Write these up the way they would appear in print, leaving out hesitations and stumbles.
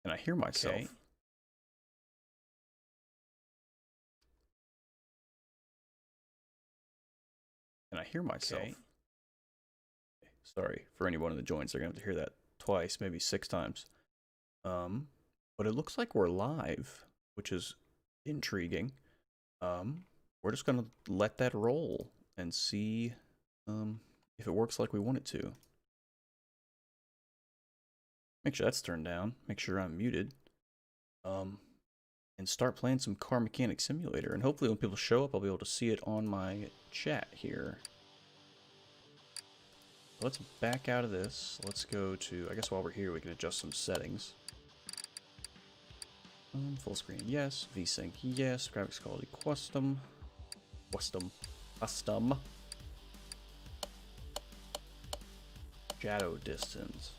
Can I hear myself? Okay. Can I hear myself? Okay. Sorry for anyone in the joins. They're gonna have to hear that twice, maybe 6 times. But it looks like we're live, which is intriguing. We're just gonna let that roll and see if it works like we want it to. Make sure that's turned down. Make sure I'm muted. And start playing some Car Mechanic Simulator. And hopefully when people show up, I'll be able to see it on my chat here. Let's back out of this. Let's go to, I guess while we're here, we can adjust some settings. Full screen, yes. VSync, yes. Graphics quality, custom. Shadow distance.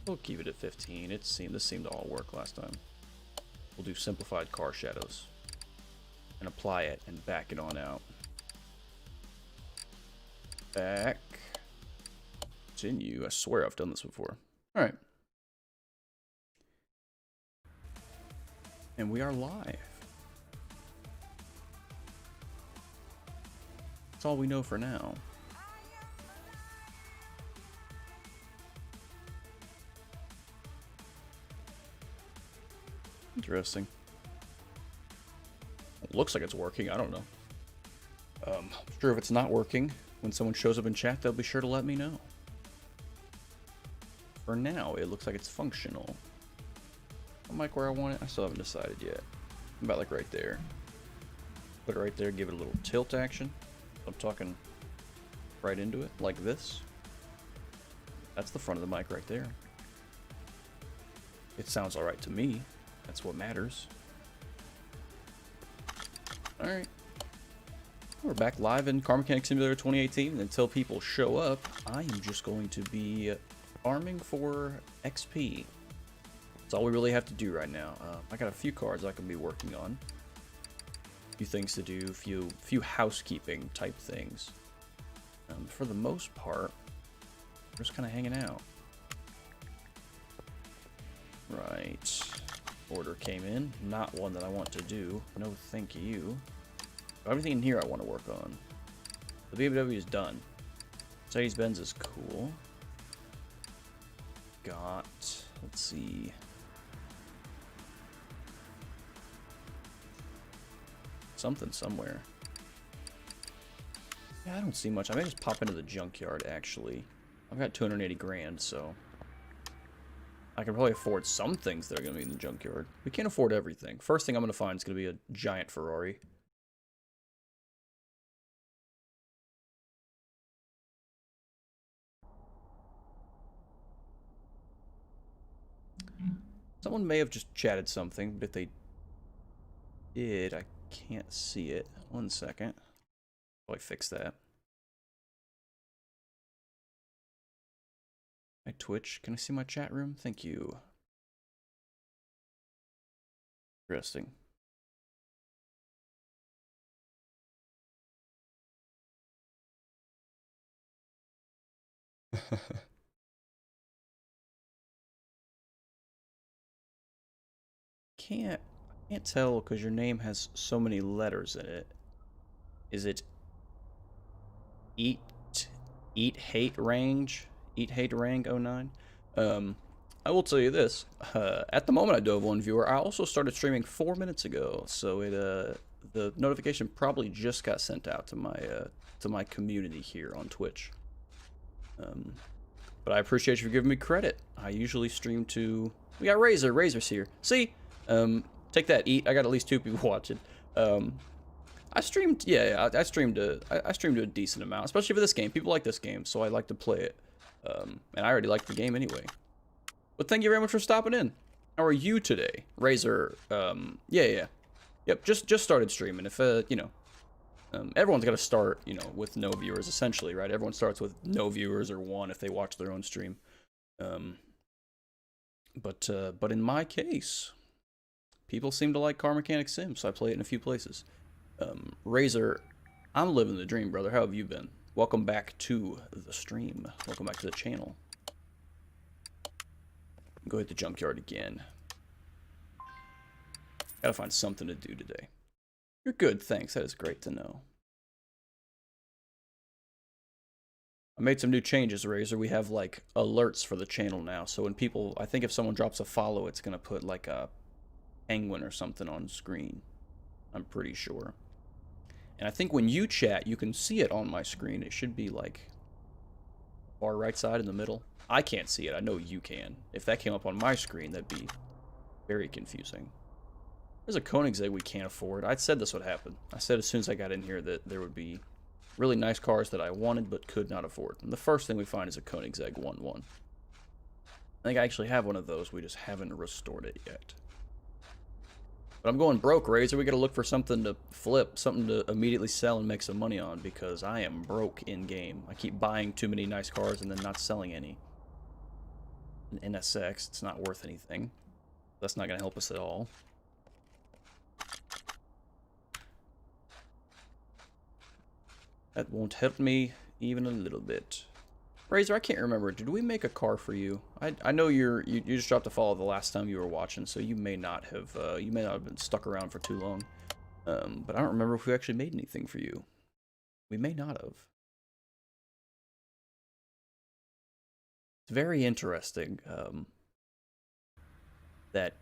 We'll keep it at 15. This seemed to all work last time. We'll do simplified car shadows and apply it and back it on out. Back. Continue. I swear I've done this before. All right. And we are live. That's all we know for now. Interesting. It looks like it's working. I don't know. I'm sure if it's not working, when someone shows up in chat, they'll be sure to let me know. For now, it looks like it's functional. I'm like where I want it. I still haven't decided yet. About like right there. Put it right there. Give it a little tilt action. I'm talking right into it, like this. That's the front of the mic right there. It sounds all right to me. That's what matters. All right. We're back live in Car Mechanic Simulator 2018. And until people show up, I am just going to be farming for XP. That's all we really have to do right now. I got a few cards I can be working on. A few things to do, few housekeeping type things. For the most part, we're just kind of hanging out. Right. Order came in. Not one that I want to do. No thank you. Everything in here I want to work on. The BMW is done. Mercedes-Benz is cool. Got... let's see... something somewhere. Yeah, I don't see much. I may just pop into the junkyard, actually. I've got 280 grand, so... I can probably afford some things that are going to be in the junkyard. We can't afford everything. First thing I'm going to find is going to be a giant Ferrari. Someone may have just chatted something, but if they did, I can't see it. 1 second. Probably fix that. My Twitch, can I see my chat room? Thank you. Interesting. can't tell because your name has so many letters in it. Is it eat hate range? Eat hate rang 09? I will tell you this. At the moment I do have one viewer. I also started streaming 4 minutes ago, so it the notification probably just got sent out to my community here on Twitch. But I appreciate you for giving me credit. I usually stream to... We got Razor. Razor's here. See? Take that, Eat. I got at least 2 people watching. I streamed... Yeah, I streamed a decent amount, especially for this game. People like this game, so I like to play it. And I already like the game anyway. But thank you very much for stopping in. How are you today? Razor, yeah. Yep, just started streaming. If, you know... everyone's got to start, you know, with no viewers, essentially, right? Everyone starts with no viewers or 1 if they watch their own stream. But in my case, people seem to like Car Mechanic Sim, so I play it in a few places. Razor, I'm living the dream, brother. How have you been? Welcome back to the stream. Welcome back to the channel. Go hit the junkyard again. Gotta find something to do today. You're good, thanks. That is great to know. I made some new changes, Razor. We have, like, alerts for the channel now. So when people... I think if someone drops a follow, it's gonna put, like, a penguin or something on screen. I'm pretty sure. And I think when you chat, you can see it on my screen. It should be, like, far right side in the middle. I can't see it. I know you can. If that came up on my screen, that'd be very confusing. There's a Koenigsegg we can't afford. I said this would happen. I said as soon as I got in here that there would be really nice cars that I wanted but could not afford. And the first thing we find is a Koenigsegg 1.1. I think I actually have one of those. We just haven't restored it yet. But I'm going broke, Razor. We gotta look for something to flip, something to immediately sell and make some money on, because I am broke in-game. I keep buying too many nice cars and then not selling any. In NSX, it's not worth anything. That's not gonna help us at all. That won't help me even a little bit. Razor, I can't remember. Did we make a car for you? I know you just dropped a follow the last time you were watching, so you may not have been stuck around for too long. But I don't remember if we actually made anything for you. We may not have. It's very interesting that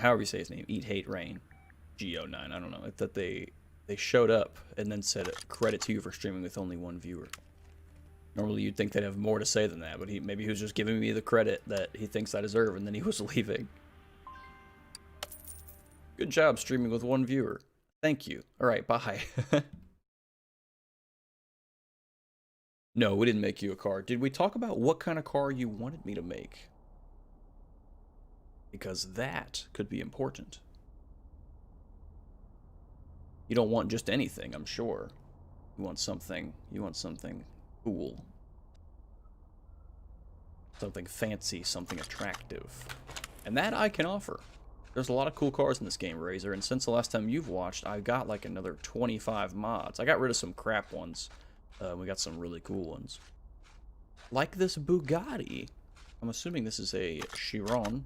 however you say his name, Eat Hate Rain, G09, I don't know, that they showed up and then said credit to you for streaming with only one viewer. Normally you'd think they'd have more to say than that, but maybe he was just giving me the credit that he thinks I deserve, and then he was leaving. Good job streaming with one viewer. Thank you. Alright, bye. No, we didn't make you a car. Did we talk about what kind of car you wanted me to make? Because that could be important. You don't want just anything, I'm sure. You want something cool. Something fancy, something attractive. And that I can offer. There's a lot of cool cars in this game, Razor, and since the last time you've watched, I've got like another 25 mods. I got rid of some crap ones. We got some really cool ones. Like this Bugatti. I'm assuming this is a Chiron.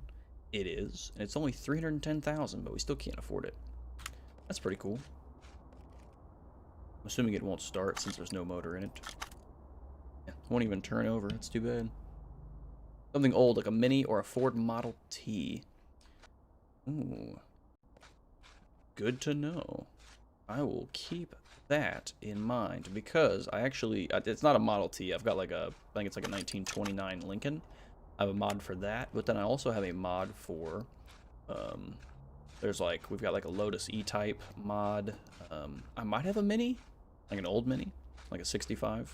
It is. And it's only 310,000, but we still can't afford it. That's pretty cool. I'm assuming it won't start since there's no motor in it. Yeah, it won't even turn over. That's too bad. Something old, like a Mini or a Ford Model T. Ooh. Good to know. I will keep that in mind because I actually... It's not a Model T. I've got like a... I think it's like a 1929 Lincoln. I have a mod for that, but then I also have a mod for... there's like... We've got like a Lotus E-Type mod. I might have a Mini. Like an old Mini. Like a 65.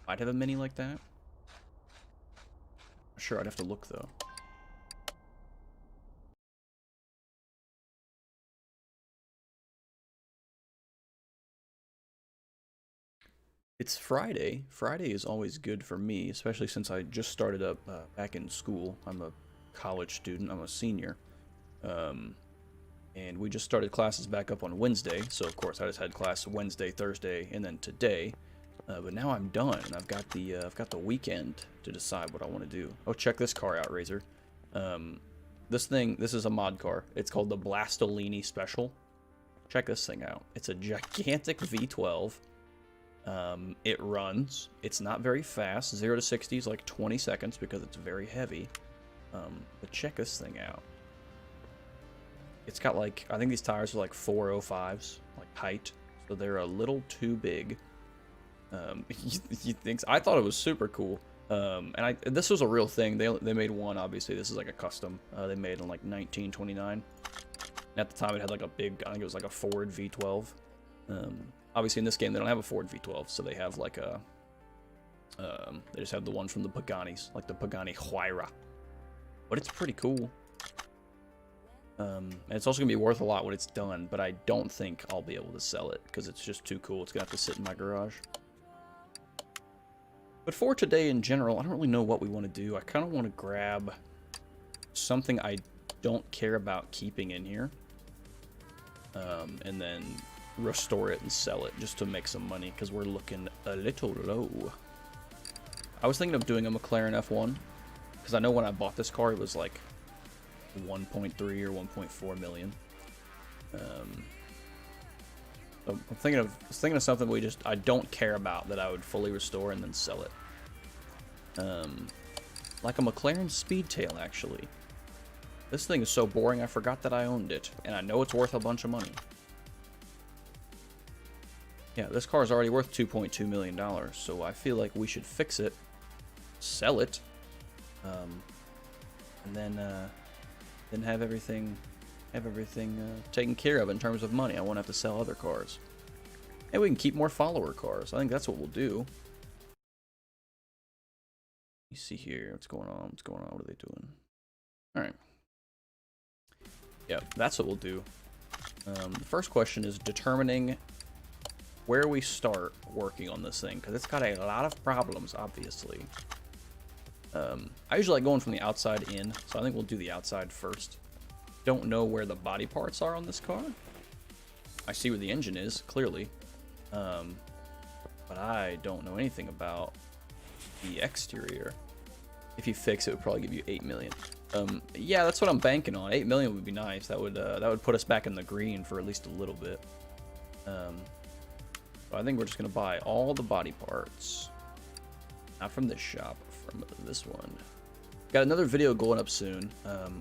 Might have a Mini like that. Sure, I'd have to look though. It's Friday. Friday is always good for me, especially since I just started up back in school. I'm a college student. I'm a senior. And we just started classes back up on Wednesday. So, of course, I just had class Wednesday, Thursday, and then today. But now I'm done, and I've got the weekend to decide what I want to do. Oh, check this car out, Razor. This is a mod car. It's called the Blastolini Special. Check this thing out. It's a gigantic V12. It runs. It's not very fast. 0 to 60 is like 20 seconds because it's very heavy. But check this thing out. It's got like, I think these tires are like 405s, like height. So they're a little too big. I thought it was super cool. And this was a real thing. They made one, obviously. This is like a custom. They made in like 1929. And at the time it had like a big, I think it was like a Ford V12. Obviously in this game they don't have a Ford V12, so they have like a, they just have the one from the Paganis, like the Pagani Huayra. But it's pretty cool. And it's also gonna be worth a lot when it's done, but I don't think I'll be able to sell it because it's just too cool. It's gonna have to sit in my garage. But for today in general, I don't really know what we want to do. I kind of want to grab something I don't care about keeping in here. And then restore it and sell it just to make some money because we're looking a little low. I was thinking of doing a McLaren F1 because I know when I bought this car it was like 1.3 or 1.4 million. So I'm thinking of something I don't care about that I would fully restore and then sell it. Like a McLaren Speedtail, actually. This thing is so boring I forgot that I owned it, and I know it's worth a bunch of money. Yeah, this car is already worth $2.2 million, so I feel like we should fix it, sell it, and then have everything taken care of in terms of money. I won't have to sell other cars. And we can keep more follower cars. I think that's what we'll do. You see here, what's going on? What's going on? What are they doing? All right. Yeah, that's what we'll do. The first question is determining where we start working on this thing, because it's got a lot of problems, obviously. I usually like going from the outside in, so I think we'll do the outside first. Don't know where the body parts are on this car. I see where the engine is, clearly. But I don't know anything about the exterior. If you fix it, it would probably give you 8 million. Yeah, that's what I'm banking on. 8 million would be nice. That would put us back in the green for at least a little bit. I think we're just gonna buy all the body parts. Not from this shop, from this one. Got another video going up soon.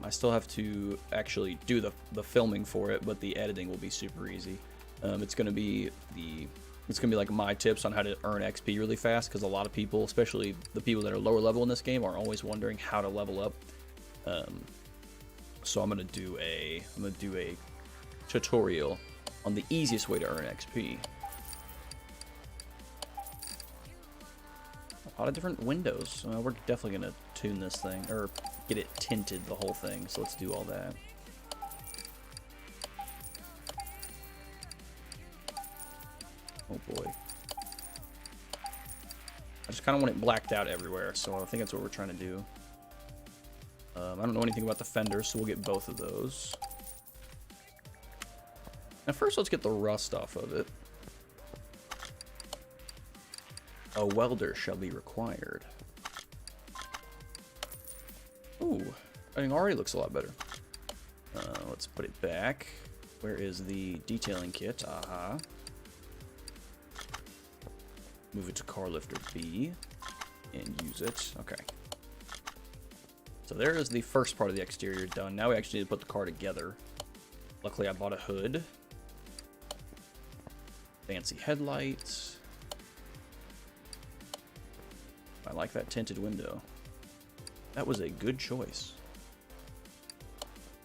I still have to actually do the filming for it, but the editing will be super easy. It's gonna be like my tips on how to earn XP really fast, because a lot of people, especially the people that are lower level in this game, are always wondering how to level up. So I'm gonna do a tutorial on the easiest way to earn XP. A lot of different windows. We're definitely gonna tune this thing, or get it tinted, the whole thing. So let's do all that. Oh boy. I just kind of want it blacked out everywhere, so I think that's what we're trying to do. I don't know anything about the fenders, so we'll get both of those. Now first, let's get the rust off of it. A welder shall be required. Ooh, I think already looks a lot better. Let's put it back. Where is the detailing kit? Aha. Move it to car lifter B and use it. Okay. So there is the first part of the exterior done. Now we actually need to put the car together. Luckily I bought a hood. Fancy headlights. I like that tinted window. That was a good choice.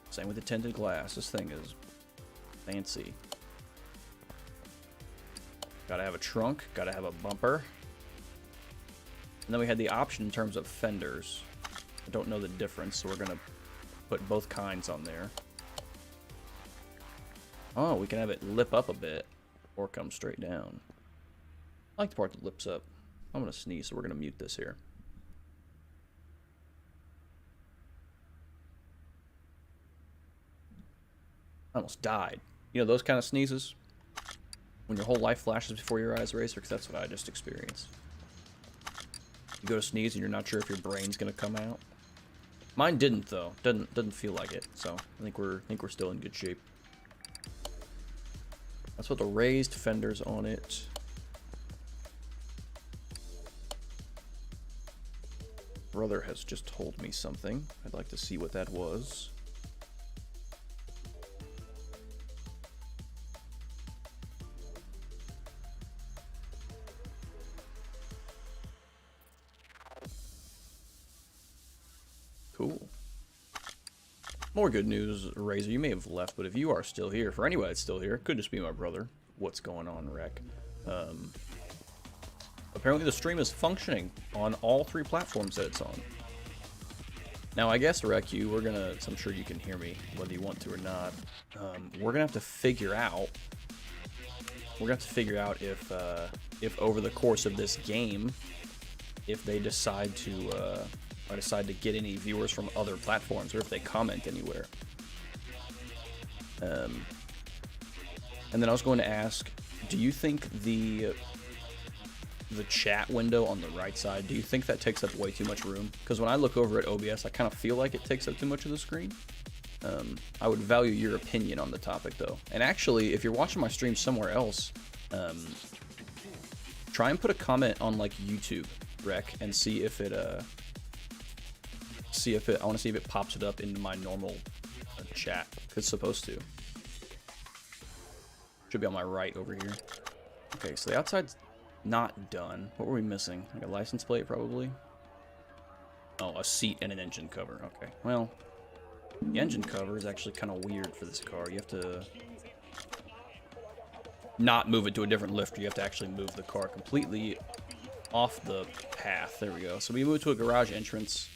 Same with the tinted glass. This thing is fancy. Gotta have a trunk, gotta have a bumper. And then we had the option in terms of fenders. I don't know the difference, so we're gonna put both kinds on there. Oh, we can have it lip up a bit or come straight down. I like the part that lips up. I'm gonna sneeze, so we're gonna mute this here. I almost died. You know those kind of sneezes? When your whole life flashes before your eyes, Racer, because that's what I just experienced. You go to sneeze and you're not sure if your brain's gonna come out. Mine didn't though. Doesn't feel like it. So I think we're still in good shape. Let's put the raised fenders on it. Brother has just told me something. I'd like to see what that was. Cool. More good news, Razor. You may have left, but if you are still here, for anybody that's still here, it could just be my brother. What's going on, Rec? Apparently the stream is functioning on all 3 platforms that it's on. Now, I guess, Rec, we're gonna, so I'm sure you can hear me, whether you want to or not. We're gonna have to figure out, if over the course of this game, if they decide to get any viewers from other platforms, or if they comment anywhere. And then I was going to ask, do you think the chat window on the right side, do you think that takes up way too much room? Because when I look over at OBS, I kind of feel like it takes up too much of the screen. I would value your opinion on the topic, though. And actually, if you're watching my stream somewhere else, try and put a comment on, like, YouTube rec and see if it, I want to see if it pops it up into my normal chat, 'cause it's supposed to. Should be on my right over here. Okay, so the outside's not done. What were we missing? Like a license plate, probably? Oh, a seat and an engine cover. Okay, well, the engine cover is actually kind of weird for this car. You have to not move it to a different lifter. You have to actually move the car completely off the path. There we go. So we move to a garage entrance.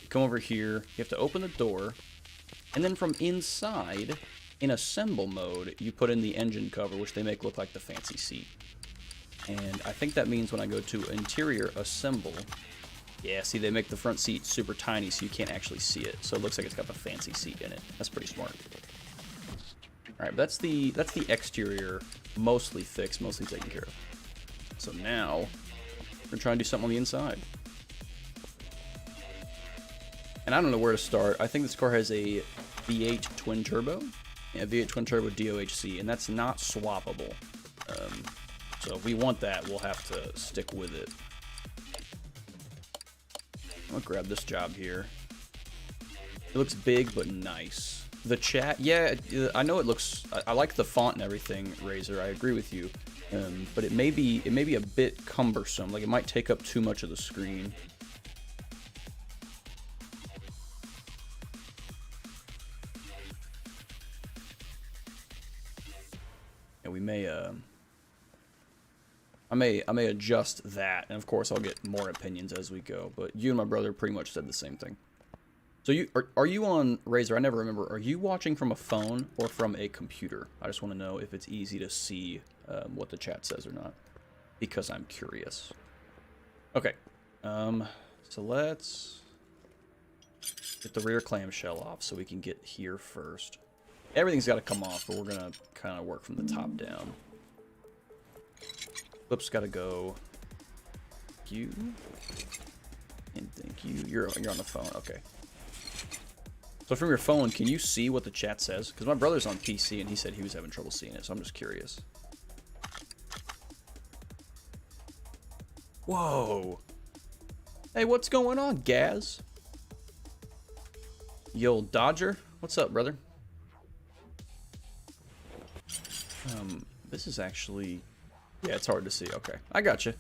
Come over here. You have to open the door. And then from inside, in assemble mode, you put in the engine cover, which they make look like the fancy seat. And I think that means when I go to interior assemble, yeah, see, they make the front seat super tiny so you can't actually see it. So it looks like it's got the fancy seat in it. That's pretty smart. All right, but that's the exterior mostly fixed, mostly taken care of. So now we're trying to do something on the inside. And I don't know where to start. I think this car has a V8 twin turbo. Yeah, V8 twin turbo DOHC, and that's not swappable. So if we want that, we'll have to stick with it. I'm gonna grab this job here. It looks big but nice. The chat, yeah, I know it looks. I like the font and everything, Razor. I agree with you, but it may be a bit cumbersome. Like it might take up too much of the screen. And we may I may adjust that, and of course I'll get more opinions as we go. But you and my brother pretty much said the same thing. So are you on Razor? I never remember. Are you watching from a phone or from a computer? I just want to know if it's easy to see what the chat says or not, because I'm curious. Okay, so let's get the rear clamshell off so we can get here first. Everything's got to come off, but we're gonna kind of work from the top down. Flip's got to go. Thank you. And thank you. You're on the phone. Okay. So from your phone, can you see what the chat says? Because my brother's on PC and he said he was having trouble seeing it, so I'm just curious. Whoa. Hey, what's going on, Gaz? Yo, Dodger. What's up, brother? This is actually... Yeah, it's hard to see. Okay, I gotcha.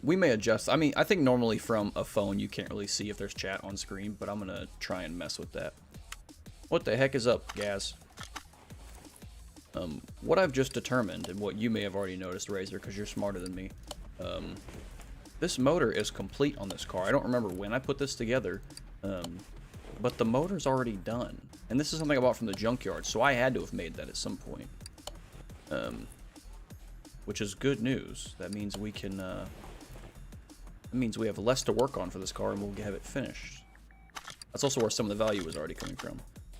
We may adjust. I mean, I think normally from a phone you can't really see if there's chat on screen, but I'm gonna try and mess with that. What the heck is up, Gaz? What I've just determined, and what you may have already noticed, Razor, because you're smarter than me, this motor is complete on this car. I don't remember when I put this together, but the motor's already done. And this is something I bought from the junkyard, so I had to have made that at some point. Which is good news. That means we can, that means we have less to work on for this car and we'll have it finished. That's also where some of the value was already coming from.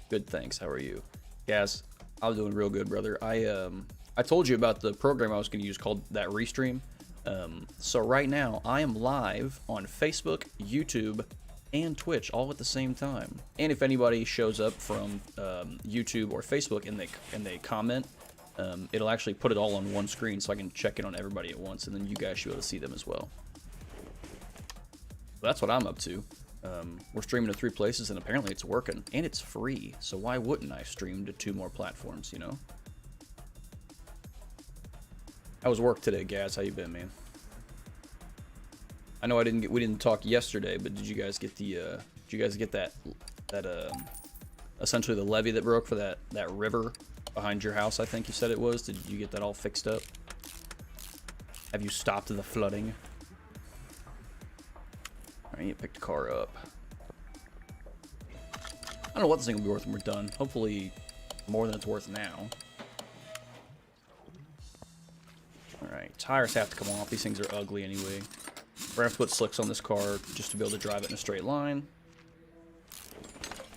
Good, thanks. How are you? Gaz, I'm doing real good, brother. I told you about the program I was going to use called that Restream. So right now, I am live on Facebook, YouTube, and Twitch all at the same time. And if anybody shows up from YouTube or Facebook and they comment, it'll actually put it all on one screen so I can check in on everybody at once, and then you guys should be able to see them as well. So that's what I'm up to. We're streaming to 3 places, and apparently it's working, and it's free, so why wouldn't I stream to 2 more platforms, you know? How was work today, Gaz? How you been, man? I know we didn't talk yesterday, but did you guys get that essentially the levee that broke for that river behind your house, I think you said it was? Did you get that all fixed up? Have you stopped the flooding? Alright, you pick the car up. I don't know what this thing will be worth when we're done. Hopefully more than it's worth now. Alright, tires have to come off. These things are ugly anyway. We're going to have to put slicks on this car just to be able to drive it in a straight line.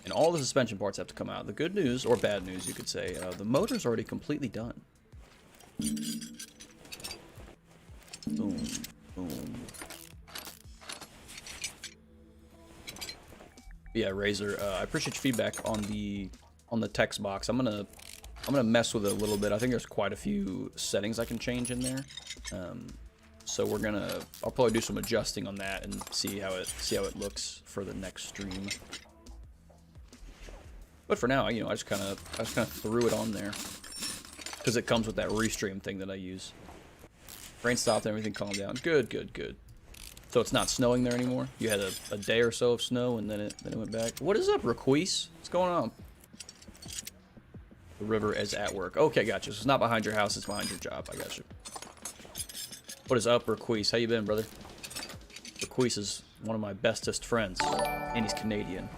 And all the suspension parts have to come out. The good news, or bad news you could say, the motor's already completely done. Boom, boom. Yeah, Razor, I appreciate your feedback on the on the text box. I'm gonna mess with it a little bit. I think there's quite a few settings I can change in there. So I'll probably do some adjusting on that and see how it looks for the next stream. But for now, you know, I just kind of threw it on there because it comes with that restream thing that I use. Rain stopped and everything calmed down. Good, good, good. So it's not snowing there anymore? You had a day or so of snow and then it went back. What is up, Requise? What's going on? The river is at work. Okay, gotcha. So it's not behind your house, it's behind your job. I got you. What is up, Requise? How you been, brother? Requise is one of my bestest friends, and he's Canadian.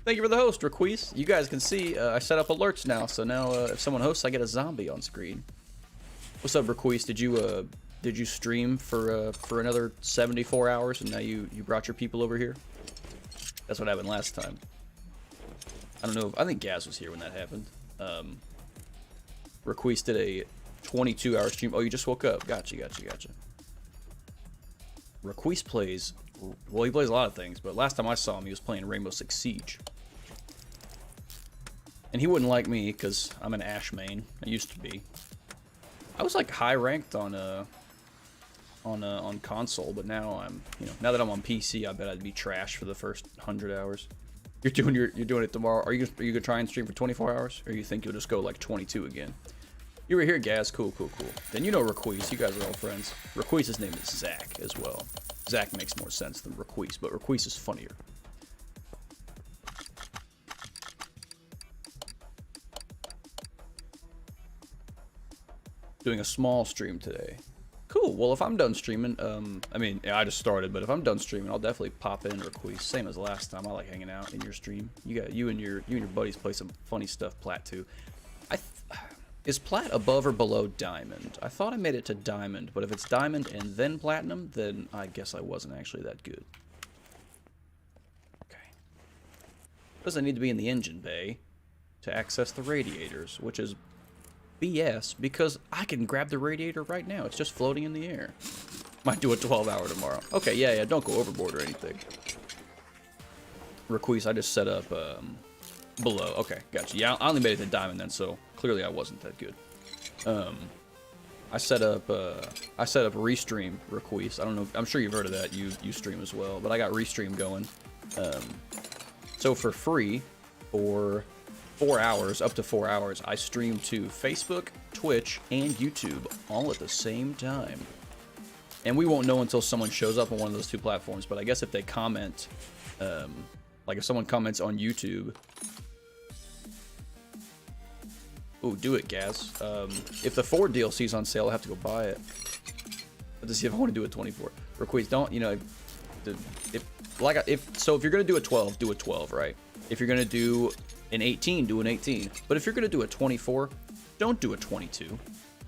Thank you for the host, Requise. You guys can see I set up alerts now, so now if someone hosts, I get a zombie on screen. What's up, Requise? Did you stream for another 74 hours, and now you brought your people over here? That's what happened last time. I don't know. I think Gaz was here when that happened. Requise did a 22-hour stream. Oh, you just woke up. Gotcha, gotcha, gotcha. Requise plays... Well, he plays a lot of things, but last time I saw him, he was playing Rainbow Six Siege. And he wouldn't like me, because I'm an Ash main. I used to be. I was, like, high-ranked on console, but now I'm... You know, now that I'm on PC, I bet I'd be trash for the first 100 hours. You're doing it tomorrow. Are you gonna try and stream for 24 hours? Or you think you'll just go, like, 22 again? You were here, Gaz. Cool, cool, cool. Then you know Requise. You guys are all friends. Requise's name is Zach as well. Zach makes more sense than Requise, but Requise is funnier. Doing a small stream today. Cool. Well, if I'm done streaming, I mean, yeah, I just started, but if I'm done streaming, I'll definitely pop in Requise. Same as last time. I like hanging out in your stream. You and your buddies play some funny stuff. Plat too. Is Plat above or below Diamond? I thought I made it to Diamond, but if it's Diamond and then Platinum, then I guess I wasn't actually that good. Okay. Doesn't need to be in the engine bay to access the radiators, which is BS, because I can grab the radiator right now. It's just floating in the air. Might do a 12-hour tomorrow. Okay, yeah, don't go overboard or anything. Requise, I just set up... below. Okay, gotcha. Yeah, I only made it to Diamond then, so clearly I wasn't that good. I set up Restream Requise. I don't know. I'm sure you've heard of that. You stream as well, but I got Restream going. So for free, for 4 hours, up to 4 hours, I stream to Facebook, Twitch, and YouTube all at the same time. And we won't know until someone shows up on one of those two platforms. But I guess if they comment, like if someone comments on YouTube. Ooh, do it, Gaz. If the 4 DLC's on sale, I'll have to go buy it. But to see if I want to do a 24. Requise, don't, you know, if you're gonna do a 12, do a 12, right? If you're gonna do an 18, do an 18. But if you're gonna do a 24, don't do a 22.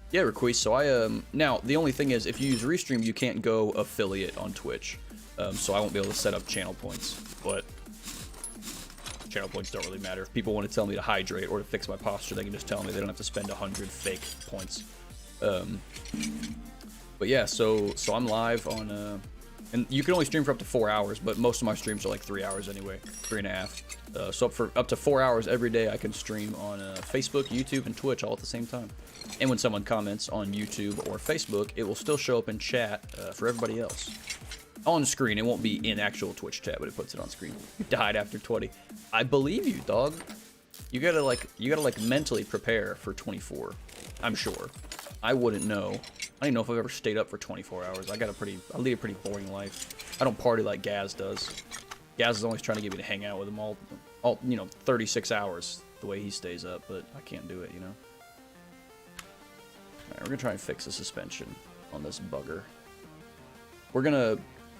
Yeah, Requise. So now the only thing is, if you use Restream, you can't go affiliate on Twitch. So I won't be able to set up channel points, but. Channel points don't really matter. If people want to tell me to hydrate or to fix my posture, they can just tell me. They don't have to spend 100 fake points. But yeah, so I'm live on, and you can only stream for up to 4 hours, but most of my streams are like 3 hours anyway, 3.5. So for up to 4 hours every day, I can stream on Facebook, YouTube, and Twitch all at the same time. And when someone comments on YouTube or Facebook, it will still show up in chat for everybody else. On screen. It won't be in actual Twitch chat, but it puts it on screen. You died after 20. I believe you, dog. You gotta like mentally prepare for 24. I'm sure. I wouldn't know. I don't even know if I've ever stayed up for 24 hours. I lead a pretty boring life. I don't party like Gaz does. Gaz is always trying to get me to hang out with him all 36 hours the way he stays up, but I can't do it, you know. Alright, we're gonna try and fix the suspension on this bugger. We're gonna,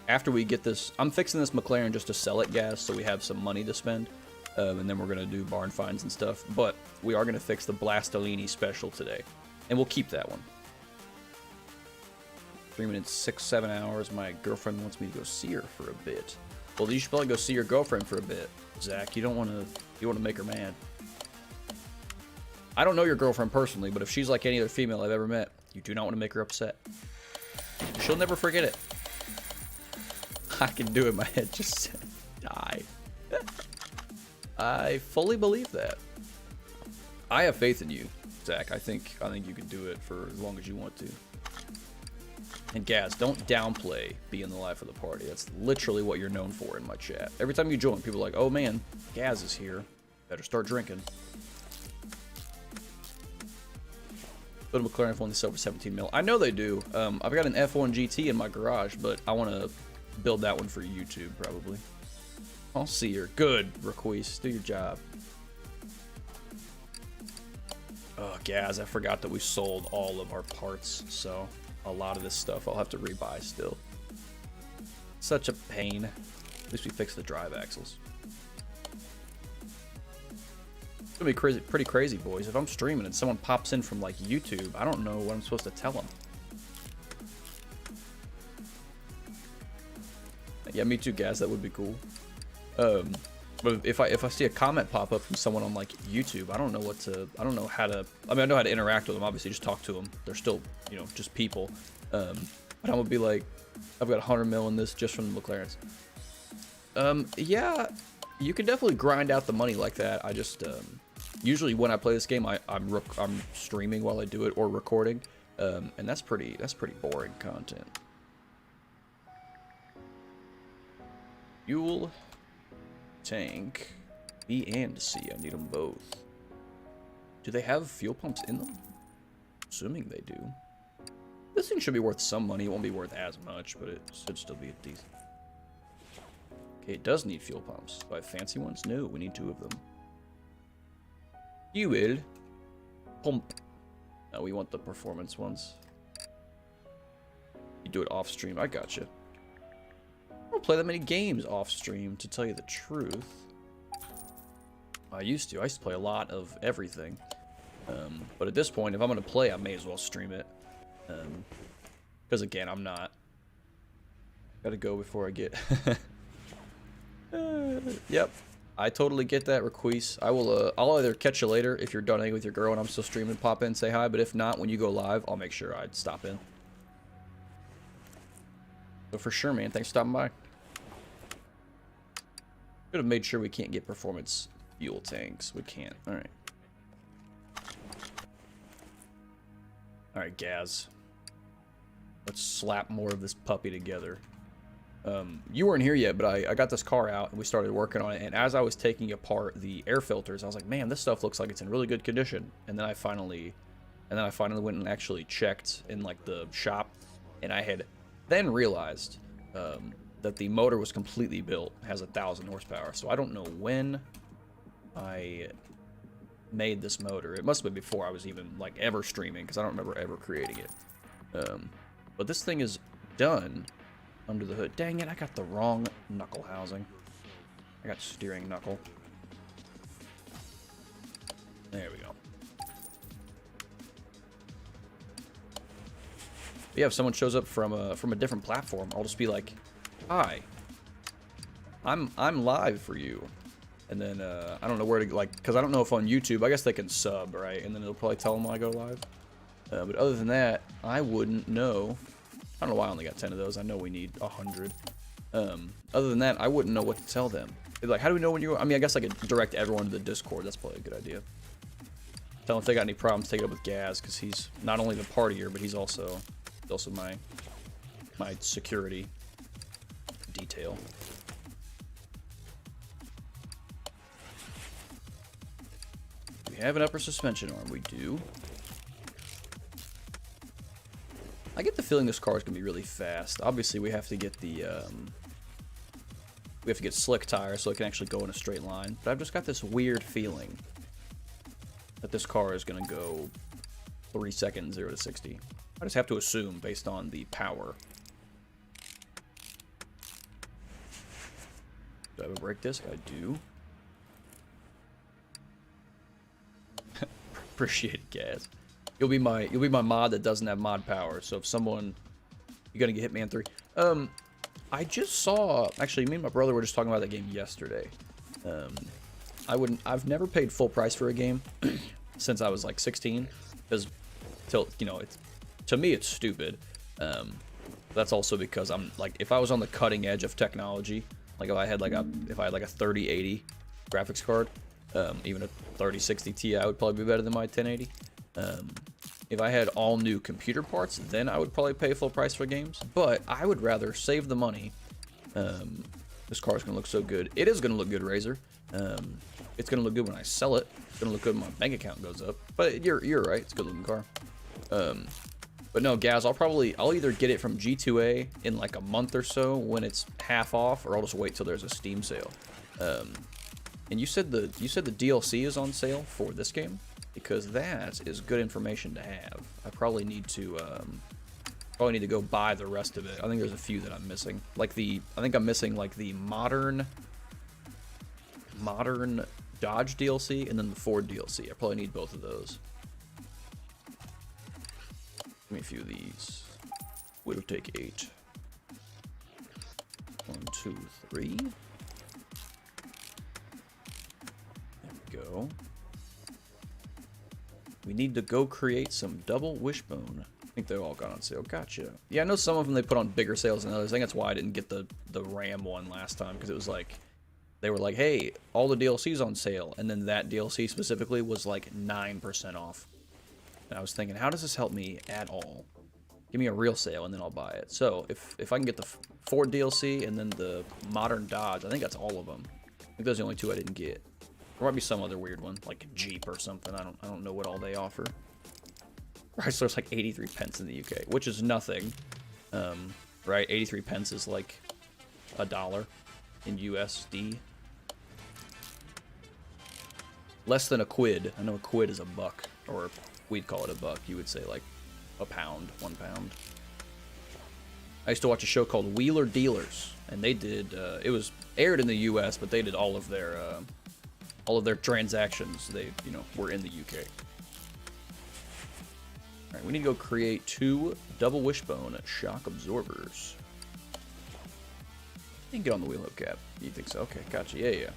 after we get this, I'm fixing this McLaren just to sell it, Gaz, so we have some money to spend. And then we're gonna do barn finds and stuff. But we are gonna fix the Blastolini special today. And we'll keep that one. 3 minutes, 6-7 hours. My girlfriend wants me to go see her for a bit. Well, you should probably go see your girlfriend for a bit, Zach. You want to make her mad. I don't know your girlfriend personally, but if she's like any other female I've ever met, you do not want to make her upset. She'll never forget it. I can do it. My head just said die. I fully believe that. I have faith in you, Zach. I think you can do it for as long as you want to. And Gaz, don't downplay being the life of the party. That's literally what you're known for in my chat. Every time you join, people are like, oh man, Gaz is here. Better start drinking. But McLaren only sell for 17 mil. I know they do. I've got an F1 GT in my garage, but I want to build that one for YouTube probably. I'll see her. Good, Requise. Do your job. Oh, Gaz, I forgot that we sold all of our parts, so a lot of this stuff I'll have to rebuy still. Such a pain. At least we fixed the drive axles. It's gonna be crazy, pretty crazy, boys. If I'm streaming and someone pops in from like YouTube, I don't know what I'm supposed to tell them. Yeah, me too, Gaz. That would be cool. But if I see a comment pop up from someone on like YouTube, I don't know what to. I don't know how to. I mean, I know how to interact with them. Obviously, just talk to them. They're still, you know, just people. But I'm gonna be like, I've got 100 mil in this just from the McLarens. Yeah, you can definitely grind out the money like that. I just usually when I play this game, I'm streaming while I do it or recording, and that's pretty boring content. Fuel, tank, B and C. I need them both. Do they have fuel pumps in them? Assuming they do. This thing should be worth some money. It won't be worth as much, but it should still be decent. Okay, it does need fuel pumps. Do I have fancy ones? No, we need 2 of them. Fuel pump. No, we want the performance ones. You do it off stream. I gotcha. I don't play that many games off stream, to tell you the truth. I used to play a lot of everything. But at this point, if I'm going to play, I may as well stream it. Because again, I'm not. Gotta go before I get... Yep. I totally get that, Requise. I'll either catch you later if you're done hanging with your girl and I'm still streaming, pop in, say hi. But if not, when you go live, I'll make sure I'd stop in. So for sure, man. Thanks for stopping by. Could have made sure we can't get performance fuel tanks. We can't. Alright. Alright, Gaz. Let's slap more of this puppy together. You weren't here yet, but I got this car out and we started working on it. And as I was taking apart the air filters, I was like, man, this stuff looks like it's in really good condition. And then I finally went and actually checked in like the shop, and I had then realized that the motor was completely built, has 1,000 horsepower. So I don't know when I made this motor. It must have been before I was even like ever streaming, because I don't remember ever creating it. But this thing is done under the hood. Dang it, I got the wrong knuckle housing. I got steering knuckle. There we go. Yeah, if someone shows up from a different platform, I'll just be like, "Hi, I'm live for you," and then I don't know where to, like, because I don't know if on YouTube, I guess they can sub, right? And then it'll probably tell them when I go live. But other than that, I wouldn't know. I don't know why I only got 10 of those. I know we need 100. Other than that, I wouldn't know what to tell them. Like, how do we know when you're... I mean, I guess I could direct everyone to the Discord. That's probably a good idea. Tell them if they got any problems, take it up with Gaz, because he's not only the partier, but he's also my security detail. We have an upper suspension arm. We do. I get the feeling this car is gonna be really fast. Obviously, we have to get the slick tires so it can actually go in a straight line. But I've just got this weird feeling that this car is gonna go 3 seconds 0 to 60. I just have to assume based on the power. Do I have a brake disc? I do. Appreciate it, Gaz. You'll be my mod that doesn't have mod power. So if someone, you're gonna get Hitman 3. I just saw, actually, me and my brother were just talking about that game yesterday. I've never paid full price for a game since I was like 16, because to me it's stupid. That's also because I'm like, if I was on the cutting edge of technology, like if I had like a 3080, graphics card. Even a 3060 Ti would probably be better than my 1080. If I had all new computer parts, then I would probably pay full price for games. But I would rather save the money. This car is going to look so good. It is going to look good, Razor. It's going to look good when I sell it. It's going to look good when my bank account goes up. But you're right. It's a good looking car. But no, Gaz, I'll either get it from G2A in like a month or so when it's half off, or I'll just wait till there's a Steam sale. And you said the DLC is on sale for this game, because that is good information to have. I probably need to go buy the rest of it. I think there's a few that I'm missing. I think I'm missing like the modern Dodge DLC and then the Ford DLC. I probably need both of those. Give me a few of these. It'll take 8. 1, 2, 3. There we go. We need to go create some double wishbone. I think they're all gone on sale. Gotcha. Yeah, I know some of them they put on bigger sales than others. I think that's why I didn't get the RAM one last time, because it was like, they were like, hey, all the DLC's on sale, and then that DLC specifically was like 9% off. And I was thinking, how does this help me at all? Give me a real sale, and then I'll buy it. So if I can get the Ford DLC and then the modern Dodge, I think that's all of them. I think those are the only 2 I didn't get. There might be some other weird one, like Jeep or something. I don't know what all they offer. Chrysler's like 83 pence in the UK, which is nothing, right? 83 pence is like $1 in USD. Less than a quid. I know a quid is a buck, or we'd call it a buck. You would say like a pound, 1 pound. I used to watch a show called Wheeler Dealers, and they did. It was aired in the U.S., but they did all of their transactions. They, were in the UK. All right, we need to go create 2 double wishbone shock absorbers. You can get on the wheel hubcap. You think so? Okay, gotcha. Yeah.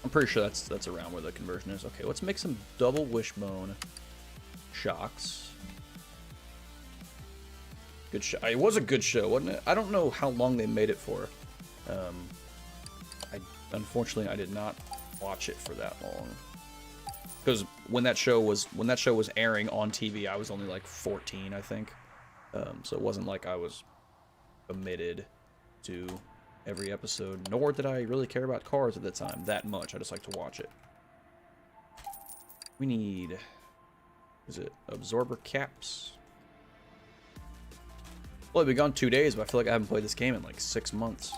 I'm pretty sure that's around where the conversion is. Okay, let's make some double wishbone shocks. Good show. It was a good show, wasn't it? I don't know how long they made it for. Unfortunately, I did not watch it for that long. Because when that show was airing on TV, I was only like 14, I think. So it wasn't like I was committed to every episode, nor did I really care about cars at the time that much. I just like to watch it. We need, is it absorber caps? Well, I've been gone 2 days, but I feel like I haven't played this game in like 6 months.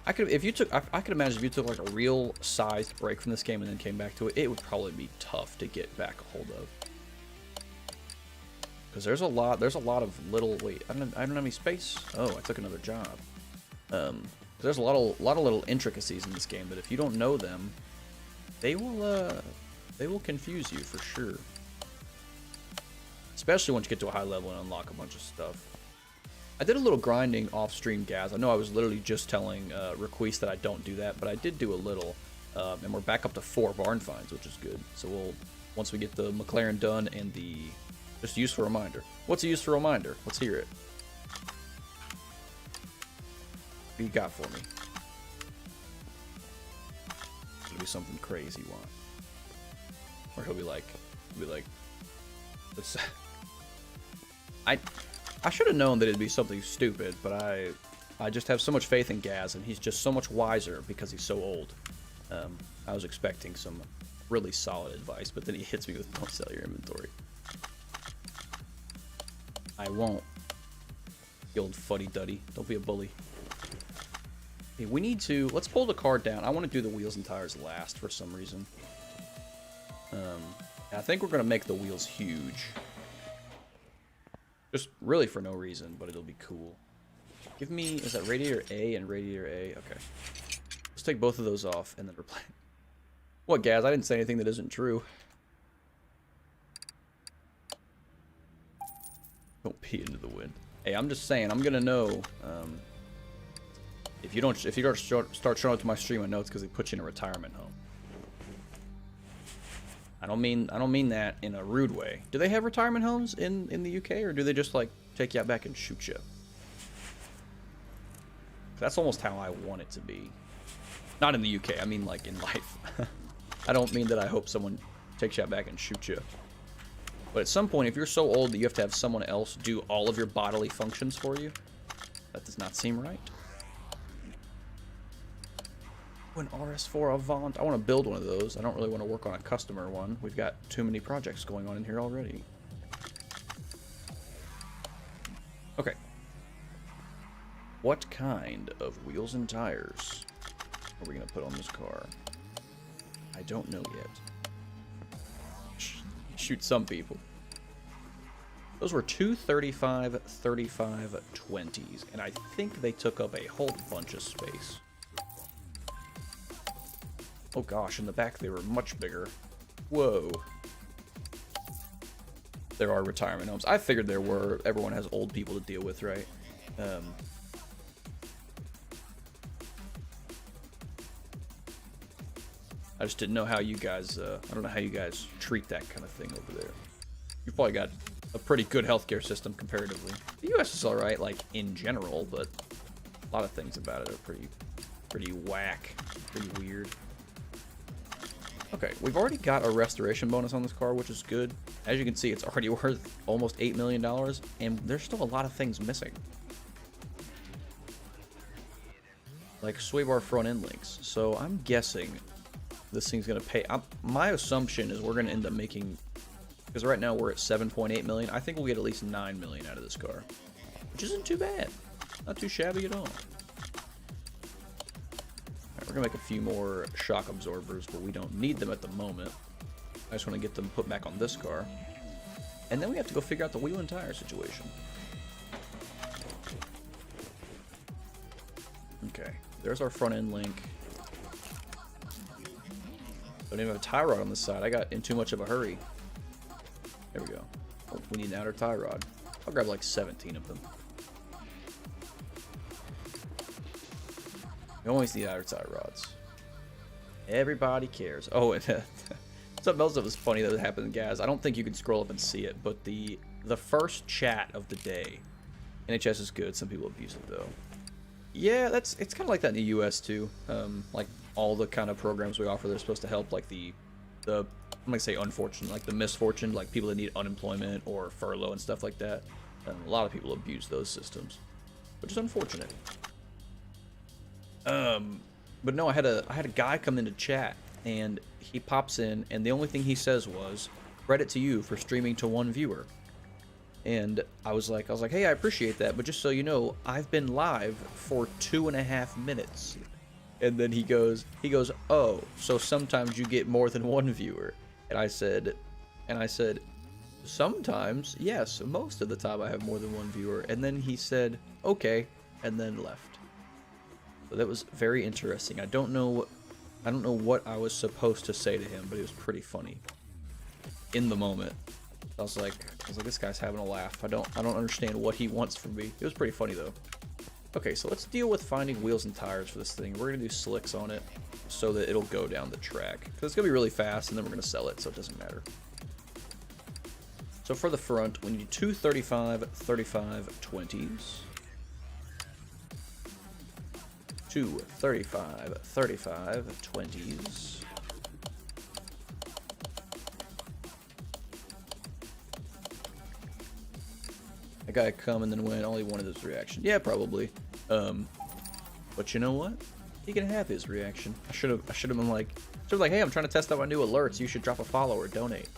I could imagine if you took like a real sized break from this game and then came back to it, it would probably be tough to get back a hold of. Because there's a lot of little, wait, I don't have any space. Oh, I took another job. There's a lot of little intricacies in this game that if you don't know them, they will confuse you for sure. Especially once you get to a high level and unlock a bunch of stuff. I did a little grinding off stream, Gaz. I know I was literally just telling Requise that I don't do that, but I did do a little. And we're back up to 4 barn finds, which is good. So once we get the McLaren done and the just a useful reminder. What's a useful reminder? Let's hear it. What you got for me? It'll be something crazy, one. Or he'll be like, let's. I should have known that it'd be something stupid, but I just have so much faith in Gaz, and he's just so much wiser because he's so old. I was expecting some really solid advice, but then he hits me with don't sell your inventory. I won't. You old fuddy-duddy. Don't be a bully. Okay, we need to... Let's pull the car down. I want to do the wheels and tires last for some reason. I think we're going to make the wheels huge. Just really for no reason, but it'll be cool. Give me... Is that radiator A and radiator A? Okay. Let's take both of those off and then replace... What, Gaz? I didn't say anything that isn't true. Don't pee into the wind. Hey, I'm just saying, I'm gonna know. If you don't start showing up to my stream, I know it's because they put you in a retirement home. I don't mean that in a rude way. Do they have retirement homes in the UK, or do they just like take you out back and shoot you? That's almost how I want it to be. Not in the UK, I mean like in life. I don't mean that I hope someone takes you out back and shoots you. But at some point, if you're so old that you have to have someone else do all of your bodily functions for you, that does not seem right. An RS4 Avant. I want to build one of those. I don't really want to work on a customer one. We've got too many projects going on in here already. Okay. What kind of wheels and tires are we going to put on this car? I don't know yet. Shoot some people. Those were two 35 20s, and I think they took up a whole bunch of space. Oh gosh, in the back they were much bigger. Whoa. There are retirement homes. I figured there were. Everyone has old people to deal with, right? I just didn't know how you guys, I don't know how you guys treat that kind of thing over there. You've probably got a pretty good healthcare system comparatively. The US is alright, like, in general, but a lot of things about it are pretty whack, pretty weird. Okay, we've already got a restoration bonus on this car, which is good. As you can see, it's already worth almost $8 million, and there's still a lot of things missing. Like sway bar front end links. So I'm guessing this thing's going to pay. My assumption is we're going to end up making, because right now we're at 7.8 million. I think we'll get at least 9 million out of this car, which isn't too bad. Not too shabby at all. We're gonna make a few more shock absorbers, but we don't need them at the moment. I just want to get them put back on this car. And then we have to go figure out the wheel and tire situation. Okay, there's our front end link. Don't even have a tie rod on this side. I got in too much of a hurry. There we go. Oh, we need an outer tie rod. I'll grab like 17 of them. You always need outer tie rods. Everybody cares. Oh, and something else that was funny that happened in Gaz. I don't think you can scroll up and see it, but the first chat of the day. NHS is good. Some people abuse it though. Yeah, it's kind of like that in the US too. Like all the kind of programs we offer, they're supposed to help like the I'm gonna say unfortunate, like the misfortune, like people that need unemployment or furlough and stuff like that. A lot of people abuse those systems, which is unfortunate. But no, I had a guy come into chat, and he pops in, and the only thing he says was, "Credit to you for streaming to 1 viewer." And I was like, hey, I appreciate that, but just so you know, I've been live for 2.5 minutes. And then he goes, oh, so sometimes you get more than 1 viewer. And I said, sometimes, yes, most of the time I have more than 1 viewer. And then he said, okay, and then left. So that was very interesting. I don't know what I was supposed to say to him, but it was pretty funny. In the moment, I was like, this guy's having a laugh. I don't understand what he wants from me. It was pretty funny though. Okay, so let's deal with finding wheels and tires for this thing. We're gonna do slicks on it so that it'll go down the track. Because it's gonna be really fast, and then we're gonna sell it, so it doesn't matter. So for the front, we need two 35 20s. Two 35 20s. A guy come and then went, only wanted his reaction. Yeah, probably. But you know what? He can have his reaction. I should have been like, hey, I'm trying to test out my new alerts. You should drop a follow or donate.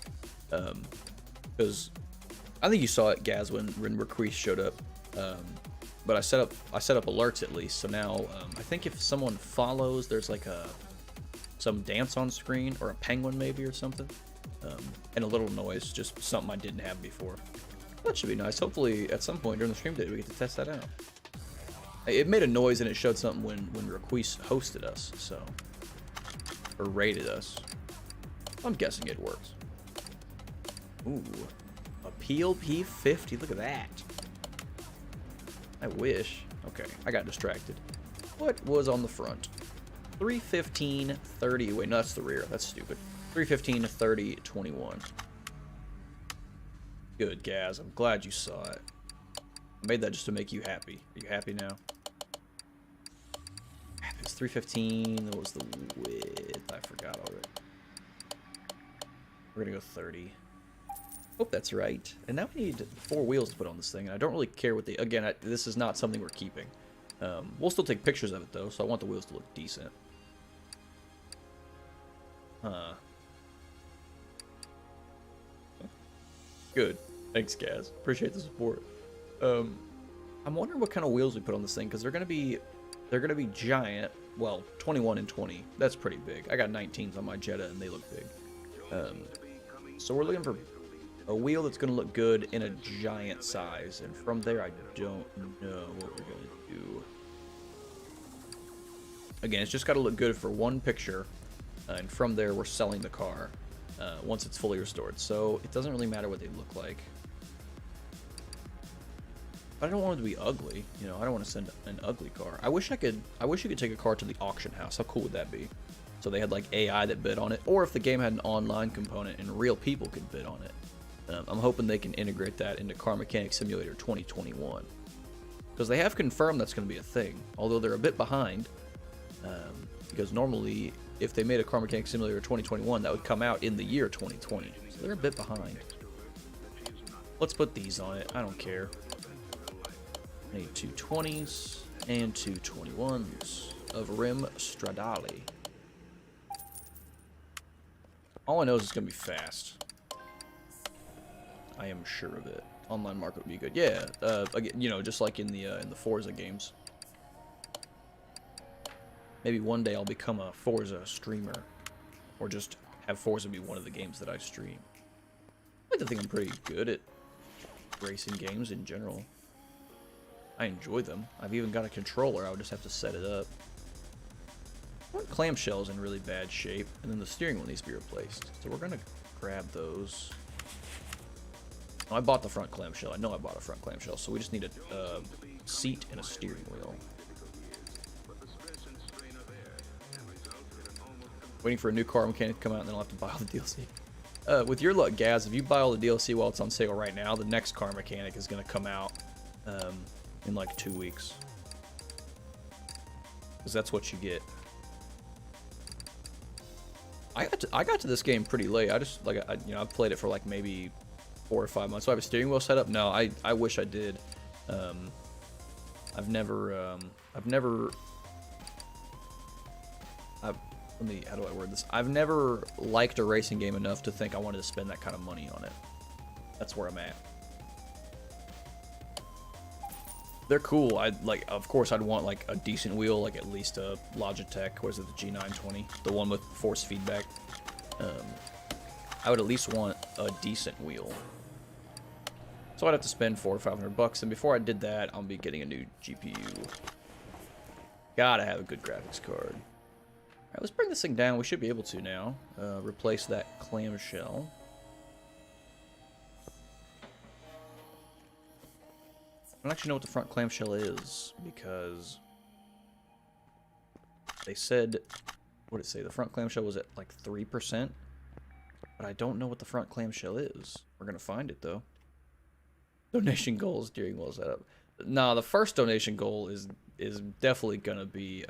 Because I think you saw it, Gaz, when Requeese showed up. But I set up alerts at least. So now I think if someone follows, there's like some dance on screen or a penguin maybe or something, and a little noise, just something I didn't have before. That should be nice. Hopefully at some point during the stream day we get to test that out. It made a noise and it showed something when Requeese hosted us, so, or rated us. I'm guessing it works. Ooh, Appeal P50. Look at that. I wish. Okay, I got distracted. What was on the front? 315 30. Wait, no, that's the rear. That's stupid. 315 30 21. Good, Gaz. I'm glad you saw it. I made that just to make you happy. Are you happy now? it's 315. What was the width? I forgot already. We're gonna go 30. Hope that's right. And now we need 4 wheels to put on this thing, and I don't really care what the... Again, this is not something we're keeping. We'll still take pictures of it, though, so I want the wheels to look decent. Huh. Good. Thanks, Gaz. Appreciate the support. I'm wondering what kind of wheels we put on this thing, because they're gonna be giant. Well, 21 and 20. That's pretty big. I got 19s on my Jetta, and they look big. So we're looking for a wheel that's gonna look good in a giant size, and from there, I don't know what we're gonna do. Again, it's just got to look good for one picture, and from there, we're selling the car once it's fully restored. So it doesn't really matter what they look like. But I don't want it to be ugly. You know, I don't want to send an ugly car. I wish you could take a car to the auction house. How cool would that be? So they had like AI that bid on it, or if the game had an online component and real people could bid on it. I'm hoping they can integrate that into Car Mechanic Simulator 2021, because they have confirmed that's going to be a thing. Although they're a bit behind, because normally if they made a Car Mechanic Simulator 2021, that would come out in the year 2020. So they're a bit behind. Let's put these on it. I don't care. I need 220s and 221s of rim Stradale. All I know is it's gonna be fast. I am sure of it. Online market would be good. Yeah, again, you know, just like in the Forza games. Maybe one day I'll become a Forza streamer, or just have Forza be one of the games that I stream. I like to think I'm pretty good at racing games in general. I enjoy them. I've even got a controller. I would just have to set it up. One clamshell is in really bad shape, and then the steering wheel needs to be replaced. So we're gonna grab those. Oh, I bought the front clamshell. I know I bought a front clamshell, so we just need a seat and a steering wheel. Waiting for a new Car Mechanic to come out, and then I'll have to buy all the DLC. With your luck, Gaz, if you buy all the DLC while it's on sale right now, the next Car Mechanic is going to come out in like 2 weeks. Because that's what you get. I got to this game pretty late. I just, like, I've played it for like maybe 4 or 5 months. So I have a steering wheel set up? No, I wish I did. I've never, how do I word this? I've never liked a racing game enough to think I wanted to spend that kind of money on it. That's where I'm at. They're cool. Of course, I'd want like a decent wheel, like at least a Logitech. What is it, the G920, the one with force feedback? I would at least want a decent wheel. So I'd have to spend $400 or $500, and before I did that, I'll be getting a new GPU. Gotta have a good graphics card. Alright, let's bring this thing down. We should be able to now. Replace that clamshell. I don't actually know what the front clamshell is, because they said, what did it say? The front clamshell was at like 3%, but I don't know what the front clamshell is. We're going to find it, though. Donation goal, steering wheel setup. No, the first donation goal is definitely going to be...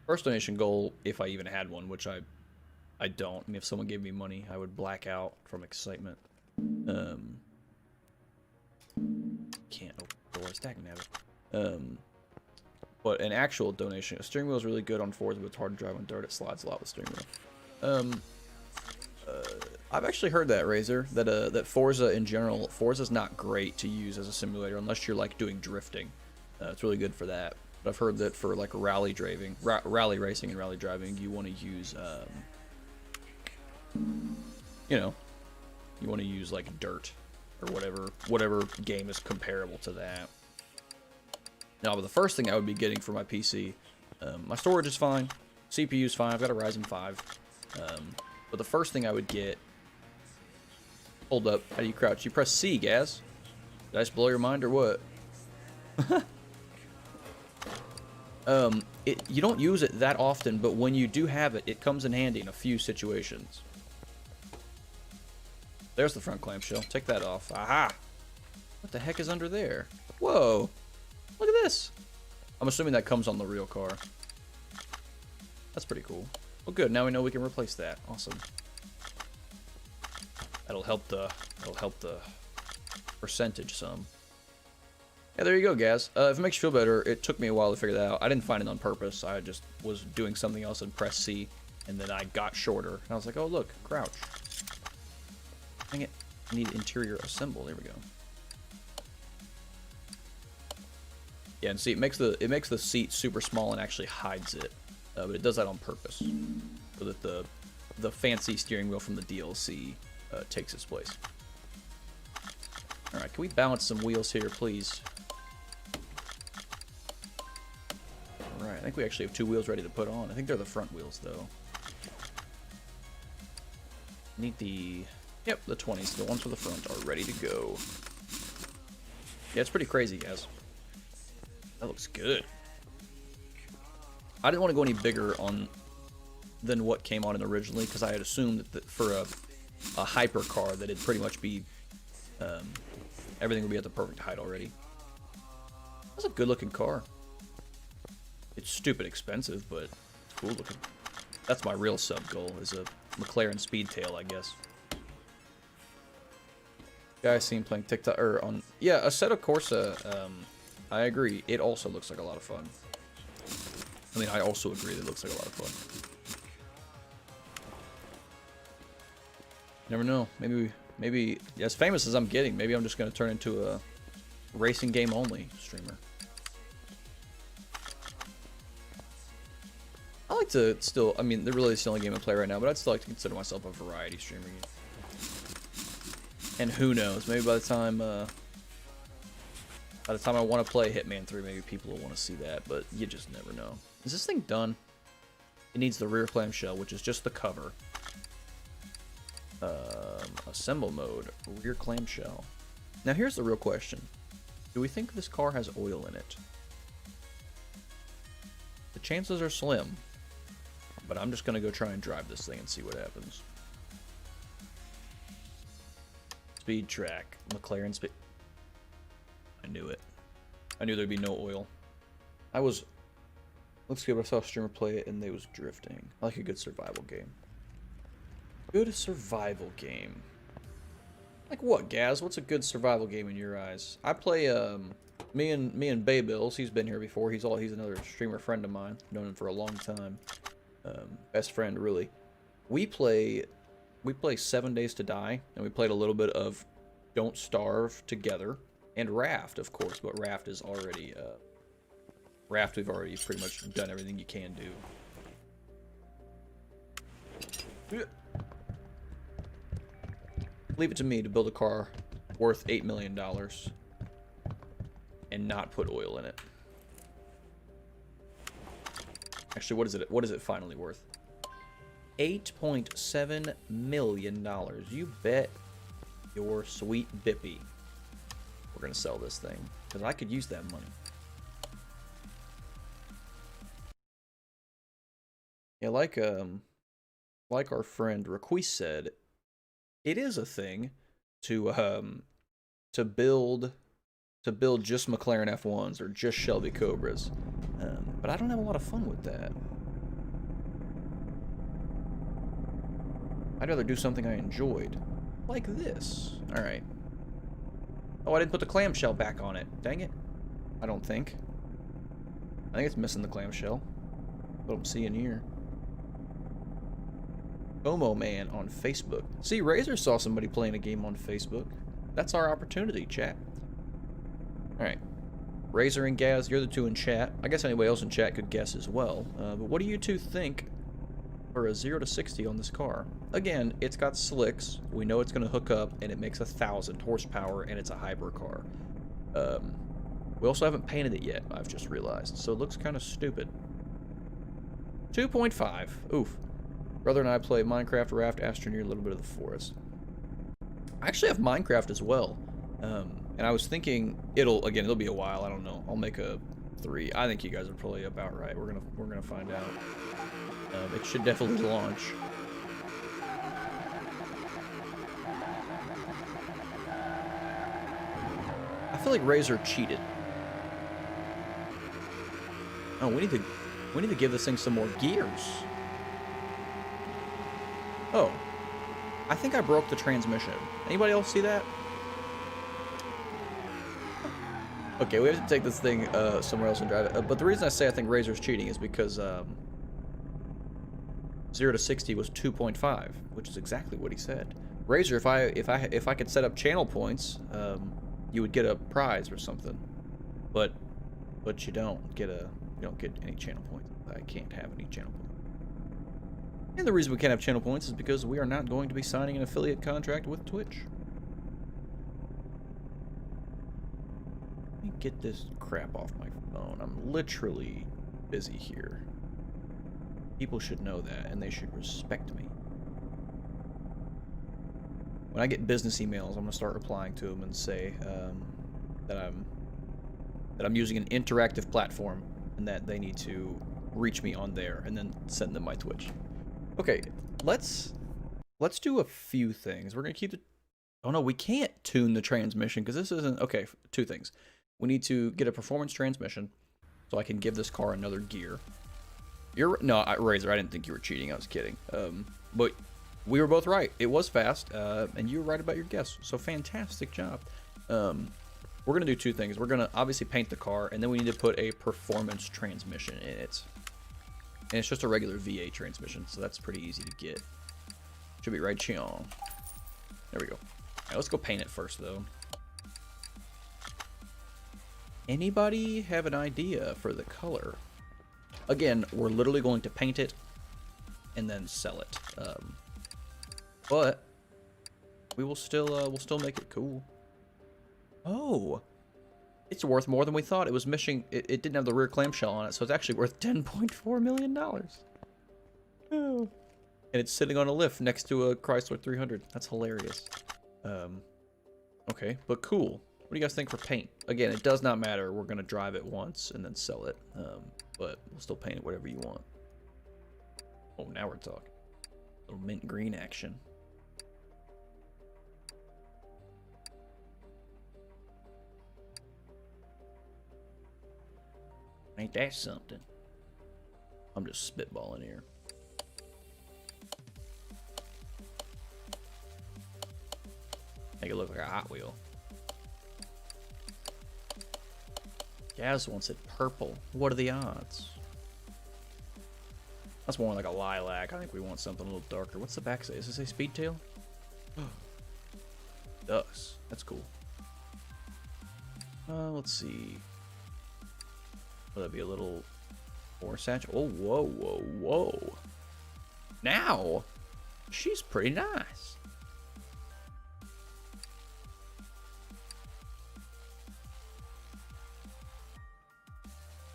First donation goal, if I even had one, which I don't. I mean, if someone gave me money, I would black out from excitement. Can't open doors, dagnabbit. But an actual donation, a steering wheel is really good on Forza, but it's hard to drive on dirt. It slides a lot with steering wheel. I've actually heard that, Razor, that Forza in general, Forza's not great to use as a simulator unless you're like doing drifting. It's really good for that. But I've heard that for like rally driving, rally racing and rally driving, you want to use, you know, you want to use like dirt or whatever game is comparable to that. Now, but the first thing I would be getting for my PC, my storage is fine, CPU is fine. I've got a Ryzen 5, but the first thing I would get. Hold up, how do you crouch? You press C, Gaz. Did I just blow your mind or what? You don't use it that often, but when you do have it, it comes in handy in a few situations. There's the front clamshell. Take that off. Aha! What the heck is under there? Whoa! Look at this! I'm assuming that comes on the real car. That's pretty cool. Well, good. Now we know we can replace that. Awesome. That'll help the percentage some. Yeah, there you go, guys. If it makes you feel better, it took me a while to figure that out. I didn't find it on purpose. I just was doing something else and pressed C, and then I got shorter. And I was like, oh, look, crouch. Dang it. I need interior assemble. There we go. Yeah, and see, it makes the seat super small and actually hides it. But it does that on purpose, so that the fancy steering wheel from the DLC takes its place. All right, can we balance some wheels here, please? All right, I think we actually have 2 wheels ready to put on. I think they're the front wheels, though. Need the... Yep, the 20s. The ones for the front are ready to go. Yeah, it's pretty crazy, guys. That looks good. I didn't want to go any bigger on than what came on it originally, because I had assumed that for a hypercar that it'd pretty much be everything would be at the perfect height already. That's a good looking car. It's stupid expensive, but it's cool looking. That's my real sub goal, is a McLaren Speedtail, I guess. Guys seen playing TikTok or on Assetto Corsa. I agree. It also looks like a lot of fun. I mean, I also agree that it looks like a lot of fun. Never know. Maybe as famous as I'm getting, maybe I'm just going to turn into a racing game only streamer. I like to still, I mean, they're really the only game I play right now, but I'd still like to consider myself a variety streamer. And who knows, maybe by the time I want to play Hitman 3, maybe people will want to see that, but you just never know. Is this thing done? It needs the rear clamshell, which is just the cover. Assemble mode, rear clamshell. Now here's the real question. Do we think this car has oil in it? The chances are slim, but I'm just going to go try and drive this thing and see what happens. Speed track, McLaren speed. I knew it. I knew there'd be no oil. Looks good, but I saw a streamer play it and they was drifting. I like a good survival game. Good survival game. Like what, Gaz? What's a good survival game in your eyes? I play me and Bay Bills. He's been here before. He's another streamer friend of mine. Known him for a long time. Best friend, really. We play 7 Days to Die, and we played a little bit of Don't Starve together, and Raft, of course. But Raft is already Raft. We've already pretty much done everything you can do. Leave it to me to build a car worth $8 million and not put oil in it. Actually, what is it finally worth? $8.7 million. You bet your sweet bippy we're gonna sell this thing, because I could use that money. Yeah, like our friend Requise said, it is a thing to build just McLaren F1s or just Shelby Cobras, but I don't have a lot of fun with that. I'd rather do something I enjoyed, like this. All right. Oh, I didn't put the clamshell back on it. Dang it. I don't think. I think it's missing the clamshell. What I'm seeing here. Homo Man on Facebook. See, Razor saw somebody playing a game on Facebook. That's our opportunity, chat. Alright. Razor and Gaz, you're the two in chat. I guess anybody else in chat could guess as well. But what do you two think for a 0 to 60 on this car? Again, it's got slicks. We know it's going to hook up, and it makes 1,000 horsepower, and it's a hybrid car. We also haven't painted it yet, I've just realized. So it looks kind of stupid. 2.5. Oof. Brother and I play Minecraft, Raft, Astroneer, a little bit of the Forest. I actually have Minecraft as well. And I was thinking it'll be a while, I don't know. I'll make a 3. I think you guys are probably about right. We're gonna find out. It should definitely launch. I feel like Razor cheated. Oh, we need to give this thing some more gears. Oh, I think I broke the transmission. Anybody else see that? Okay, we have to take this thing somewhere else and drive it. But the reason I say I think Razor's cheating is because 0 to 60 was 2.5, which is exactly what he said. Razor, if I could set up channel points, you would get a prize or something. But you don't get any channel points. I can't have any channel points. And the reason we can't have channel points is because we are not going to be signing an affiliate contract with Twitch. Let me get this crap off my phone. I'm literally busy here. People should know that, and they should respect me. When I get business emails, I'm gonna start replying to them and say that I'm using an interactive platform and that they need to reach me on there, and then send them my Twitch. Okay, let's do a few things. We're gonna keep the. Oh no, we can't tune the transmission because this isn't okay. Two things. We need to get a performance transmission, so I can give this car another gear. Razor, I didn't think you were cheating. I was kidding. But we were both right. It was fast, and you were right about your guess. So fantastic job. We're gonna do two things. We're gonna obviously paint the car, and then we need to put a performance transmission in it. And it's just a regular V8 transmission, so that's pretty easy to get. Should be right here. There we go. All right, let's go paint it first, though. Anybody have an idea for the color? Again, we're literally going to paint it and then sell it. But we'll still make it cool. Oh, it's worth more than we thought. It was missing. It didn't have the rear clamshell on it, so it's actually worth $10.4 million. Oh, and it's sitting on a lift next to a Chrysler 300. That's hilarious. Okay, but cool. What do you guys think for paint? Again, it does not matter. We're gonna drive it once and then sell it. But we'll still paint it whatever you want. Oh, now we're talking. A little mint green action. Ain't that something? I'm just spitballing here. Make it look like a Hot Wheel. Gaz wants it purple. What are the odds? That's more like a lilac. I think we want something a little darker. What's the back say? Does it say Speedtail? It does. That's cool. Let's see. Will that be a little more saturated? Oh, whoa, whoa, whoa. Now, she's pretty nice.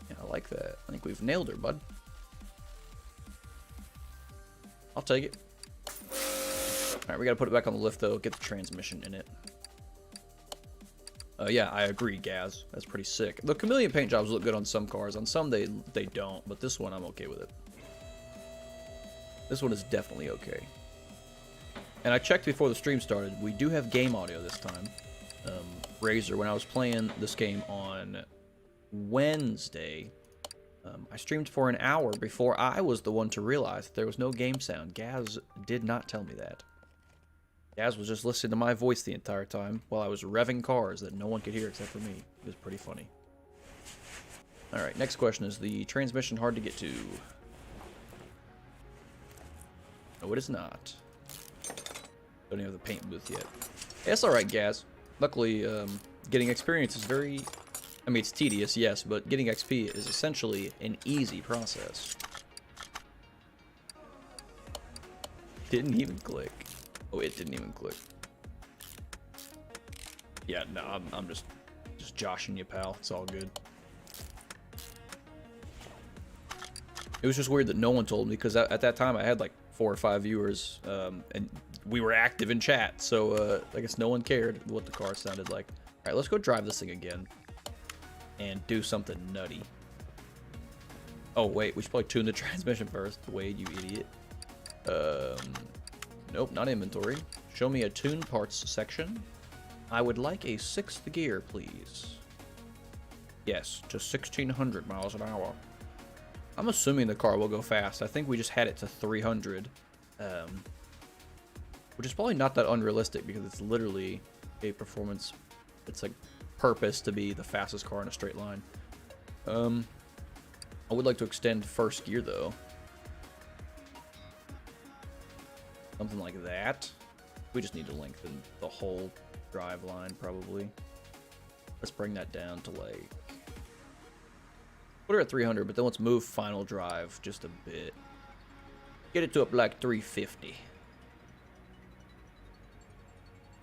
Yeah, I like that. I think we've nailed her, bud. I'll take it. Alright, we gotta put it back on the lift, though. Get the transmission in it. Yeah, I agree, Gaz. That's pretty sick. The chameleon paint jobs look good on some cars. On some, they don't. But this one, I'm okay with it. This one is definitely okay. And I checked before the stream started. We do have game audio this time. Razor, when I was playing this game on Wednesday, I streamed for an hour before I was the one to realize that there was no game sound. Gaz did not tell me that. Gaz was just listening to my voice the entire time while I was revving cars that no one could hear except for me. It was pretty funny. Alright, next question. Is the transmission hard to get to? No, it is not. Don't even have the paint booth yet. Hey, that's alright, Gaz. Luckily, getting experience is very... I mean, it's tedious, yes, but getting XP is essentially an easy process. Didn't even click. Oh, it didn't even click. Yeah, no, I'm just joshing you, pal. It's all good. It was just weird that no one told me, because at that time I had like 4 or 5 viewers, and we were active in chat, so I guess no one cared what the car sounded like. Alright, let's go drive this thing again and do something nutty. Oh, wait, we should probably tune the transmission first. Wade, you idiot. Nope, not inventory. Show me a tune parts section. I would like a 6th gear, please. Yes, to 1600 miles an hour. I'm assuming the car will go fast. I think we just had it to 300, which is probably not that unrealistic because it's literally a performance. It's like purpose to be the fastest car in a straight line. I would like to extend first gear though. Something like that. We just need to lengthen the whole drive line probably. Let's bring that down to like, put her at 300, but then let's move final drive just a bit. Get it to up like 350.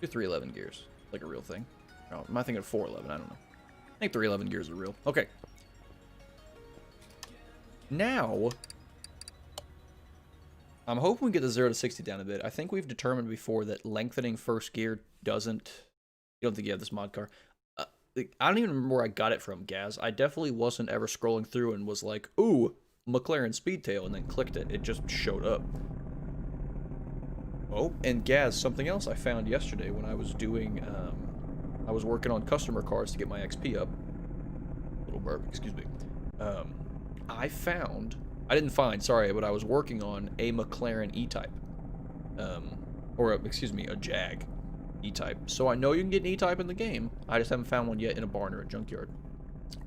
Do 311 gears, like a real thing. Oh, am I thinking 411? I don't know. I think 311 gears are real. Okay. Now, I'm hoping we get the 0 to 60 down a bit. I think we've determined before that lengthening first gear doesn't... You don't think you have this mod car? I don't even remember where I got it from, Gaz. I definitely wasn't ever scrolling through and was like, ooh, McLaren Speedtail, and then clicked it. It just showed up. Oh, and Gaz, something else I found yesterday when I was doing... I was working on customer cars to get my XP up. Little burp, excuse me. I found... I didn't find, sorry, but I was working on a McLaren E-Type. Excuse me, a Jag E-Type. So I know you can get an E-Type in the game. I just haven't found one yet in a barn or a junkyard.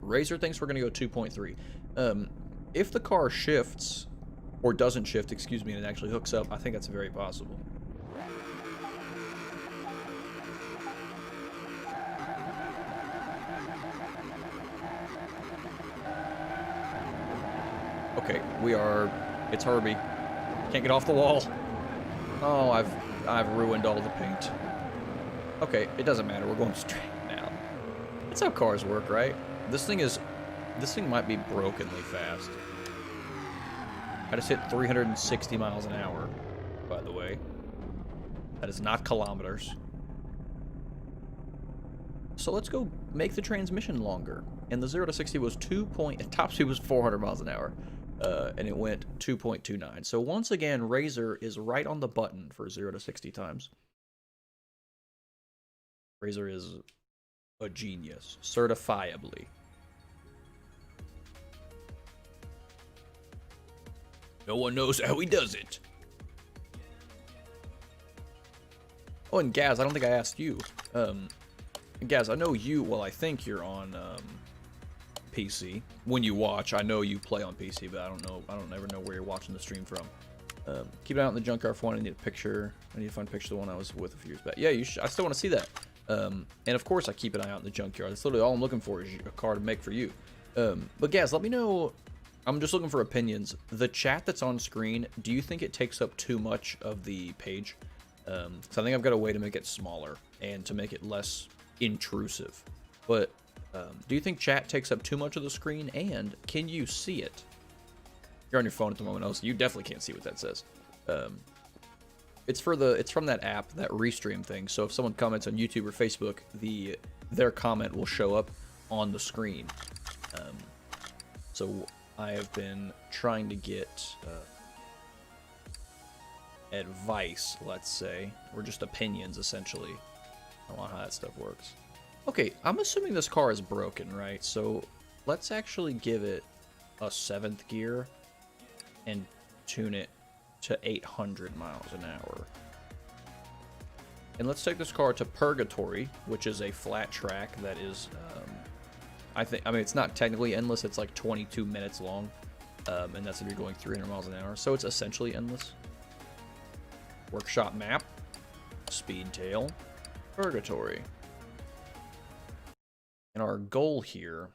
Razor thinks we're going to go 2.3. If the car shifts, or doesn't shift, excuse me, and it actually hooks up, I think that's very possible. Okay, we are... It's Herbie. Can't get off the wall. Oh, I've ruined all the paint. Okay, it doesn't matter. We're going straight now. That's how cars work, right? This thing might be brokenly fast. I just hit 360 miles an hour, by the way. That is not kilometers. So let's go make the transmission longer. And the 0 to 60 was top speed was 400 miles an hour. And it went 2.29. So once again, Razor is right on the button for 0 to 60 times. Razor is a genius, certifiably. No one knows how he does it. Oh, and Gaz, I don't think I asked you. Gaz, I know you, well, I think you're on, PC. When you watch, I know you play on PC, but I don't ever know where you're watching the stream from. Keep it out in the junkyard for one. I need a picture. I need to find a picture of the one I was with a few years back. Yeah, I still want to see that. And of course I keep an eye out in the junkyard. That's literally all I'm looking for is a car to make for you. But Gaz, let me know. I'm just looking for opinions. The chat that's on screen, do you think it takes up too much of the page? So I think I've got a way to make it smaller and to make it less intrusive. But do you think chat takes up too much of the screen, and can you see it? You're on your phone at the moment, so you definitely can't see what that says. It's from that app, that Restream thing. So if someone comments on YouTube or Facebook, their comment will show up on the screen. So I have been trying to get advice, let's say, or just opinions essentially on how that stuff works. Okay, I'm assuming this car is broken, right? So let's actually give it a 7th gear and tune it to 800 miles an hour. And let's take this car to Purgatory, which is a flat track that is, I mean, it's not technically endless. It's like 22 minutes long, and that's if you're going 300 miles an hour. So it's essentially endless. Workshop map, Speedtail, Purgatory. And our goal here,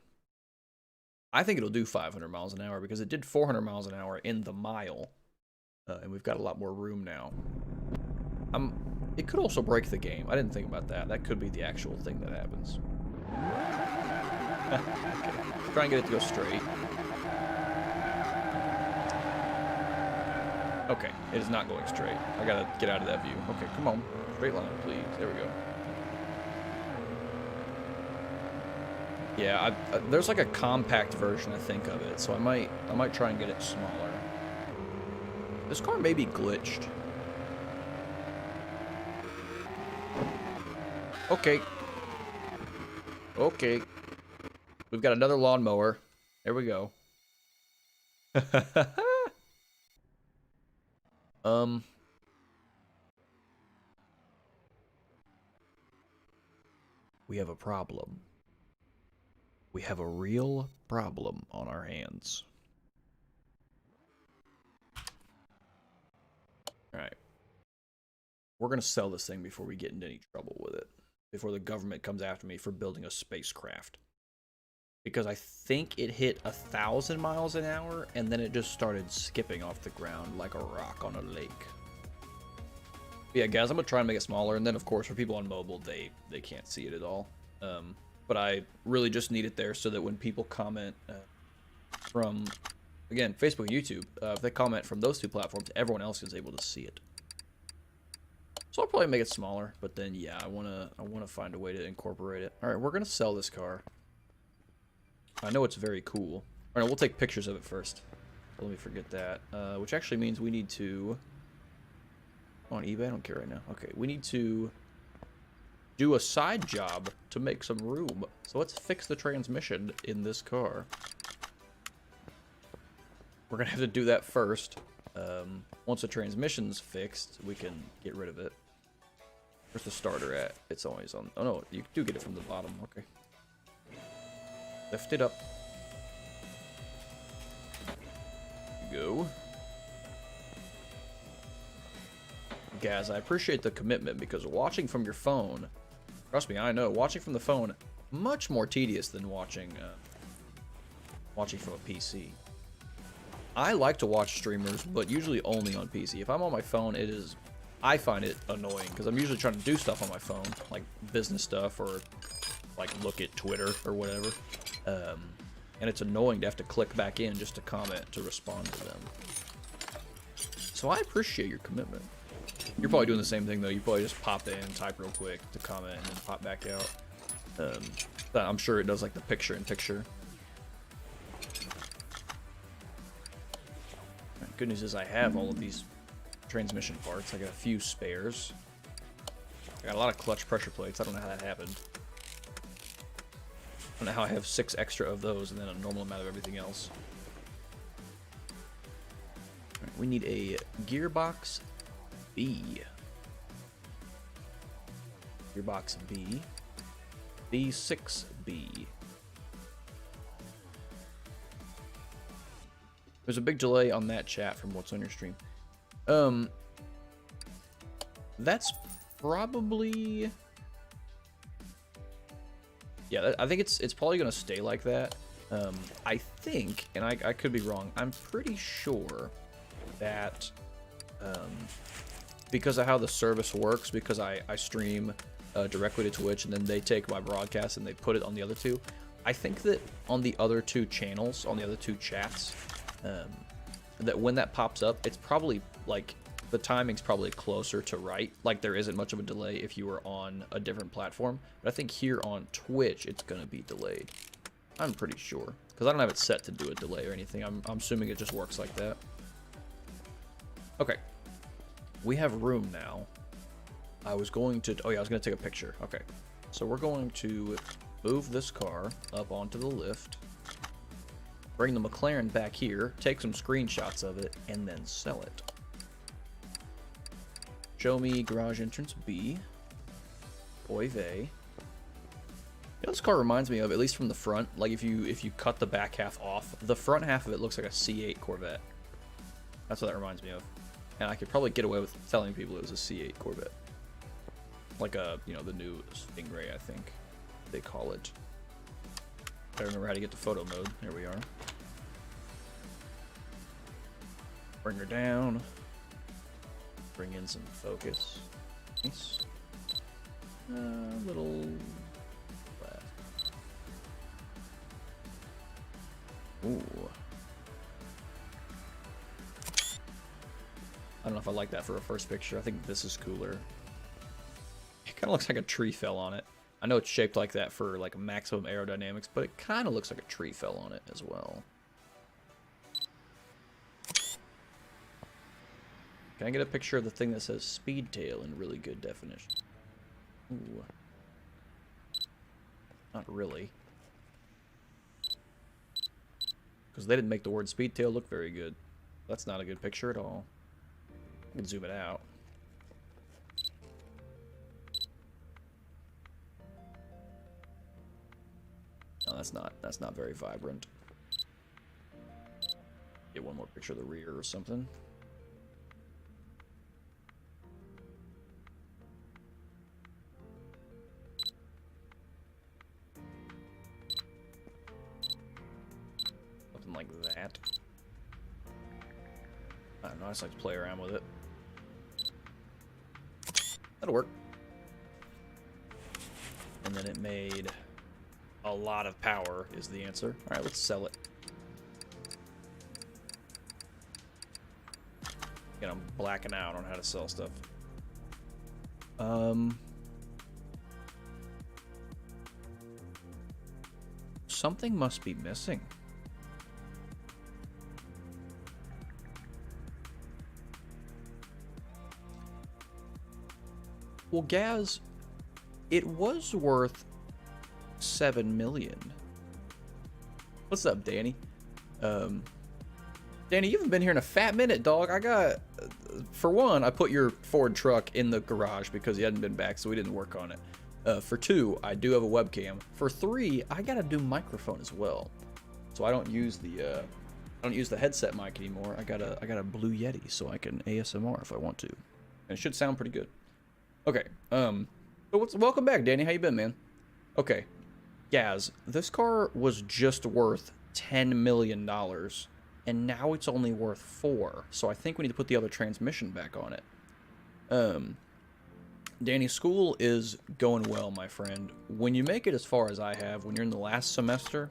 I think it'll do 500 miles an hour because it did 400 miles an hour in the mile. And we've got a lot more room now. It could also break the game. I didn't think about that. That could be the actual thing that happens. Okay. Try and get it to go straight. Okay, it is not going straight. I gotta get out of that view. Okay, come on. Straight line, please. There we go. Yeah, there's like a compact version, I think, of it, so I might try and get it smaller. This car may be glitched. Okay. Okay. We've got another lawnmower. There we go. Um, we have a problem. We have a real problem on our hands. Alright. We're gonna sell this thing before we get into any trouble with it. Before the government comes after me for building a spacecraft. Because I think it hit 1,000 miles an hour, and then it just started skipping off the ground like a rock on a lake. But yeah, guys, I'm gonna try and make it smaller, and then of course for people on mobile, they can't see it at all. But I really just need it there so that when people comment from, again, Facebook and YouTube, if they comment from those two platforms, everyone else is able to see it. So I'll probably make it smaller, but then yeah, I wanna find a way to incorporate it. All right, we're gonna sell this car. I know it's very cool. All right, we'll take pictures of it first. Let me forget that. Which actually means we need to on eBay. I don't care right now. Okay, we need to do a side job to make some room. So let's fix the transmission in this car. We're gonna have to do that first. Once the transmission's fixed, we can get rid of it. Where's the starter at? It's always on. Oh no, you do get it from the bottom. Okay. Lift it up. Go. Guys, I appreciate the commitment because watching from your phone, trust me, I know, watching from the phone, much more tedious than watching from a PC. I like to watch streamers, but usually only on PC. If I'm on my phone, I find it annoying because I'm usually trying to do stuff on my phone, like business stuff or like look at Twitter or whatever. And it's annoying to have to click back in just to comment, to respond to them. So I appreciate your commitment. You're probably doing the same thing though. You probably just pop in, type real quick to comment, and then pop back out. I'm sure it does like the picture-in-picture. Good news is I have all of these transmission parts. I got a few spares. I got a lot of clutch pressure plates. I don't know how that happened. I don't know how I have 6 extra of those and then a normal amount of everything else. All right, we need a gearbox B. Gearbox B. B6B. There's a big delay on that chat from what's on your stream. That's probably... Yeah, I think it's probably going to stay like that. I think, and I could be wrong, I'm pretty sure that because of how the service works, because I stream directly to Twitch and then they take my broadcast and they put it on the other two, I think that on the other two channels, on the other two chats, that when that pops up, it's probably like the timing's probably closer to right. Like there isn't much of a delay if you were on a different platform. But I think here on Twitch, it's gonna be delayed. I'm pretty sure because I don't have it set to do a delay or anything. I'm assuming it just works like that. Okay, we have room now. I was going to. Oh yeah, I was gonna take a picture. Okay, so we're going to move this car up onto the lift. Bring the McLaren back here, take some screenshots of it, and then sell it. Show me garage entrance B. Oy vey. You know, this car reminds me of, at least from the front, like if you cut the back half off, the front half of it looks like a C8 Corvette. That's what that reminds me of. And I could probably get away with telling people it was a C8 Corvette. Like a, you know, the new Stingray, I think they call it. I remember how to get to photo mode. There we are. Bring her down. Bring in some focus. Nice. Little left. Ooh. I don't know if I like that for a first picture. I think this is cooler. It kind of looks like a tree fell on it. I know it's shaped like that for like maximum aerodynamics, but it kind of looks like a tree fell on it as well. Can I get a picture of the thing that says Speedtail in really good definition? Ooh. Not really. because they didn't make the word Speedtail look very good. That's not a good picture at all. I can zoom it out. No, that's not very vibrant. Get one more picture of the rear or something. Something like that. I don't know, I just like to play around with it. That'll work. And then it made a lot of power is the answer. Alright, let's sell it. Again, I'm blacking out on how to sell stuff. Something must be missing. Well, Gaz, it was worth 7 million. What's up, Danny? Danny, you haven't been here in a fat minute, dog. I got, for one, I put your Ford truck in the garage because you hadn't been back, so we didn't work on it. For two, I do have a webcam. For three, I gotta do microphone as well. So I don't use the headset mic anymore. I got a Blue Yeti, so I can ASMR if I want to, and it should sound pretty good. Okay, welcome back, Danny. How you been, man? Okay, Gaz, this car was just worth $10 million, and now it's only worth 4. So I think we need to put the other transmission back on it. Danny, school is going well, my friend. When you make it as far as I have, when you're in the last semester,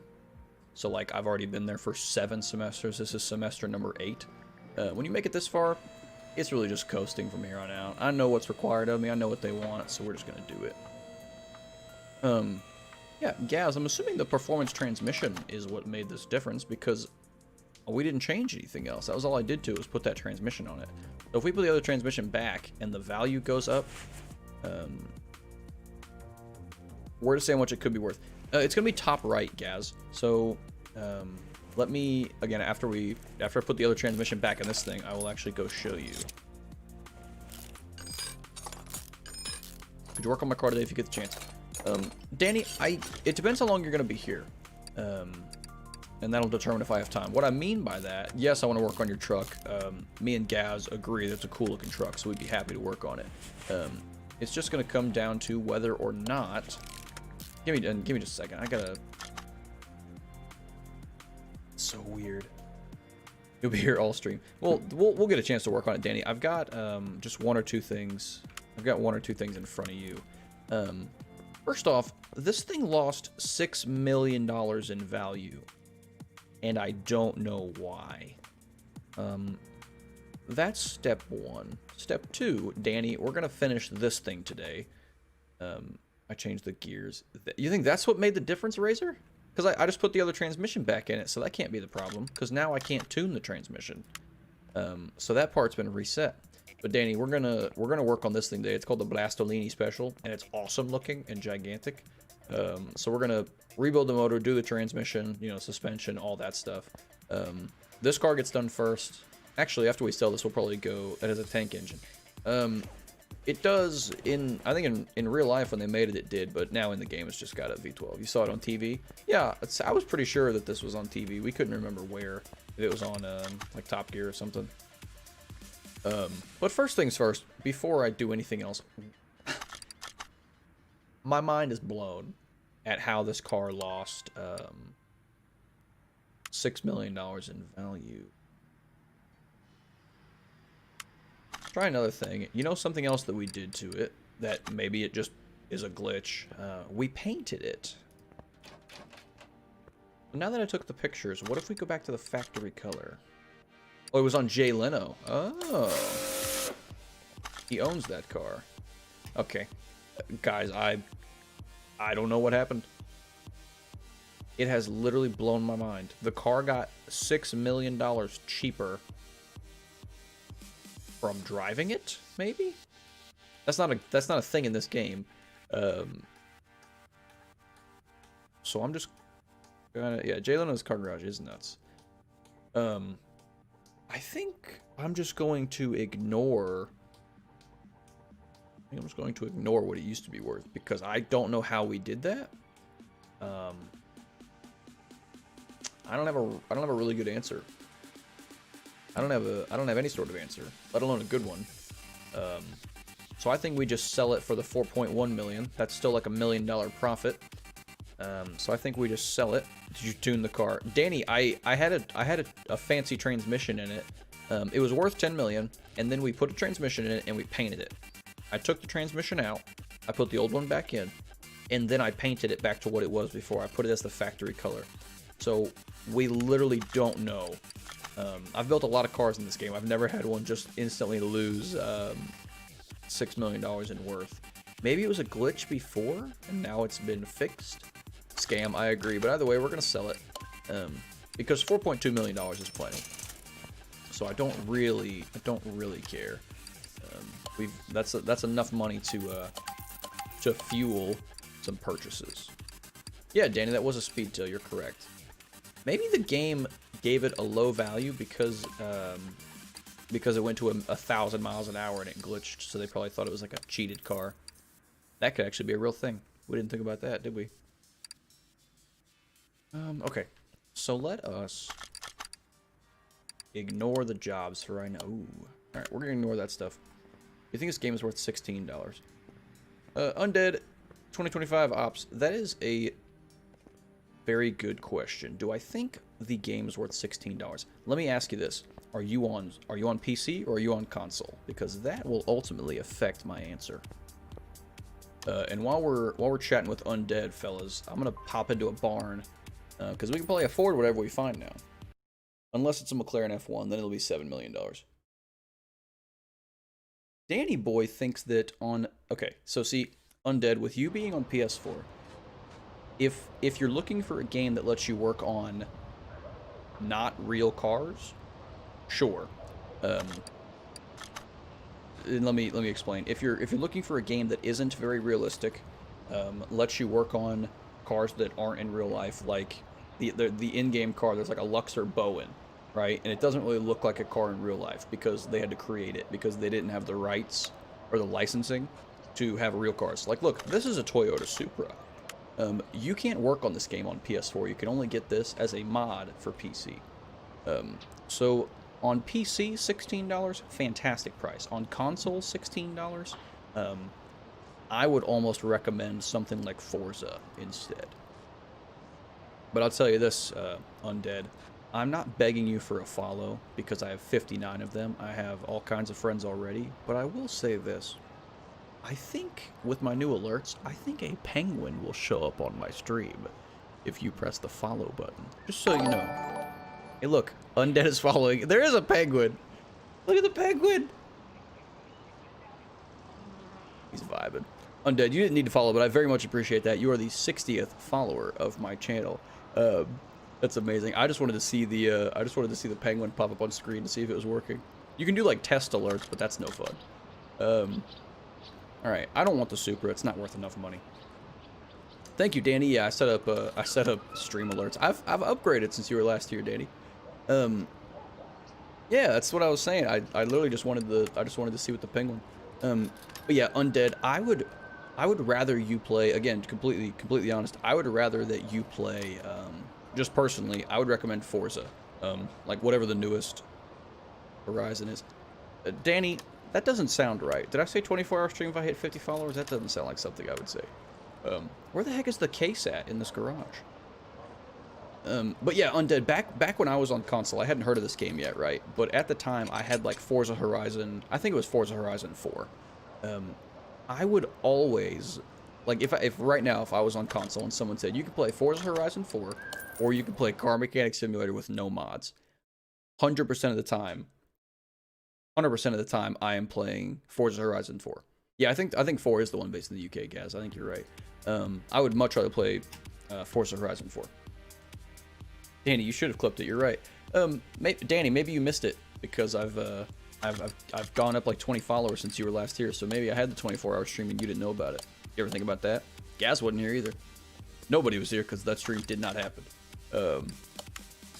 so like I've already been there for 7 semesters. This is semester number 8. When you make it this far, it's really just coasting from here on out. I know what's required of me. I know what they want, so we're just going to do it. Yeah, Gaz, I'm assuming the performance transmission is what made this difference because we didn't change anything else. That was all I did to it was put that transmission on it. So if we put the other transmission back and the value goes up, we're just saying how much it could be worth. It's going to be top right, Gaz. So let me, again, after I put the other transmission back in this thing, I will actually go show you. Could you work on my car today if you get the chance? Danny, it depends how long you're going to be here. And that'll determine if I have time. What I mean by that, yes, I want to work on your truck. Me and Gaz agree that it's a cool looking truck, so we'd be happy to work on it. It's just going to come down to whether or not... Give me just a second. I gotta... It's so weird. You'll be here all stream. Well, we'll get a chance to work on it, Danny. I've got just 1 or 2 things. I've got 1 or 2 things in front of you. First off, this thing lost $6 million in value, and I don't know why. That's step 1. Step 2, Danny, we're gonna finish this thing today. I changed the gears. You think that's what made the difference, Razor? Because I just put the other transmission back in it, so that can't be the problem. Because now I can't tune the transmission. So that part's been reset. But Danny, we're gonna work on this thing today. It's called the Blastolini Special, and it's awesome looking and gigantic. So we're gonna rebuild the motor, do the transmission, you know, suspension, all that stuff. This car gets done first. Actually, after we sell this, we'll probably go. That has a tank engine. It does I think in real life when they made it, it did, but now in the game it's just got a V12. You saw it on TV? Yeah, I was pretty sure that this was on TV. We couldn't remember where. If it was on like Top Gear or something. But first things first, before I do anything else, my mind is blown at how this car lost $6 million in value. Try another thing. You know something else that we did to it that maybe it just is a glitch? We painted it. Now that I took the pictures, what if we go back to the factory color? Oh, it was on Jay Leno. Oh. He owns that car. Okay. Guys, I don't know what happened. It has literally blown my mind. The car got $6 million cheaper from driving it, maybe? That's not a thing in this game. So I'm just gonna, yeah, Jay Leno's car garage is nuts. I think I'm just going to ignore. I'm just going to ignore what it used to be worth because I don't know how we did that. I don't have a really good answer. I don't have any sort of answer, let alone a good one. So I think we just sell it for the 4.1 million. That's still like $1 million profit. So I think we just sell it. Did you tune the car, Danny? I had a fancy transmission in it. It was worth 10 million, and then we put a transmission in it and we painted it. I took the transmission out, I put the old one back in, and then I painted it back to what it was before. I put it as the factory color. So we literally don't know. I've built a lot of cars in this game. I've never had one just instantly lose $6 million in worth. Maybe it was a glitch before, and now it's been fixed. Scam, I agree. But either way, we're gonna sell it because $4.2 million is plenty. So I don't really care. That's enough money to fuel some purchases. Yeah, Danny, that was a speed tail. You're correct. Maybe the game gave it a low value because it went to 1,000 miles an hour and it glitched, so they probably thought it was like a cheated car. That could actually be a real thing. We didn't think about that, did we? Okay. So let us ignore the jobs for right now. Ooh. Alright, we're gonna ignore that stuff. You think this game is worth $16? Undead 2025 ops. That is a very good question. Do I think the game is worth $16? Let me ask you this. Are you on PC or are you on console? Because that will ultimately affect my answer. And while we're chatting with Undead, fellas, I'm gonna pop into a barn because we can probably afford whatever we find now. Unless it's a McLaren F1, then it'll be $7 million. Danny Boy thinks that on... Okay, so see, Undead, with you being on PS4, if you're looking for a game that lets you work on not real cars, sure. And let me explain. If you're looking for a game that isn't very realistic, lets you work on cars that aren't in real life, like the in-game car, there's like a Luxor Bowen, right? And it doesn't really look like a car in real life because they had to create it because they didn't have the rights or the licensing to have real cars. Like, look, this is a Toyota Supra. You can't work on this game on PS4. You can only get this as a mod for PC. So on PC, $16, fantastic price. On console, $16, I would almost recommend something like Forza instead. But I'll tell you this, Undead, I'm not begging you for a follow because I have 59 of them. I have all kinds of friends already, but I will say this. I think with my new alerts, I think a penguin will show up on my stream if you press the follow button. Just so you know. Hey, look, Undead is following. There is a penguin. Look at the penguin. He's vibing. Undead, you didn't need to follow, but I very much appreciate that. You are the 60th follower of my channel. That's amazing. I just wanted to see the penguin pop up on screen to see if it was working. You can do like test alerts, but that's no fun. All right, I don't want the Supra. It's not worth enough money. Thank you, Danny. Yeah, I set up stream alerts. I've upgraded since you were last here, Danny. Yeah, that's what I was saying. I literally just wanted to see what the penguin. But yeah, Undead. I would rather you play, again, completely honest. I would rather that you play. Just personally, I would recommend Forza. Like whatever the newest Horizon is. Danny. That doesn't sound right. Did I say 24-hour stream if I hit 50 followers? That doesn't sound like something I would say. Where the heck is the case at in this garage? But yeah, Undead, back when I was on console, I hadn't heard of this game yet, right? But at the time, I had like Forza Horizon, I think it was Forza Horizon 4. I would always, like if right now, if I was on console and someone said, you can play Forza Horizon 4, or you can play Car Mechanic Simulator with no mods, 100% of the time, 100% of the time, I am playing Forza Horizon 4. Yeah, I think 4 is the one based in the UK, Gaz. I think you're right. I would much rather play Forza Horizon 4. Danny, you should have clipped it. You're right. Danny, maybe you missed it because I've gone up like 20 followers since you were last here. So maybe I had the 24-hour stream and you didn't know about it. You ever think about that? Gaz wasn't here either. Nobody was here because that stream did not happen.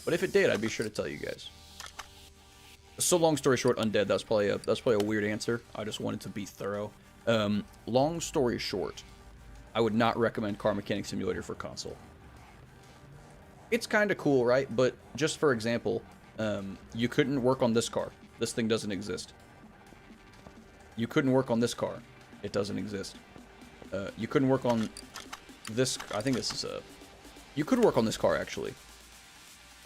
But if it did, I'd be sure to tell you guys. So long story short, Undead, that's probably a weird answer. I just wanted to be thorough. Long story short, I would not recommend Car Mechanic Simulator for console. It's kind of cool, right? But just for example, you couldn't work on this car. This thing doesn't exist. You couldn't work on this car. It doesn't exist. You couldn't work on this. I think this is a. You could work on this car actually.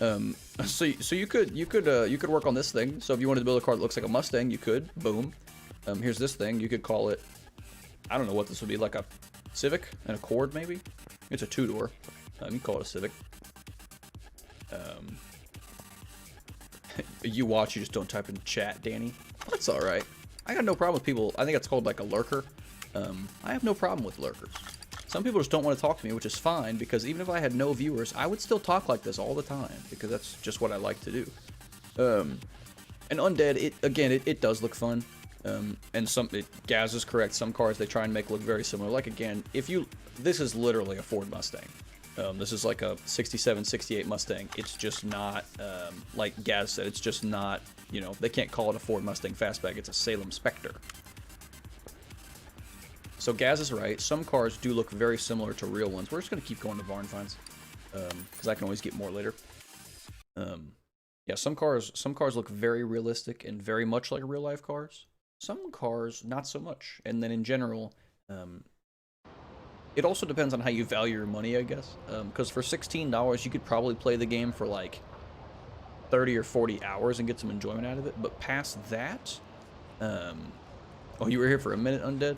So you could work on this thing. So if you wanted to build a car that looks like a Mustang, you could. Boom. Here's this thing. You could call it. I don't know what this would be, like a Civic, an Accord maybe. It's a two-door. You can call it a Civic. You watch, you just don't type in chat, Danny. That's all right. I got no problem with people. I think it's called like a lurker. I have no problem with lurkers. Some people just don't want to talk to me, which is fine, because even if I had no viewers, I would still talk like this all the time, because that's just what I like to do. And Undead, it does look fun. And Gaz is correct, some cars they try and make look very similar. Like, again, this is literally a Ford Mustang. This is like a 67, 68 Mustang. It's just not, like Gaz said, it's just not, you know, they can't call it a Ford Mustang Fastback. It's a Salem Spectre. So Gaz is right. Some cars do look very similar to real ones. We're just going to keep going to barn finds, because I can always get more later. Yeah, some cars look very realistic and very much like real life cars. Some cars, not so much. And then in general, it also depends on how you value your money, I guess. Because for $16, you could probably play the game for like 30 or 40 hours and get some enjoyment out of it. But past that, oh, you were here for a minute, Undead?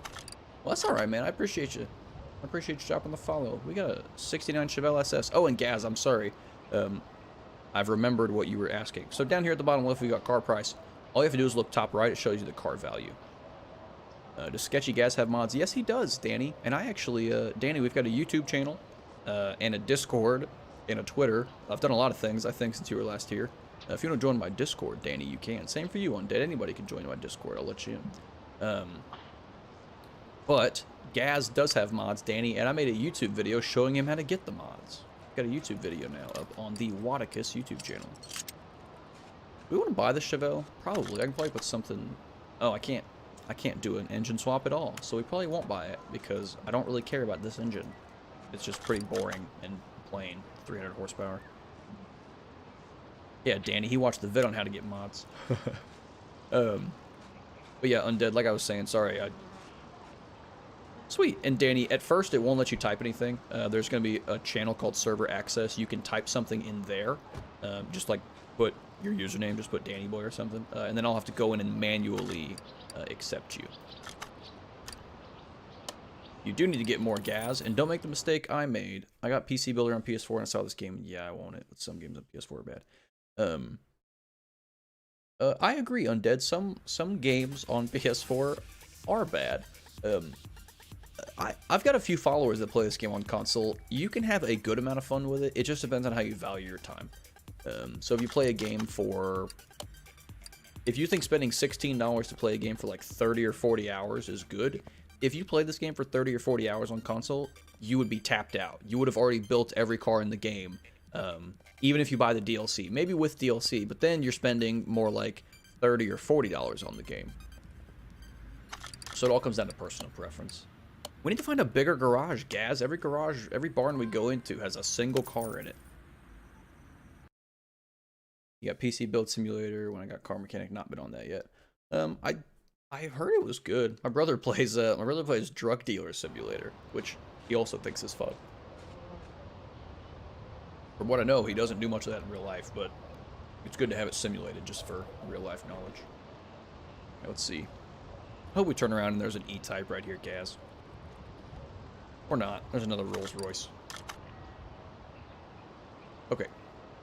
Well, that's all right, man. I appreciate you. I appreciate you dropping the follow. We got a 69 Chevelle SS. Oh, and Gaz, I'm sorry. I've remembered what you were asking. So down here at the bottom left, we got car price. All you have to do is look top right. It shows you the car value. Does Sketchy Gaz have mods? Yes, he does, Danny. And I actually, Danny, we've got a YouTube channel and a Discord and a Twitter. I've done a lot of things, I think, since you were last here. If you want to join my Discord, Danny, you can. Same for you, Undead. Anybody can join my Discord. I'll let you in. But Gaz does have mods, Danny, and I made a YouTube video showing him how to get the mods. Got a YouTube video now up on the Wadda YouTube channel. We want to buy the Chevelle? Probably. I can probably put something. Oh, I can't do an engine swap at all, so we probably won't buy it because I don't really care about this engine. It's just pretty boring and plain. 300 horsepower. Yeah, Danny, he watched the vid on how to get mods. But yeah, Undead, like I was saying, sorry, Sweet. And Danny, at first it won't let you type anything. There's going to be a channel called Server Access. You can type something in there. Just like put your username, just put Danny Boy or something. And then I'll have to go in and manually accept you. You do need to get more Gaz, and don't make the mistake I made. I got PC Builder on PS4 and I saw this game. Yeah, I want it. Some games on PS4 are bad. I agree, Undead. Some games on PS4 are bad. I've got a few followers that play this game on console. You can have a good amount of fun with it. It just depends on how you value your time. So if you play a game for... If you think spending $16 to play a game for like 30 or 40 hours is good, if you played this game for 30 or 40 hours on console, you would be tapped out. You would have already built every car in the game, even if you buy the DLC. Maybe with DLC, but then you're spending more like $30 or $40 on the game. So it all comes down to personal preference. We need to find a bigger garage, Gaz. Every barn we go into has a single car in it. You got PC Build Simulator. When I got Car Mechanic, not been on that yet. I heard it was good. My brother plays Drug Dealer Simulator, which he also thinks is fun. From what I know, he doesn't do much of that in real life, but it's good to have it simulated just for real life knowledge. Let's see. I hope we turn around and there's an E-Type right here, Gaz. Or not. There's another Rolls Royce. Okay.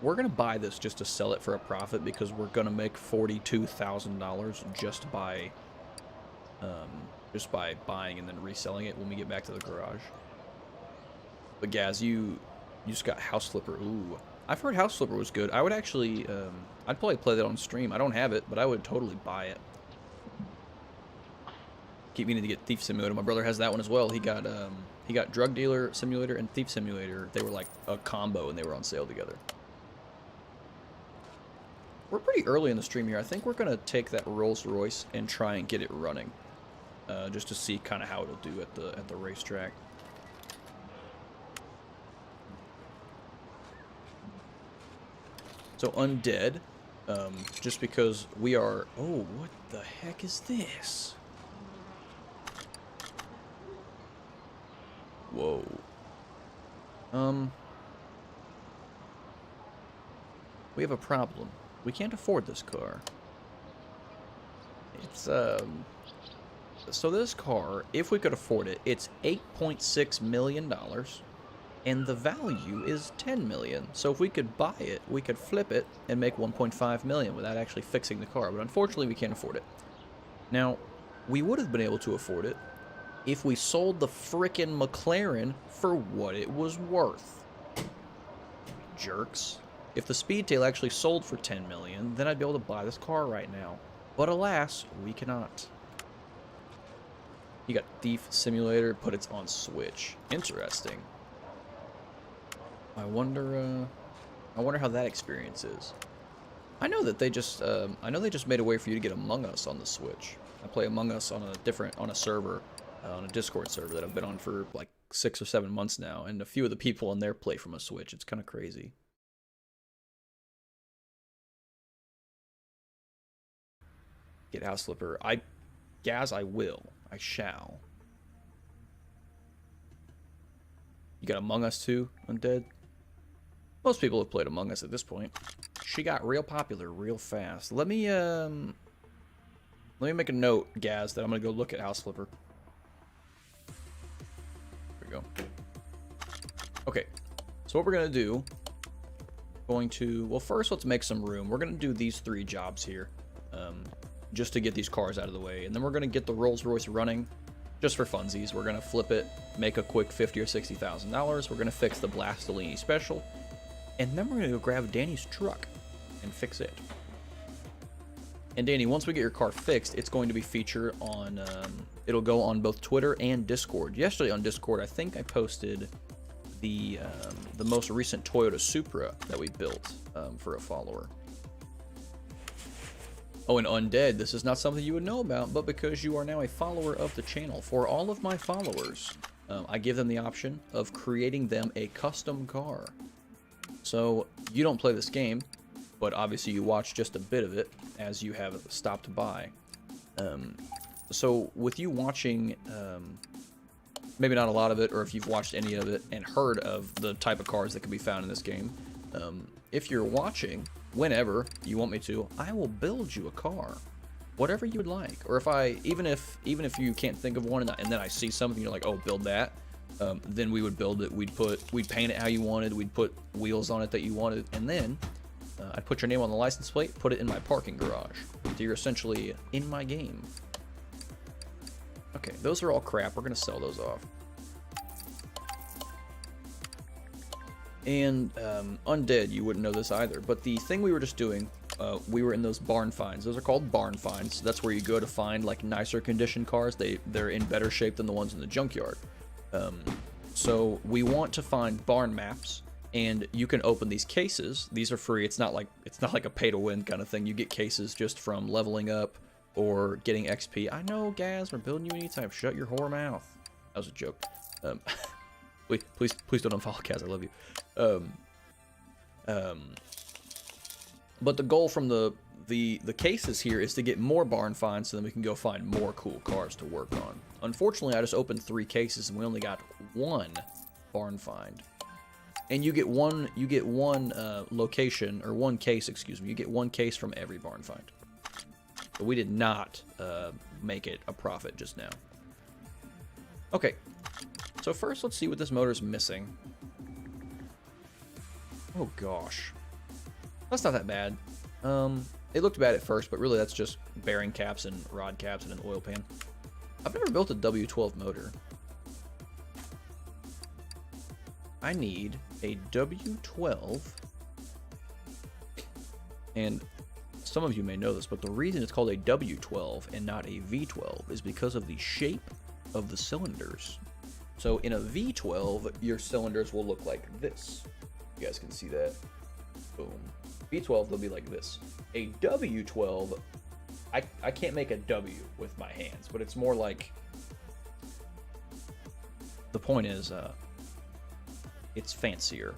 We're going to buy this just to sell it for a profit because we're going to make $42,000 just by buying and then reselling it when we get back to the garage. But Gaz, you just got House Flipper. Ooh. I've heard House Flipper was good. I would actually, I'd probably play that on stream. I don't have it, but I would totally buy it. Keep meaning to get Thief Simulator. My brother has that one as well. He got Drug Dealer Simulator and Thief Simulator. They were like a combo and they were on sale together. We're pretty early in the stream here. I think we're going to take that Rolls Royce and try and get it running. Just to see kind of how it'll do at the racetrack. So Undead, just because we are... Oh, what the heck is this? Whoa. We have a problem. We can't afford this car. It's, So this car, if we could afford it, it's $8.6 million, and the value is $10 million. So if we could buy it, we could flip it and make $1.5 million without actually fixing the car. But unfortunately, we can't afford it. Now, we would have been able to afford it if we sold the frickin' McLaren for what it was worth. Jerks. If the Speedtail actually sold for $10 million, then I'd be able to buy this car right now. But alas, we cannot. You got Thief Simulator, but it's on Switch. Interesting. I wonder how that experience is. I know that they just made a way for you to get Among Us on the Switch. I play Among Us on a server, on a Discord server that I've been on for like 6 or 7 months now, and a few of the people in there play from a Switch. It's kind of crazy. Get House Flipper. Gaz, I will. I shall. You got Among Us too, Undead? Most people have played Among Us at this point. She got real popular real fast. Let me make a note, Gaz, that I'm gonna go look at House Flipper. There we go. Okay, so what we're gonna do, well, first let's make some room. We're gonna do these 3 jobs here, just to get these cars out of the way, and then we're gonna get the Rolls Royce running, just for funsies. We're gonna flip it, make a quick $50,000 or $60,000. We're gonna fix the Blastolini Special, and then we're gonna go grab Danny's truck and fix it. And Danny, once we get your car fixed, it's going to be featured on, it'll go on both Twitter and Discord. Yesterday on Discord, I think I posted the most recent Toyota Supra that we built for a follower. Oh, and Undead, this is not something you would know about, but because you are now a follower of the channel, for all of my followers, I give them the option of creating them a custom car. So, you don't play this game, but obviously you watch just a bit of it, as you have stopped by. So, with you watching, maybe not a lot of it, or if you've watched any of it and heard of the type of cars that can be found in this game, if you're watching, whenever you want me to, I will build you a car, whatever you would like. Or if even if you can't think of one, and then I see something, you're like, oh, build that, then we would build it. We'd paint it how you wanted. We'd put wheels on it that you wanted, and then I'd put your name on the license plate, put it in my parking garage. So you're essentially in my game. Okay, those are all crap. We're gonna sell those off. And Undead, you wouldn't know this either, but the thing we were just doing, we were in those barn finds. Those are called barn finds. That's where you go to find like nicer condition cars. They're in better shape than the ones in the junkyard. So we want to find barn maps, and you can open these cases. These are free. It's not like a pay to win kind of thing. You get cases just from leveling up or getting XP. I know, Gaz, we're building you anytime. Shut your whore mouth. That was a joke. Please don't unfollow Gaz. I love you. But the goal from the cases here is to get more barn finds, so then we can go find more cool cars to work on. Unfortunately, I just opened 3 cases and we only got 1 barn find. And you get one location, or 1 case, excuse me. You get 1 case from every barn find. But we did not make it a profit just now. Okay. So first, let's see what this motor's missing. Oh gosh, that's not that bad. It looked bad at first, but really that's just bearing caps and rod caps and an oil pan. I've never built a W12 motor. I need a W12, and some of you may know this, but the reason it's called a W12 and not a V12 is because of the shape of the cylinders. So in a V12, your cylinders will look like this. You guys can see that. Boom. V12, they'll be like this. A W12, I can't make a W with my hands, but it's more like... The point is, it's fancier.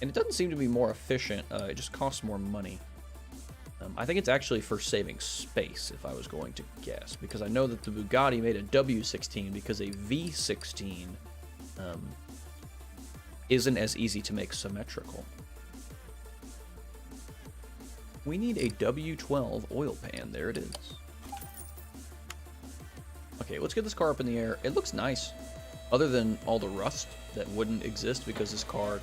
And it doesn't seem to be more efficient, it just costs more money. I think it's actually for saving space, if I was going to guess, because I know that the Bugatti made a W16 because a V16 isn't as easy to make symmetrical. We need a W12 oil pan. There it is. Okay, let's get this car up in the air. It looks nice, other than all the rust that wouldn't exist because this car...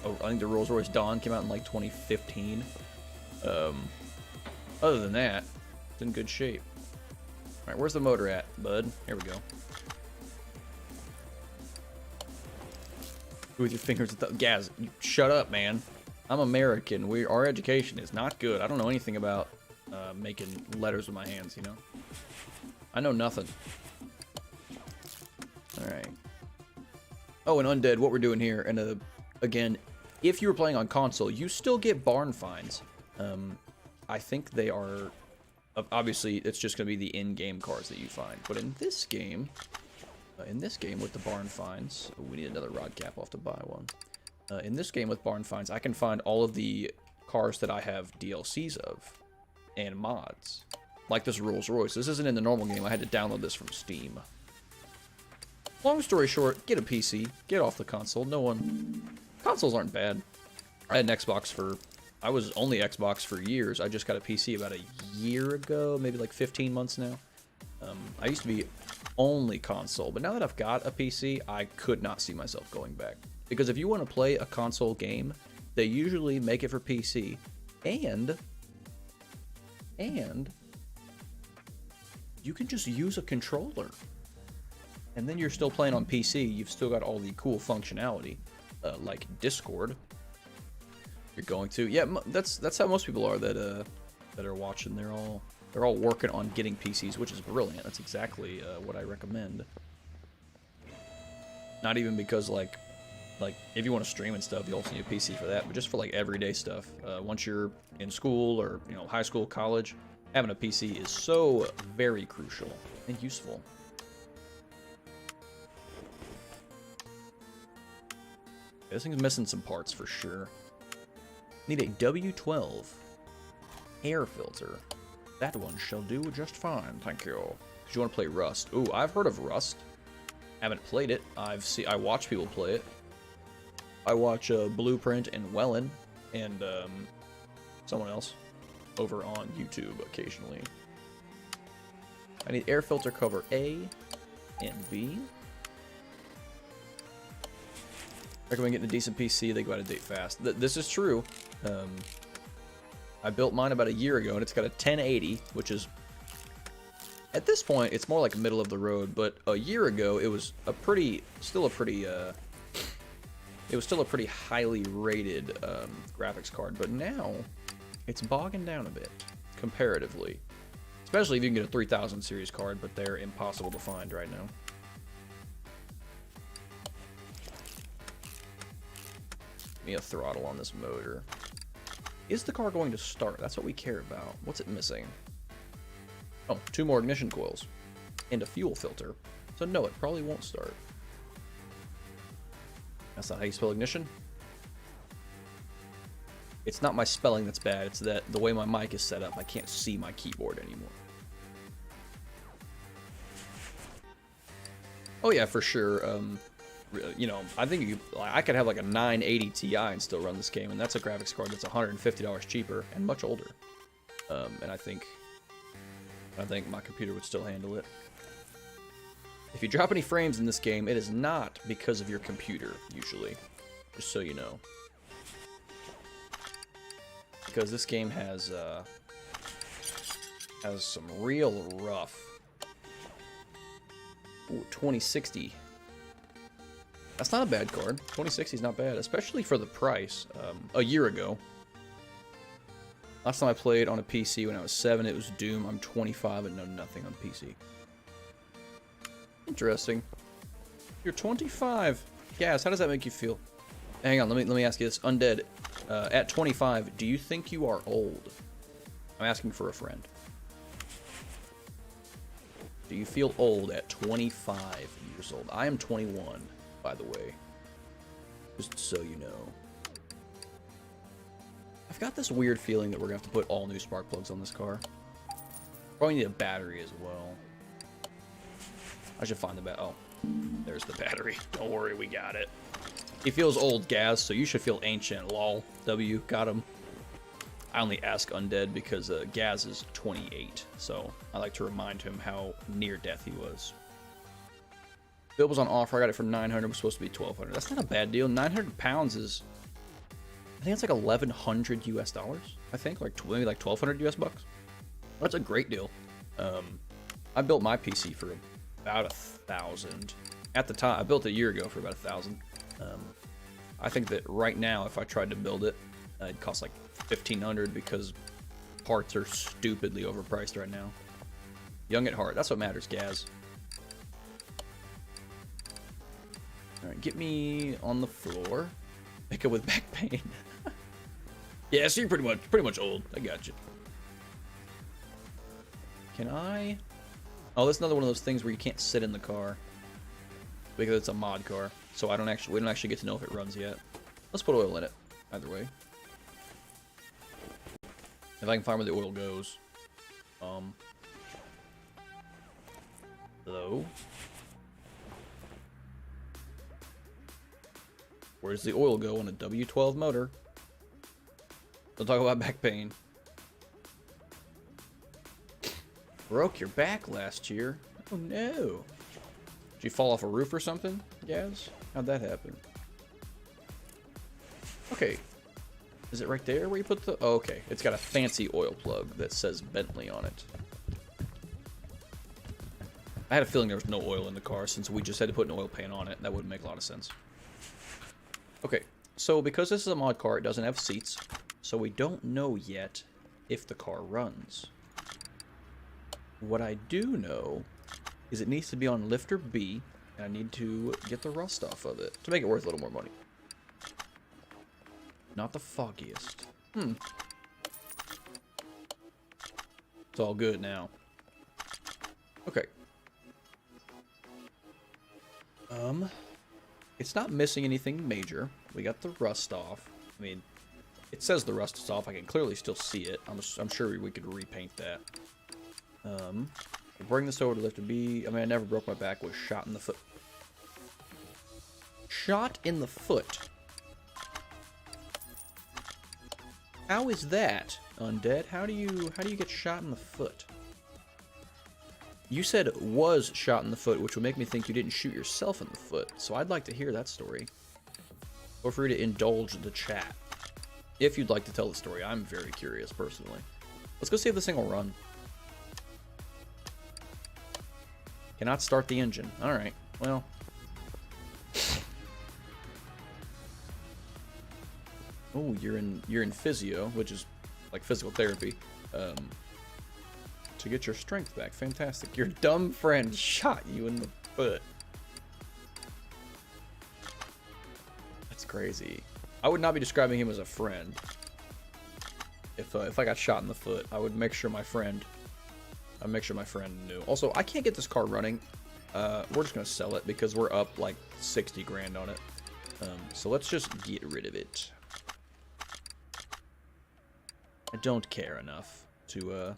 Oh, I think the Rolls-Royce Dawn came out in like 2015. Other than that, it's in good shape. All right, where's the motor at, bud? Here we go. With your fingers at the... Gaz, shut up, man. I'm American. Our education is not good. I don't know anything about making letters with my hands, you know? I know nothing. All right. Oh, and Undead, what we're doing here, and again, if you were playing on console, you still get barn finds. I think they are... Obviously, it's just going to be the in-game cars that you find. But in this game with the barn finds... Oh, we need another rod cap. I'll have to buy one. In this game with barn finds, I can find all of the cars that I have DLCs of and mods. Like this Rolls Royce. This isn't in the normal game. I had to download this from Steam. Long story short, get a PC. Get off the console. Consoles aren't bad. I had an Xbox for... I was only Xbox for years. I just got a PC about a year ago, maybe like 15 months now. I used to be only console, but now that I've got a PC, I could not see myself going back. Because if you want to play a console game, they usually make it for PC, and you can just use a controller. And then you're still playing on PC, you've still got all the cool functionality, like Discord. You're going to, yeah, that's how most people are that are watching. They're all working on getting PCs, which is brilliant. That's exactly what I recommend. Not even because like if you want to stream and stuff, you also need a PC for that, but just for like everyday stuff. Once you're in school or high school, college, having a PC is so very crucial and useful. This thing's missing some parts for sure. Need a W12 air filter. That one shall do just fine, thank you. Because you want to play Rust. Ooh, I've heard of Rust. Haven't played it. I watch people play it. I watch Blueprint and Wellen and someone else over on YouTube occasionally. I need air filter cover A and B. Recommend getting a decent PC. They go out of date fast. This is true. I built mine about a year ago, and it's got a 1080, which is, at this point, it's more like middle of the road. But a year ago, it was still a pretty highly rated graphics card. But now, it's bogging down a bit comparatively, especially if you can get a 3000 series card. But they're impossible to find right now. Give me a throttle on this motor. Is the car going to start? That's what we care about. What's it missing? Oh, 2 more ignition coils. And a fuel filter. So no, it probably won't start. That's not how you spell ignition. It's not my spelling that's bad. It's that the way my mic is set up, I can't see my keyboard anymore. Oh yeah, for sure. I think I could have like a 980 Ti and still run this game, and that's a graphics card that's $150 cheaper and much older. And I think my computer would still handle it. If you drop any frames in this game, it is not because of your computer, usually. Just so you know. Because this game has some real rough. Ooh, 2060. That's not a bad card. 2060 is not bad, especially for the price. A year ago. Last time I played on a PC when I was 7, it was Doom. I'm 25 and know nothing on PC. Interesting. You're 25. Gaz, how does that make you feel? Hang on, let me ask you this. Undead, At 25, do you think you are old? I'm asking for a friend. Do you feel old at 25 years old? I am 21, by the way. Just so you know. I've got this weird feeling that we're going to have to put all new spark plugs on this car. Probably need a battery as well. I should find the oh, there's the battery. Don't worry, we got it. He feels old, Gaz, so you should feel ancient. Lol. W, got him. I only ask Undead because Gaz is 28, so I like to remind him how near death he was. Bill was on offer. I got it for 900. It was supposed to be 1200. That's not a bad deal. 900 pounds is, I think it's like 1100 US dollars. I think like maybe like 1200 US bucks. That's a great deal. I built my PC for about 1,000. At the time, I built it a year ago for about 1,000. I think that right now, if I tried to build it, it'd cost like 1,500 because parts are stupidly overpriced right now. Young at heart. That's what matters, Gaz. All right, get me on the floor. Pick up with back pain. Yeah, so you're pretty much old. I got you. Can I? Oh, that's another one of those things where you can't sit in the car because it's a mod car. So we don't actually get to know if it runs yet. Let's put oil in it. Either way. If I can find where the oil goes. Hello? Where's the oil go on a W12 motor? Don't talk about back pain. Broke your back last year? Oh no. Did you fall off a roof or something, Gaz? How'd that happen? Okay. Is it right there where you put the... Oh, okay. It's got a fancy oil plug that says Bentley on it. I had a feeling there was no oil in the car since we just had to put an oil pan on it. That wouldn't make a lot of sense. Okay. So because this is a mod car, it doesn't have seats. So we don't know yet if the car runs. What I do know is it needs to be on lifter B, and I need to get the rust off of it to make it worth a little more money. Not the foggiest. It's all good now. Okay. It's not missing anything major. We got the rust off. I mean, it says the rust is off. I can clearly still see it. I'm sure we could repaint that. We'll bring this over to lifter B. I mean, I never broke my back. Was shot in the foot. Shot in the foot. How is that, Undead? How do you get shot in the foot? You said was shot in the foot, which would make me think you didn't shoot yourself in the foot. So I'd like to hear that story. Feel free to indulge the chat. If you'd like to tell the story, I'm very curious personally. Let's go see if this thing will run. Cannot start the engine. Alright, well. Oh, you're in physio, which is like physical therapy. To get your strength back. Fantastic. Your dumb friend shot you in the foot. That's crazy. I would not be describing him as a friend. If I got shot in the foot, I would make sure my friend knew. Also, I can't get this car running. We're just gonna sell it because we're up like 60 grand on it. So let's just get rid of it. I don't care enough to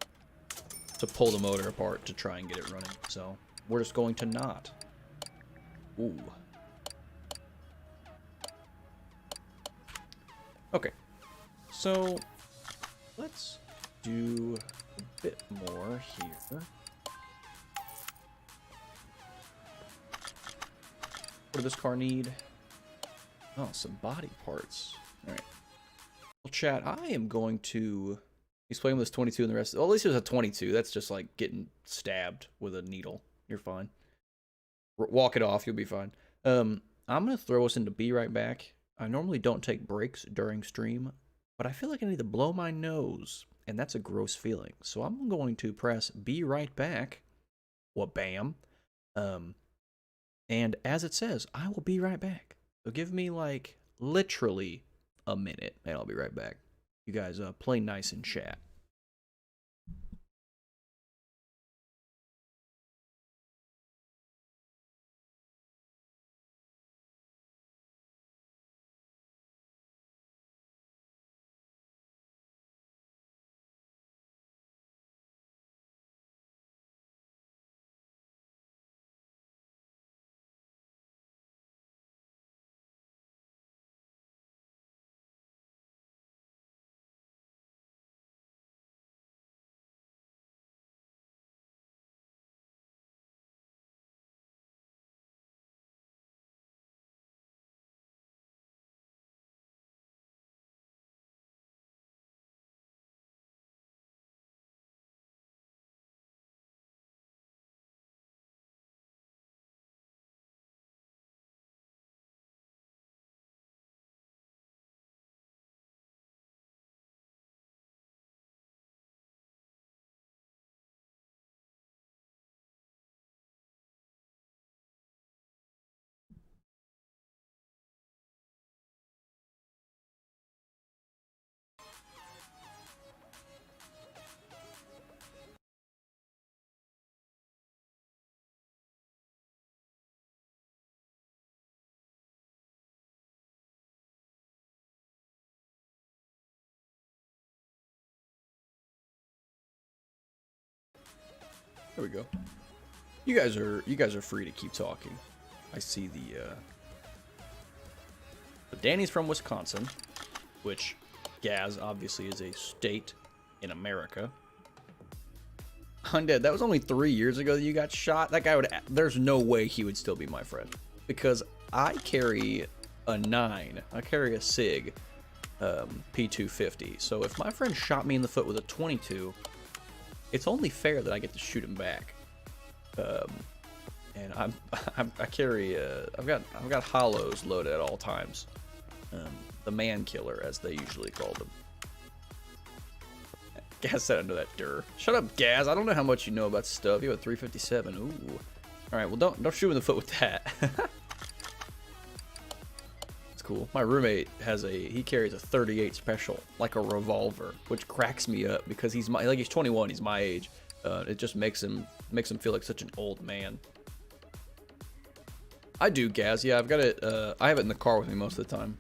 pull the motor apart to try and get it running. So we're just going to not. Ooh. Okay. So let's do a bit more here. What does this car need? Oh, some body parts. All right. Well, chat, I am going to... He's playing with his 22 and the rest... Well, at least it was a 22. That's just like getting stabbed with a needle. You're fine. Walk it off. You'll be fine. I'm going to throw us into Be Right Back. I normally don't take breaks during stream, but I feel like I need to blow my nose, and that's a gross feeling. So I'm going to press Be Right Back. Well, bam. And as it says, I will be right back. So give me, like, literally a minute, and I'll be right back. You guys play nice in chat. There we go. You guys are free to keep talking. I see the but Danny's from Wisconsin, which Gaz obviously is a state in America. Undead, that was only 3 years ago that you got shot. That guy would, there's no way he would still be my friend, because I carry a 9. I carry a SIG P250. So if my friend shot me in the foot with a 22, it's only fair that I get to shoot him back. And I carry I've got hollows loaded at all times. The man killer, as they usually call them. Gaz said under that dirt. Shut up, Gaz. I don't know how much you know about stuff. You have a 357. Ooh. All right. Well, don't shoot in the foot with that. It's cool. My roommate he carries a 38 special, like a revolver, which cracks me up because he's 21. He's my age. It just makes him feel like such an old man. I do, Gaz. Yeah, I've got it. I have it in the car with me most of the time.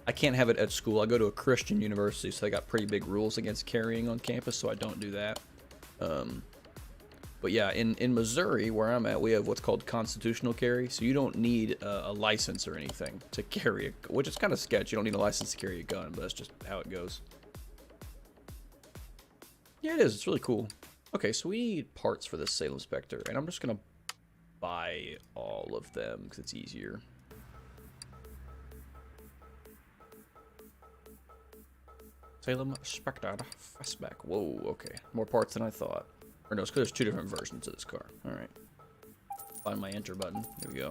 I can't have it at school. I go to a Christian university, so they got pretty big rules against carrying on campus, so I don't do that. But yeah, in Missouri, where I'm at, we have what's called constitutional carry, so you don't need a license or anything to carry which is kind of sketch. You don't need a license to carry a gun, but that's just how it goes. Yeah, it is. It's really cool. Okay, so we need parts for this Salem Spectre, and I'm just going to buy all of them because it's easier. Salem Spectre Fastback. Whoa, okay. More parts than I thought. Or no, it's because there's 2 different versions of this car. Alright. Find my enter button. Here we go.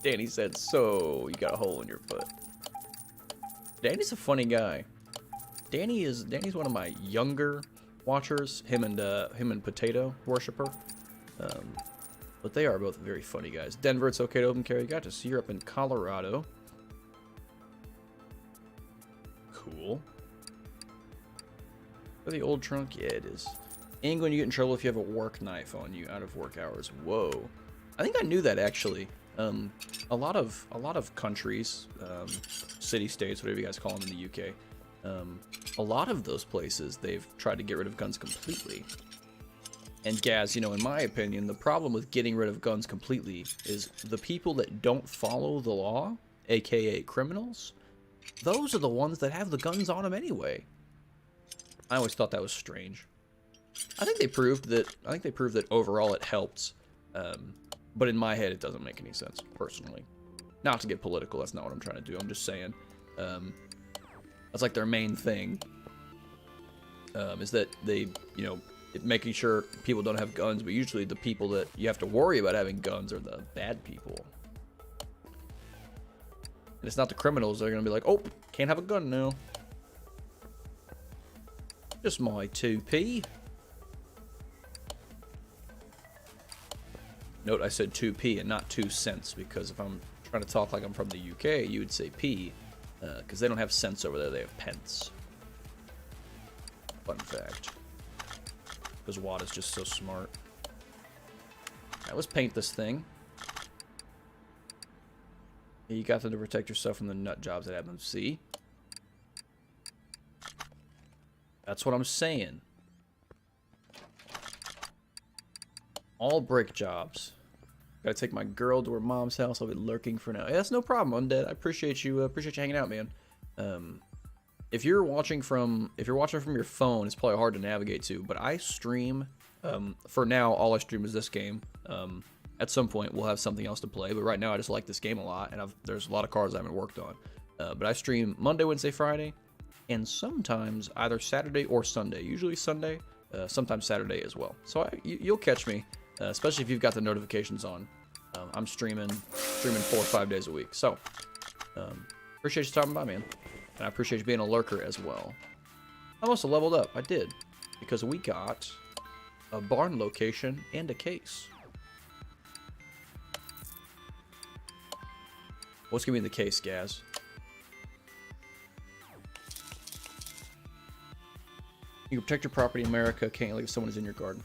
Danny said, so you got a hole in your foot. Danny's a funny guy. Danny's one of my younger watchers. Him and Potato Worshipper. But they are both very funny guys. Denver, it's okay to open carry. Got to see you're up in Colorado. Cool. For the old trunk, yeah, it is. England, you get in trouble if you have a work knife on you out of work hours. Whoa. I think I knew that actually. A lot of countries, city states, whatever you guys call them in the UK, a lot of those places they've tried to get rid of guns completely. And Gaz, you know, in my opinion, the problem with getting rid of guns completely is the people that don't follow the law, aka criminals, those are the ones that have the guns on them anyway. I always thought that was strange. I think they proved that overall it helped, but in my head it doesn't make any sense personally. Not to get political, that's not what I'm trying to do. I'm just saying that's like their main thing, is that they, you know, making sure people don't have guns, but usually the people that you have to worry about having guns are the bad people. And it's not the criminals that are going to be like, oh, can't have a gun now. Just my 2p. Note I said 2p and not 2 cents, because if I'm trying to talk like I'm from the UK, you would say p, because they don't have cents over there, they have pence. Fun fact. Because Wadda's just so smart. Alright, let's paint this thing. You got them to protect yourself from the nut jobs that have them. See? That's what I'm saying. All brick jobs. Gotta take my girl to her mom's house. I'll be lurking for now. Yeah, that's no problem, Undead. I appreciate you hanging out, man. If you're watching from your phone, it's probably hard to navigate to, but I stream. For now, all I stream is this game. At some point, we'll have something else to play, but right now I just like this game a lot, and there's a lot of cards I haven't worked on. But I stream Monday, Wednesday, Friday, and sometimes either Saturday or Sunday. Usually Sunday, sometimes Saturday as well. So you'll catch me, especially if you've got the notifications on. I'm streaming 4 or 5 days a week. So appreciate you stopping by, man, and I appreciate you being a lurker as well. I must have leveled up. I did, because we got a barn location and a case. What's gonna be in the case, Gaz? You can protect your property in America. Can't leave if someone is in your garden.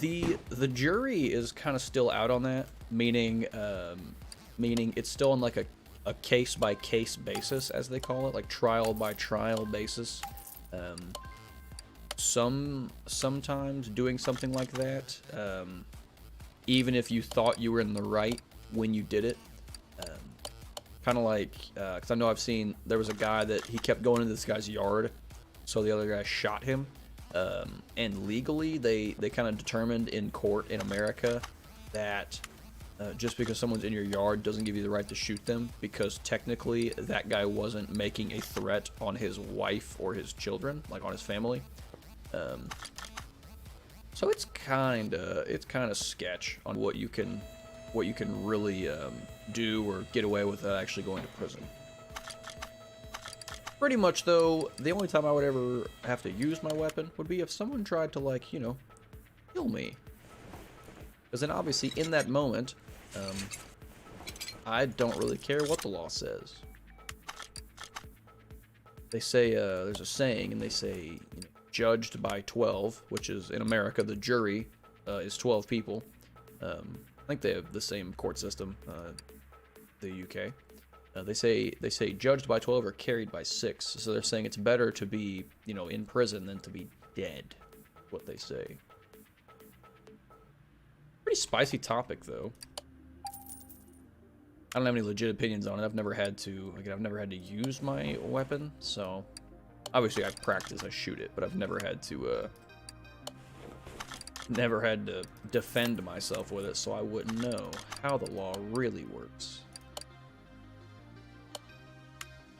The jury is kind of still out on that, meaning it's still on like a case by case basis, as they call it, like trial by trial basis. Sometimes doing something like that, even if you thought you were in the right when you did it. Kind of like, because I know I've seen, there was a guy that he kept going into this guy's yard, so the other guy shot him. And legally, they kind of determined in court in America that just because someone's in your yard doesn't give you the right to shoot them, because technically that guy wasn't making a threat on his wife or his children, like on his family. So it's kind of sketch on what you can really do or get away with without actually going to prison. Pretty much, though, the only time I would ever have to use my weapon would be if someone tried to, like, you know, kill me. Because then, obviously, in that moment, I don't really care what the law says. They say, there's a saying, and they say, you know, judged by 12, which is, in America, the jury is 12 people. I think they have the same court system, the UK. They say judged by 12 or carried by 6. So they're saying it's better to be, you know, in prison than to be dead. What they say. Pretty spicy topic, though. I don't have any legit opinions on it. I've never had to, again, I've never had to use my weapon, so obviously I've practiced, I shoot it, but I've never had to defend myself with it, so I wouldn't know how the law really works.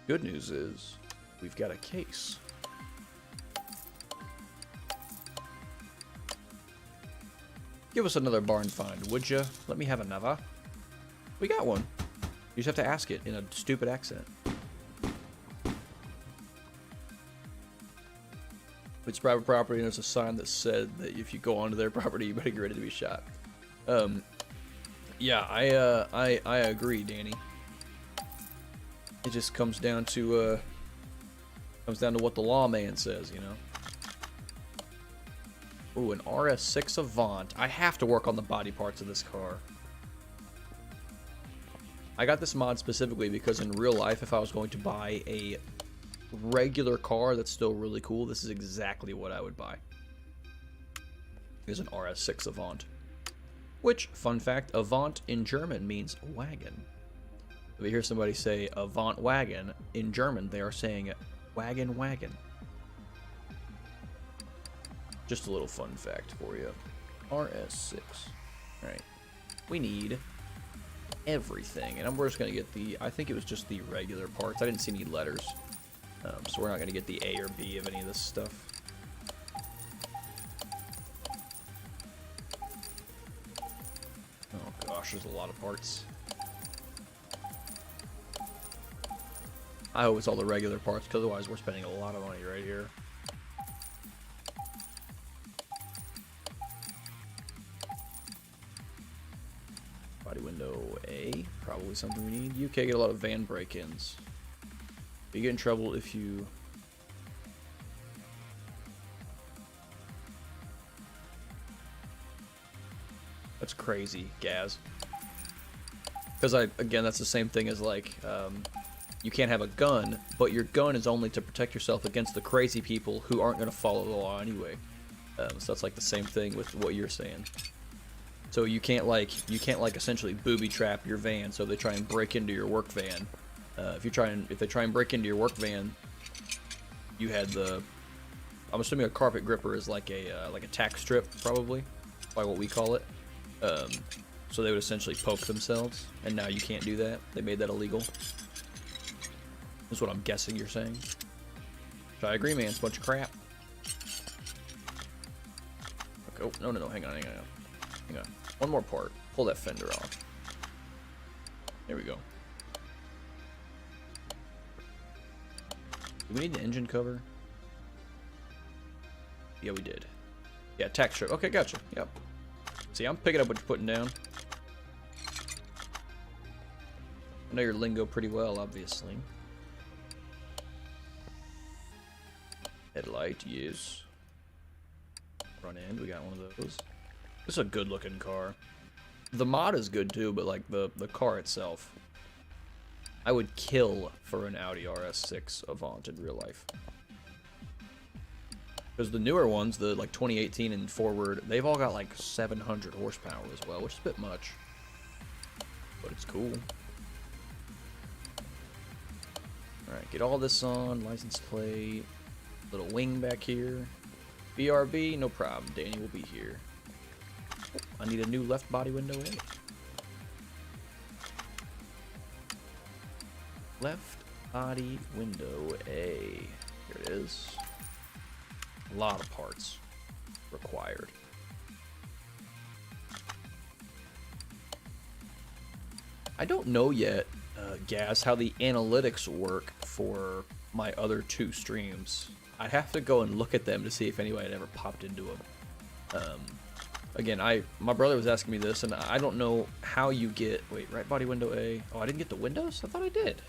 Good news is, we've got a case. Give us another barn find, would you? Let me have another. We got one. You just have to ask it in a stupid accent. It's private property, and there's a sign that said that if you go onto their property, you better get ready to be shot. Yeah, I agree, Danny. It just comes down to what the lawman says, you know. Ooh, an RS6 Avant. I have to work on the body parts of this car. I got this mod specifically because in real life, if I was going to buy a regular car that's still really cool, this is exactly what I would buy. Is an RS6 Avant. Which, fun fact, Avant in German means wagon. If you hear somebody say Avant wagon, in German they are saying wagon wagon. Just a little fun fact for you. RS6. Alright. We need everything. And we're just going to get the, I think it was just the regular parts. I didn't see any letters. So we're not going to get the A or B of any of this stuff. Oh gosh, there's a lot of parts. I hope it's all the regular parts, because otherwise we're spending a lot of money right here. probably something we need. UK get a lot of van break-ins. You get in trouble if you... That's crazy, Gaz. Because again, that's the same thing as like, you can't have a gun, but your gun is only to protect yourself against the crazy people who aren't going to follow the law anyway. So that's like the same thing with what you're saying. So you can't like essentially booby trap your van so they try and break into your work van. If they try and break into your work van, you had I'm assuming a carpet gripper is like a tack strip, probably, by what we call it. So they would essentially poke themselves, and now you can't do that. They made that illegal. That's what I'm guessing you're saying. So I agree, man. It's a bunch of crap. Okay. Oh, no, hang on. One more part. Pull that fender off. There we go. Do we need the engine cover? Yeah, we did. Yeah, tack strip. Okay, gotcha. Yep. See, I'm picking up what you're putting down. I know your lingo pretty well, obviously. Headlight, yes. Front end, we got one of those. This is a good looking car. The mod is good too, but like the car itself, I would kill for an Audi RS6 Avant in real life. Because the newer ones, the like 2018 and forward, they've all got like 700 horsepower as well, which is a bit much. But it's cool. Alright, get all this on, license plate, little wing back here. BRB, no problem, Danny will be here. I need a new left body window A. Left body window A. Here it is. A lot of parts required. I don't know yet, Gaz, how the analytics work for my other two streams. I'd have to go and look at them to see if anybody had ever popped into them. Again, my brother was asking me this, and I don't know how you get... Wait, right body window A. Oh, I didn't get the windows? I thought I did.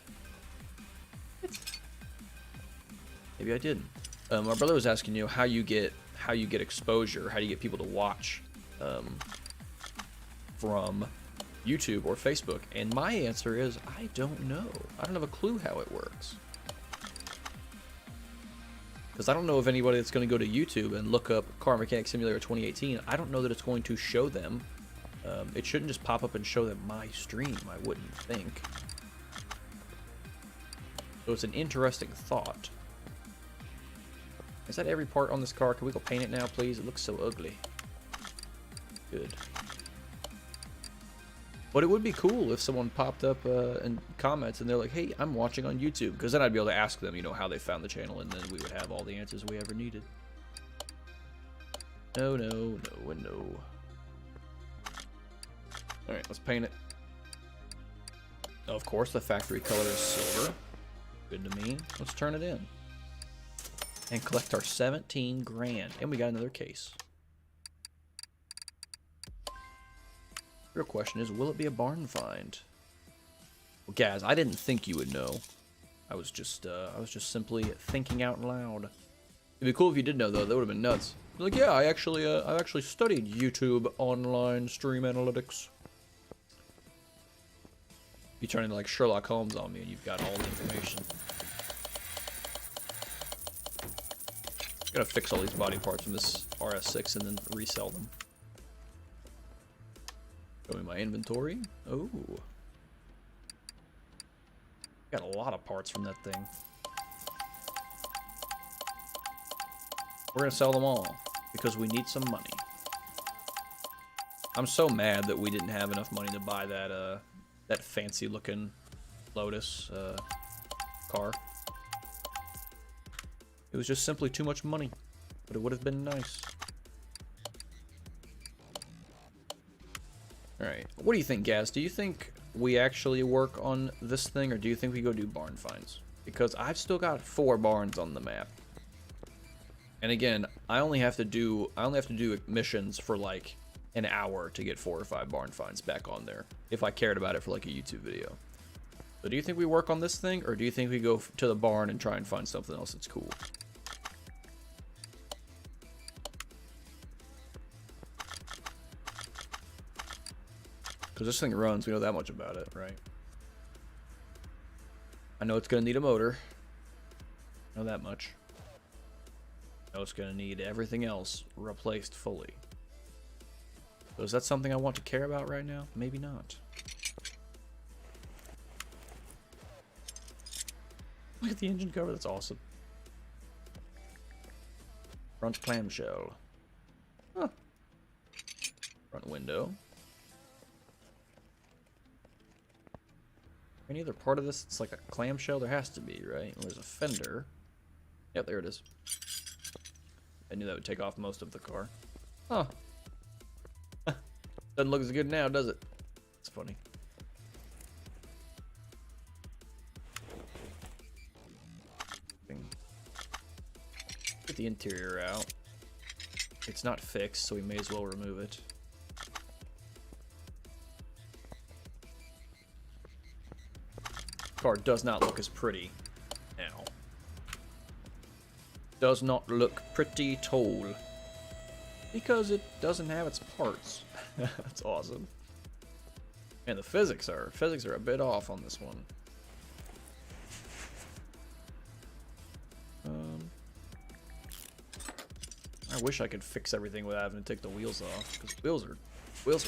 Maybe I didn't. My brother was asking you how you get exposure, how do you get people to watch from YouTube or Facebook, and my answer is I don't know. I don't have a clue how it works. Because I don't know of anybody that's going to go to YouTube and look up Car Mechanic Simulator 2018. I don't know that it's going to show them. It shouldn't just pop up and show them my stream, I wouldn't think. So it's an interesting thought. Is that every part on this car? Can we go paint it now, please? It looks so ugly. Good. But it would be cool if someone popped up in comments and they're like, hey, I'm watching on YouTube. Because then I'd be able to ask them, you know, how they found the channel, and then we would have all the answers we ever needed. No, no, no, and no. Alright, let's paint it. Of course, the factory color is silver. Good to me. Let's turn it in. And collect our 17 grand. And we got another case. Real question is, will it be a barn find? Well, Gaz, I didn't think you would know. I was just simply thinking out loud. It'd be cool if you did know, though. That would have been nuts. Like, yeah, I actually studied YouTube online stream analytics. You turn into like Sherlock Holmes on me, and you've got all the information. Gotta fix all these body parts from this RS6 and then resell them. Show me my inventory. Oh. Got a lot of parts from that thing. We're gonna sell them all because we need some money. I'm so mad that we didn't have enough money to buy that that fancy looking Lotus car. It was just simply too much money, but it would have been nice. Alright, what do you think, Gaz? Do you think we actually work on this thing, or do you think we go do barn finds? Because I've still got 4 barns on the map. And again, I only have to do missions for like an hour to get 4 or 5 barn finds back on there if I cared about it for like a YouTube video. So do you think we work on this thing, or do you think we go to the barn and try and find something else that's cool? Because this thing runs, we know that much about it, right? I know it's going to need a motor. I know that much. I know it's going to need everything else replaced fully. So is that something I want to care about right now? Maybe not. Look at the engine cover, that's awesome. Front clamshell. Huh. Front window. Any other part of this? It's like a clamshell? There has to be, right? There's a fender. Yep, there it is. I knew that would take off most of the car. Huh. Doesn't look as good now, does it? It's funny. Get the interior out. It's not fixed, so we may as well remove it. Car does not look as pretty now. Does not look pretty tall. Because it doesn't have its parts. That's awesome. And the physics are a bit off on this one. I wish I could fix everything without having to take the wheels off, because wheels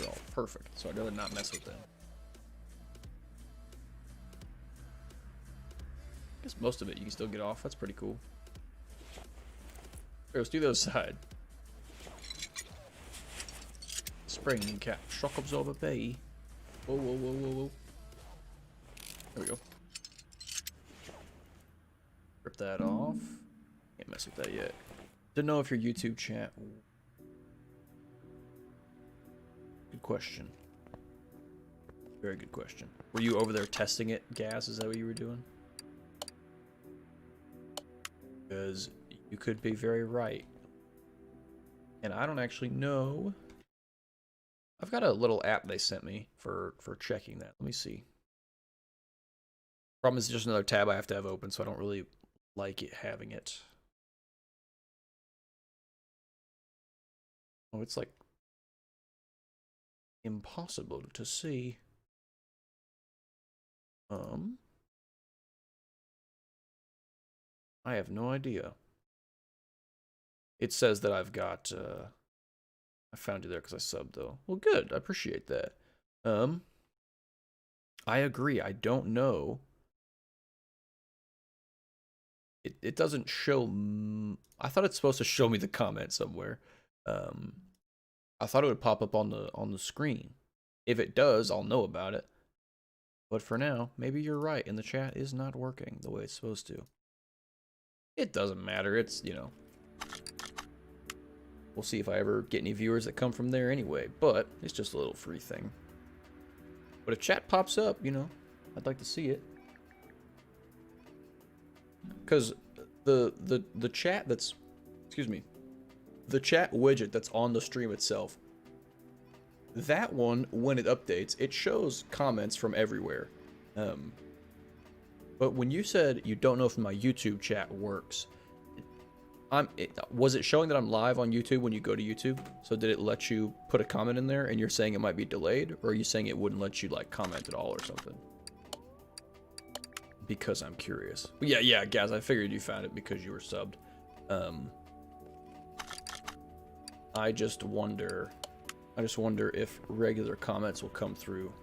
are all perfect, so I'd rather not mess with them. I guess most of it you can still get off. That's pretty cool. Here, let's do the other side. Spring cap, shock absorber bay. Whoa, whoa, whoa, whoa, whoa. There we go. Rip that off. Can't mess with that yet. Don't know if your YouTube chat. Good question. Very good question. Were you over there testing it, Gas? Is that what you were doing? Because you could be very right. And I don't actually know. I've got a little app they sent me for checking that. Let me see. Problem is just another tab I have to have open, so I don't really like it having it. Oh, it's like impossible to see. I have no idea. It says that I've got I found you there because I subbed though. Well, good. I appreciate that. I agree. I don't know. It doesn't show. I thought it's supposed to show me the comment somewhere. I thought it would pop up on the screen. If it does, I'll know about it. But for now, maybe you're right, and the chat is not working the way it's supposed to. It doesn't matter. It's, you know. We'll see if I ever get any viewers that come from there anyway, but it's just a little free thing. But if chat pops up, you know, I'd like to see it. Because the chat that's, excuse me, the chat widget that's on the stream itself, that one, when it updates, it shows comments from everywhere. But when you said you don't know if my YouTube chat works, was it showing that I'm live on YouTube when you go to YouTube? So did it let you put a comment in there and you're saying it might be delayed? Or are you saying it wouldn't let you like comment at all or something? Because I'm curious. Yeah, Gaz, I figured you found it because you were subbed. I just wonder if regular comments will come through.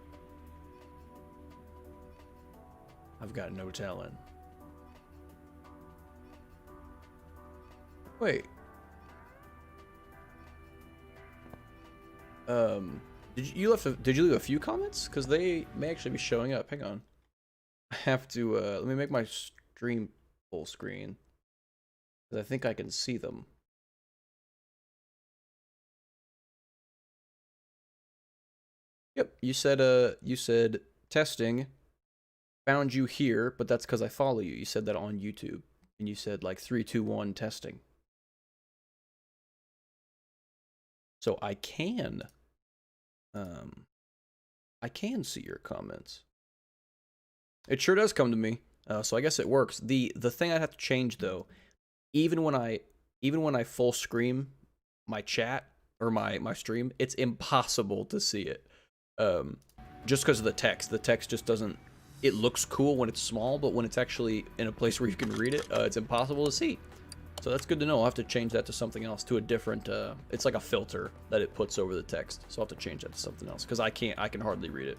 I've got no telling. Wait. Did you leave a few comments? Because they may actually be showing up. Hang on. I have to let me make my stream full screen. Because I think I can see them. Yep, you said testing. Found you here, but that's because I follow you. You said that on YouTube. And you said like 3, 2, 1 testing. So I can I can see your comments. It sure does come to me. So I guess it works. The thing I'd have to change though, even when I full screen my chat or my stream, it's impossible to see it. Just because of the text. The text just doesn't. It looks cool when it's small, but when it's actually in a place where you can read it, it's impossible to see. So that's good to know. I'll have to change that to something else, to a different, it's like a filter that it puts over the text. So I'll have to change that to something else, because I can hardly read it.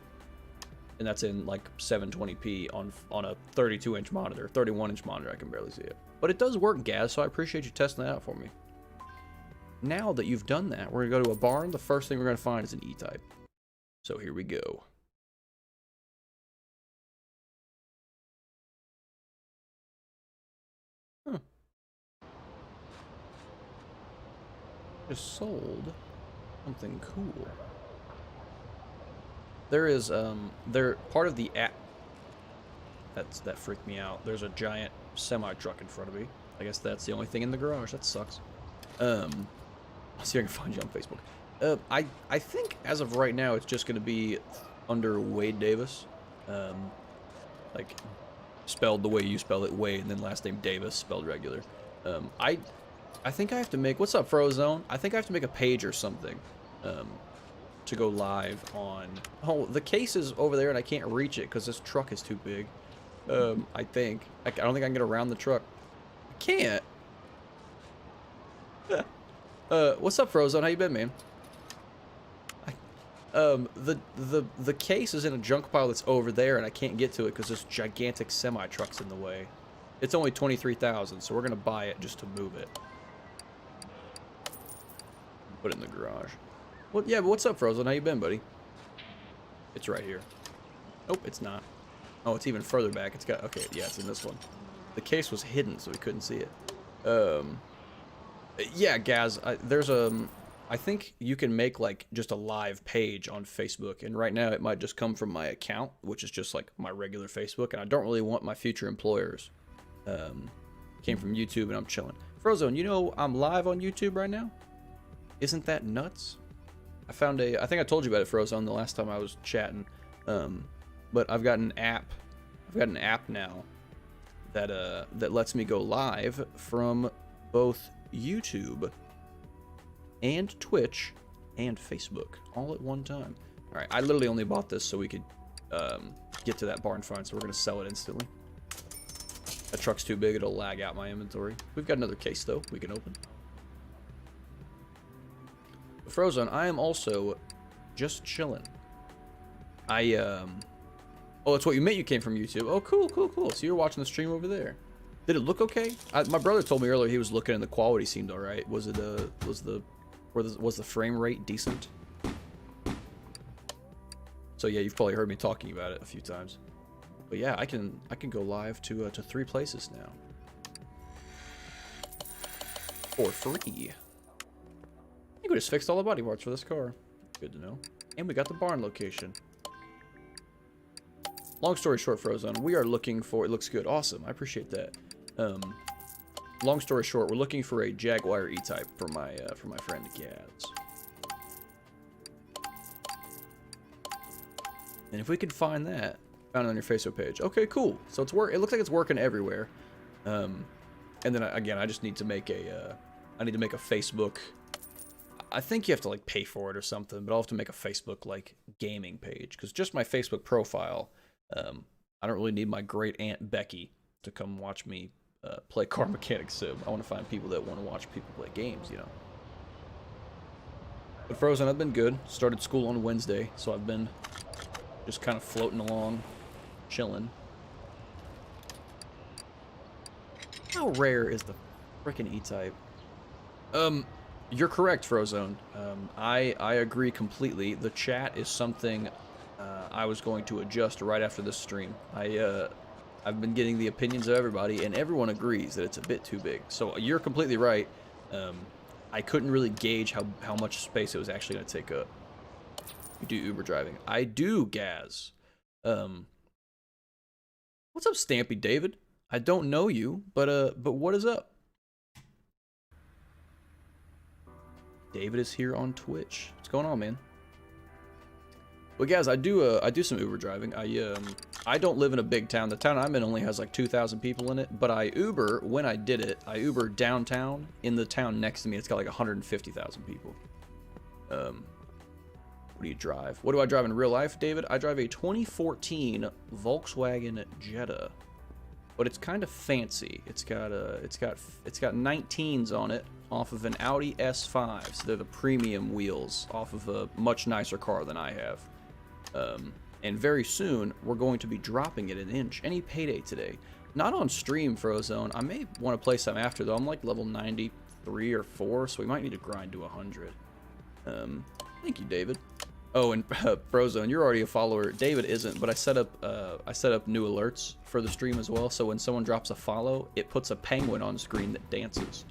And that's in like 720p on a 32-inch monitor, 31-inch monitor, I can barely see it. But it does work, Gaz, so I appreciate you testing that out for me. Now that you've done that, we're gonna go to a barn. The first thing we're gonna find is an E-type. So here we go. Huh. Just sold something cool. There is part of the app that freaked me out. There's a giant semi truck in front of me. I guess that's the only thing in the garage. That sucks. I'll see if I can find you on Facebook. I think as of right now it's just gonna be under Wade Davis. Like spelled the way you spell it, Wade, and then last name Davis, spelled regular. I think I have to make, what's up, Frozone? I think I have to make a page or something to go live on. Oh, the case is over there and I can't reach it because this truck is too big. I think. I don't think I can get around the truck. I can't. What's up, Frozone? How you been, man? The case is in a junk pile that's over there and I can't get to it because this gigantic semi truck's in the way. It's only 23,000, so we're gonna buy it just to move it. Put it in the garage. Well, yeah, but what's up, Frozen? How you been, buddy? It's right here. Nope, it's not. Oh, it's even further back. It's got, okay, yeah, it's in this one. The case was hidden, so we couldn't see it. Yeah, Gaz, I think you can make, like, just a live page on Facebook, and right now it might just come from my account, which is just, like, my regular Facebook, and I don't really want my future employers. Came from YouTube, and I'm chilling. Frozone, you know I'm live on YouTube right now? Isn't that nuts? I found I think I told you about it, Frozone, the last time I was chatting. But I've got an app. I've got an app now that lets me go live from both YouTube and Twitch and Facebook all at one time. All right, I literally only bought this so we could get to that barn find, so we're gonna sell it instantly. That truck's too big; it'll lag out my inventory. We've got another case though we can open. Frozone, I am also just chilling. Oh, that's what you meant. You came from YouTube. Oh, cool, cool, cool. So you're watching the stream over there. Did it look okay? My brother told me earlier he was looking and the quality seemed all right. Was it was the frame rate decent? So yeah, you've probably heard me talking about it a few times. But yeah, I can go live to 3 places now for free. I think we just fixed all the body parts for this car. Good to know. And we got the barn location. Long story short, Frozone, we are looking for... It looks good. Awesome. I appreciate that. Long story short, we're looking for a Jaguar E-Type for my friend Gaz. And if we could find that, found it on your Facebook page. Okay, cool. So it's it looks like it's working everywhere. And then again, I just need to make a I need to make a Facebook. I think you have to like pay for it or something, but I'll have to make a Facebook like gaming page because just my Facebook profile, I don't really need my great aunt Becky to come watch me play Car Mechanic Sim. I want to find people that want to watch people play games, you know. But Frozen, I've been good. Started school on Wednesday, so I've been just kind of floating along, chilling. How rare is the frickin' E-Type? You're correct, Frozone. I agree completely. The chat is something I was going to adjust right after this stream. I've been getting the opinions of everybody, and everyone agrees that it's a bit too big. So you're completely right. I couldn't really gauge how much space it was actually going to take up. You do Uber driving. I do, Gaz. What's up, Stampy David? I don't know you, but what is up? David is here on Twitch. What's going on, man? But guys, I do some Uber driving. I don't live in a big town. The town I'm in only has like 2,000 people in it, but I Uber, when I did it, I Uber downtown in the town next to me. It's got like 150,000 people. What do you drive? What do I drive in real life, David? I drive a 2014 Volkswagen Jetta. But it's kind of fancy. It's got 19s on it off of an Audi S5. So they're the premium wheels off of a much nicer car than I have. And very soon we're going to be dropping it an inch. Any payday today. Not on stream, Frozone. I may want to play some after though. I'm like level 93 or 4, so we might need to grind to 100. Thank you, David. Oh, and Frozone, you're already a follower. David isn't, but I set up new alerts for the stream as well. So when someone drops a follow, it puts a penguin on screen that dances.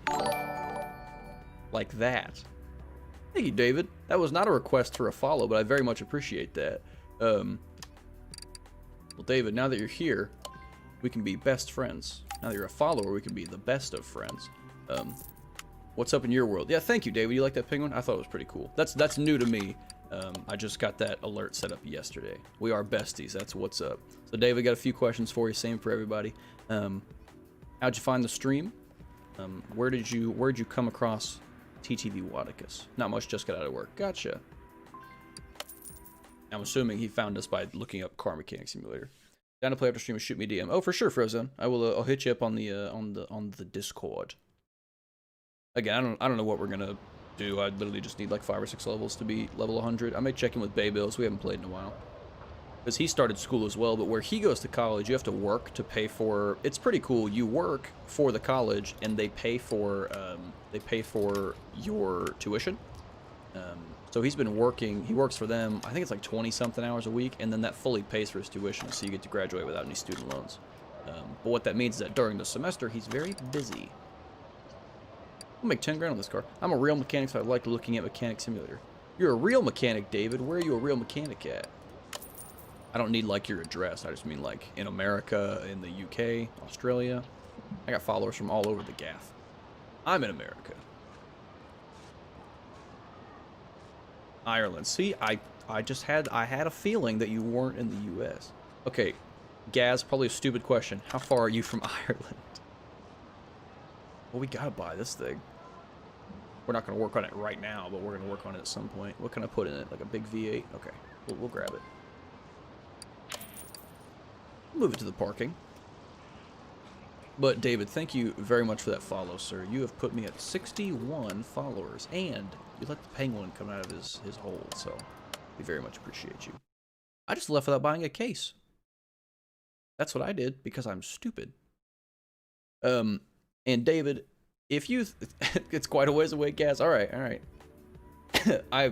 Like that. Thank you, David. That was not a request for a follow, but I very much appreciate that. Well, David, now that you're here, we can be best friends. Now that you're a follower, we can be the best of friends. What's up in your world? Yeah, thank you, David. You like that penguin? I thought it was pretty cool. That's new to me. I just got that alert set up yesterday. We are besties. That's what's up. So, David, got a few questions for you. Same for everybody. How'd you find the stream? Where'd you come across TTV Wadicus? Not much. Just got out of work. Gotcha. I'm assuming he found us by looking up Car Mechanic Simulator. Down to play after stream and shoot me DM. Oh, for sure, Frozen. I will. I'll hit you up on the Discord. Again, I don't know what we're gonna do. I literally just need like 5 or 6 levels to be level 100. I may check in with Bay Bills. We haven't played in a while. Because he started school as well, but where he goes to college, you have to work to pay for... It's pretty cool. You work for the college, and they pay for your tuition. So he's been working... He works for them, I think it's like 20-something hours a week, and then that fully pays for his tuition, so you get to graduate without any student loans. But what that means is that during the semester, he's very busy. I'll make 10 grand on this car. I'm a real mechanic, so I like looking at Mechanic Simulator. You're a real mechanic, David. Where are you a real mechanic at? I don't need, like, your address. I just mean, like, in America, in the UK, Australia. I got followers from all over the gaff. I'm in America. Ireland. See, I had a feeling that you weren't in the US. Okay, Gaz, probably a stupid question. How far are you from Ireland? Well, we gotta buy this thing. We're not gonna work on it right now, but we're gonna work on it at some point. What can I put in it? Like a big V8? Okay, we'll grab it. Move it to the parking. But David, thank you very much for that follow, sir. You have put me at 61 followers, and you let the penguin come out of his hole, so we very much appreciate you. I just left without buying a case. That's what I did, because I'm stupid. And David, if you... it's quite a ways away, Gaz. Alright.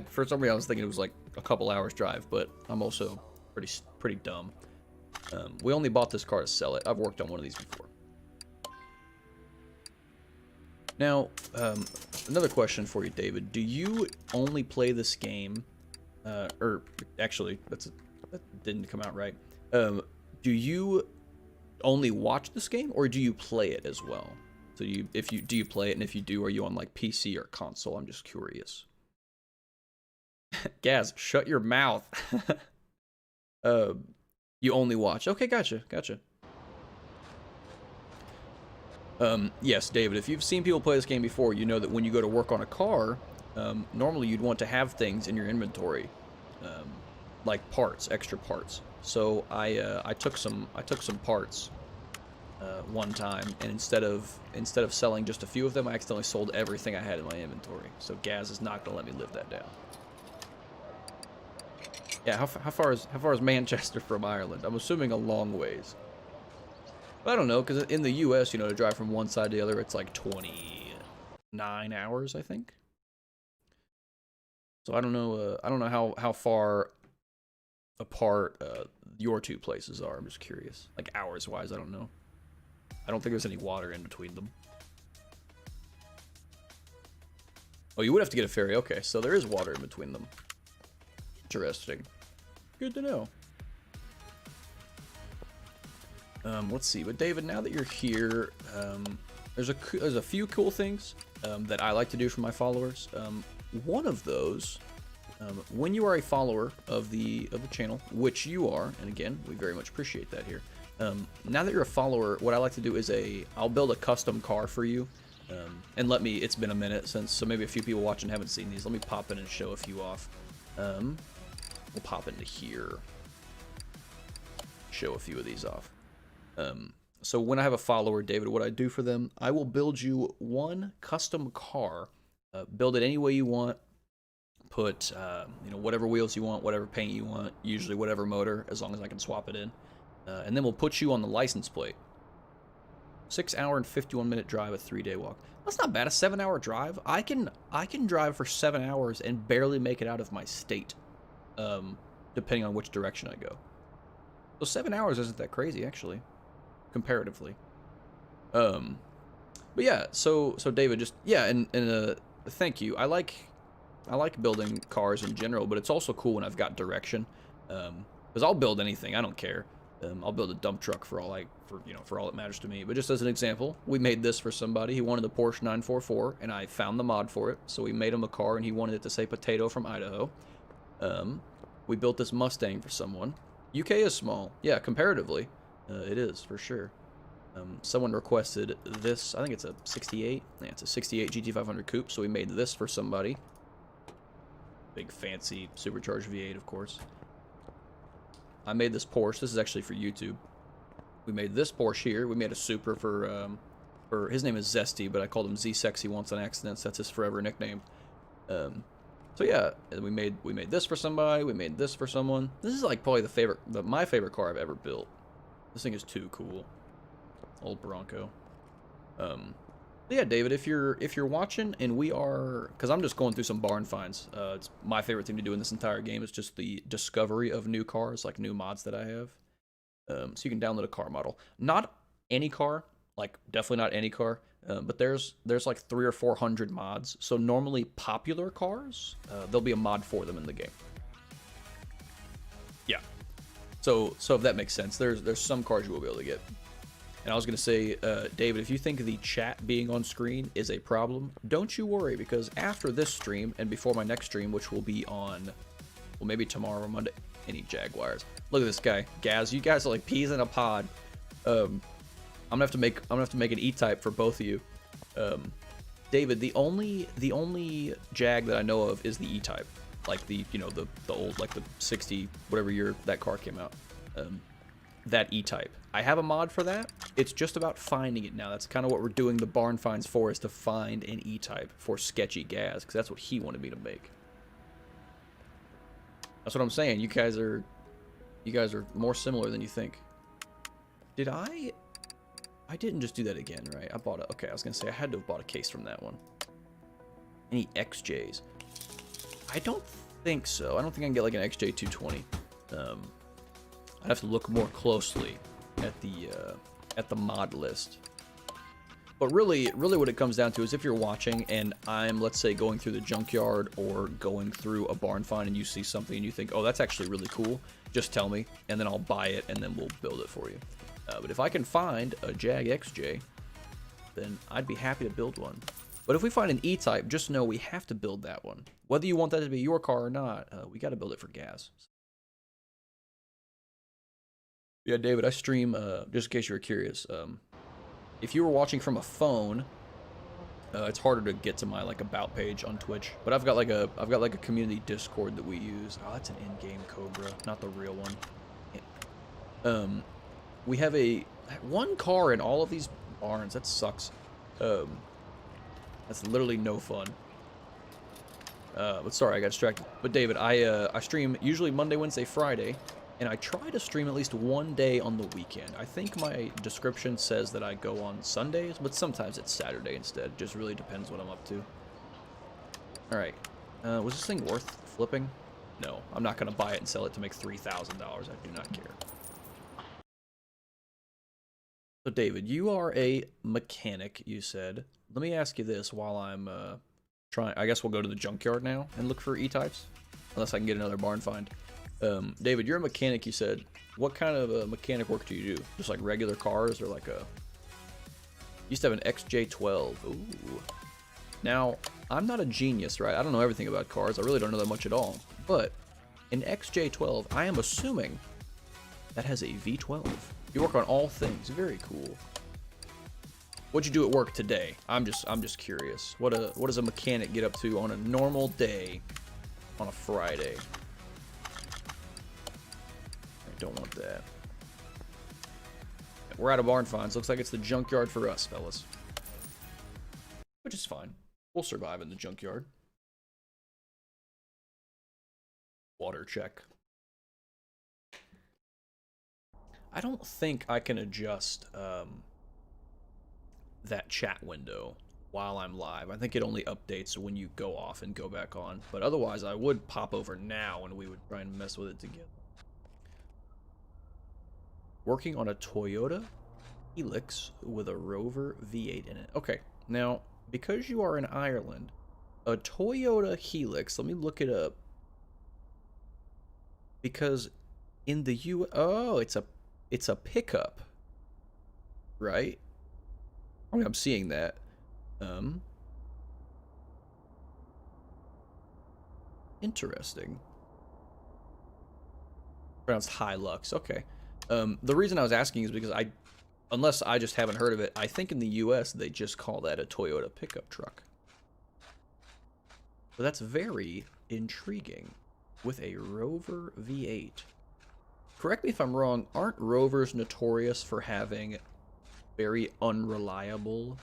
For some reason, I was thinking it was like a couple hours drive, but I'm also pretty dumb. We only bought this car to sell it. I've worked on one of these before. Now, another question for you, David. Do you only play this game, or actually, that didn't come out right. Do you only watch this game, or do you play it as well? So do you play it, and if you do, are you on like PC or console? I'm just curious. Gaz, shut your mouth. You only watch. Okay, gotcha. Yes, David, if you've seen people play this game before, you know that when you go to work on a car, normally you'd want to have things in your inventory, like parts, extra parts. So I took some parts one time, and instead of selling just a few of them, I accidentally sold everything I had in my inventory. So Gaz is not gonna let me live that down. Yeah, how far is Manchester from Ireland? I'm assuming a long ways. But I don't know, because in the U.S., you know, to drive from one side to the other, it's like 29 hours, I think. So I don't know how far apart your two places are. I'm just curious, like hours-wise. I don't know. I don't think there's any water in between them. Oh, you would have to get a ferry. Okay, so there is water in between them. Interesting. Good to know. Let's see. But David, now that you're here, there's a few cool things that I like to do for my followers. One of those When you are a follower of the channel, which you are, and again, we very much appreciate that here. Now that you're a follower, what I like to do is I'll build a custom car for you. And it's been a minute since, so maybe a few people watching haven't seen these. Let me pop in and show a few off. We'll pop into here. Show a few of these off. So when I have a follower, David, what I do for them, I will build you one custom car. Build it any way you want. Put, whatever wheels you want, whatever paint you want, usually whatever motor, as long as I can swap it in. And then we'll put you on the license plate. 6 hour and 51 minute drive, a 3-day walk. That's not bad. A 7-hour drive. I can drive for 7 hours and barely make it out of my state, depending on which direction I go. So 7 hours isn't that crazy, actually, comparatively. But yeah. So David, just and thank you. I like building cars in general, but it's also cool when I've got direction. Because I'll build anything. I don't care. I'll build a dump truck for all it matters to me. But just as an example, we made this for somebody. He wanted the Porsche 944, and I found the mod for it. So we made him a car, and he wanted it to say "Potato from Idaho." We built this Mustang for someone. UK is small, yeah, comparatively, it is for sure. Someone requested this. I think it's a 68. Yeah, it's a 68 GT500 coupe. So we made this for somebody. Big fancy supercharged V8, of course. I made this Porsche. This is actually for YouTube. We made this Porsche here. We made a Supra for his name is Zesty, but I called him Z-Sexy once on accident. So that's his forever nickname. So yeah, we made this for somebody. We made this for someone. This is like probably my favorite car I've ever built. This thing is too cool. Old Bronco. Yeah, David, if you're watching, and we are, because I'm just going through some barn finds. It's my favorite thing to do in this entire game. Is just the discovery of new cars, like new mods that I have. So you can download a car model. Not any car, like definitely not any car. But there's like 300 or 400 mods. So normally popular cars, there'll be a mod for them in the game. Yeah. So if that makes sense, there's some cars you will be able to get. And I was going to say, David, if you think the chat being on screen is a problem, don't you worry, because after this stream and before my next stream, which will be on, well, maybe tomorrow or Monday, any Jaguars. Look at this guy, Gaz. You guys are like peas in a pod. I'm gonna have to make an E-type for both of you. David, the only Jag that I know of is the E-type, like the old, like the 60 whatever year that car came out. That E-type. I have a mod for that. It's just about finding it now. That's kind of what we're doing the barn finds for, is to find an E-type for Sketchy Gaz, because that's what he wanted me to make. That's what I'm saying. You guys are more similar than you think. Did I didn't just do that again, right? I bought it. Okay, I was gonna say I had to have bought a case from that one. Any XJs? I don't think so. I don't think I can get like an XJ 220. I'd have to look more closely at the mod list. But really what it comes down to is if you're watching and I'm, let's say, going through the junkyard or going through a barn find and you see something and you think, oh, that's actually really cool, just tell me, and then I'll buy it and then we'll build it for you. But if I can find a Jag XJ, then I'd be happy to build one. But if we find an E-type, just know we have to build that one. Whether you want that to be your car or not, we got to build it for Gas. Yeah, David, I stream, just in case you were curious, if you were watching from a phone, it's harder to get to my like about page on Twitch. But I've got like a community Discord that we use. Oh, that's an in-game Cobra, not the real one. Yeah. We have one car in all of these barns. That sucks. That's literally no fun. But sorry, I got distracted. But David, I stream usually Monday, Wednesday, Friday. And I try to stream at least one day on the weekend. I think my description says that I go on Sundays, but sometimes it's Saturday instead. Just really depends what I'm up to. Alright. Was this thing worth flipping? No. I'm not going to buy it and sell it to make $3,000. I do not care. So, David, you are a mechanic, you said. Let me ask you this while I'm trying. I guess we'll go to the junkyard now and look for E-types. Unless I can get another barn find. David, you're a mechanic, you said. What kind of mechanic work do you do? Just like regular cars or like a... You used to have an XJ12. Ooh. Now, I'm not a genius, right? I don't know everything about cars. I really don't know that much at all. But in XJ12, I am assuming that has a V12. You work on all things. Very cool. What'd you do at work today? I'm just curious. What does a mechanic get up to on a normal day on a Friday? I don't want that. We're out of barn finds. Looks like it's the junkyard for us, fellas. Which is fine. We'll survive in the junkyard. Water check. I don't think I can adjust that chat window while I'm live. I think it only updates when you go off and go back on. But otherwise, I would pop over now and we would try and mess with it together. Working on a Toyota Helix with a Rover V8 in it. Okay, now, because you are in Ireland, a Toyota Helix, let me look it up. Because in the oh, it's a pickup, right? I mean, I'm seeing that. Interesting. Pronounced Hilux. Okay. The reason I was asking is because unless I just haven't heard of it, I think in the US they just call that a Toyota pickup truck. So that's very intriguing. With a Rover V8. Correct me if I'm wrong, aren't Rovers notorious for having very unreliable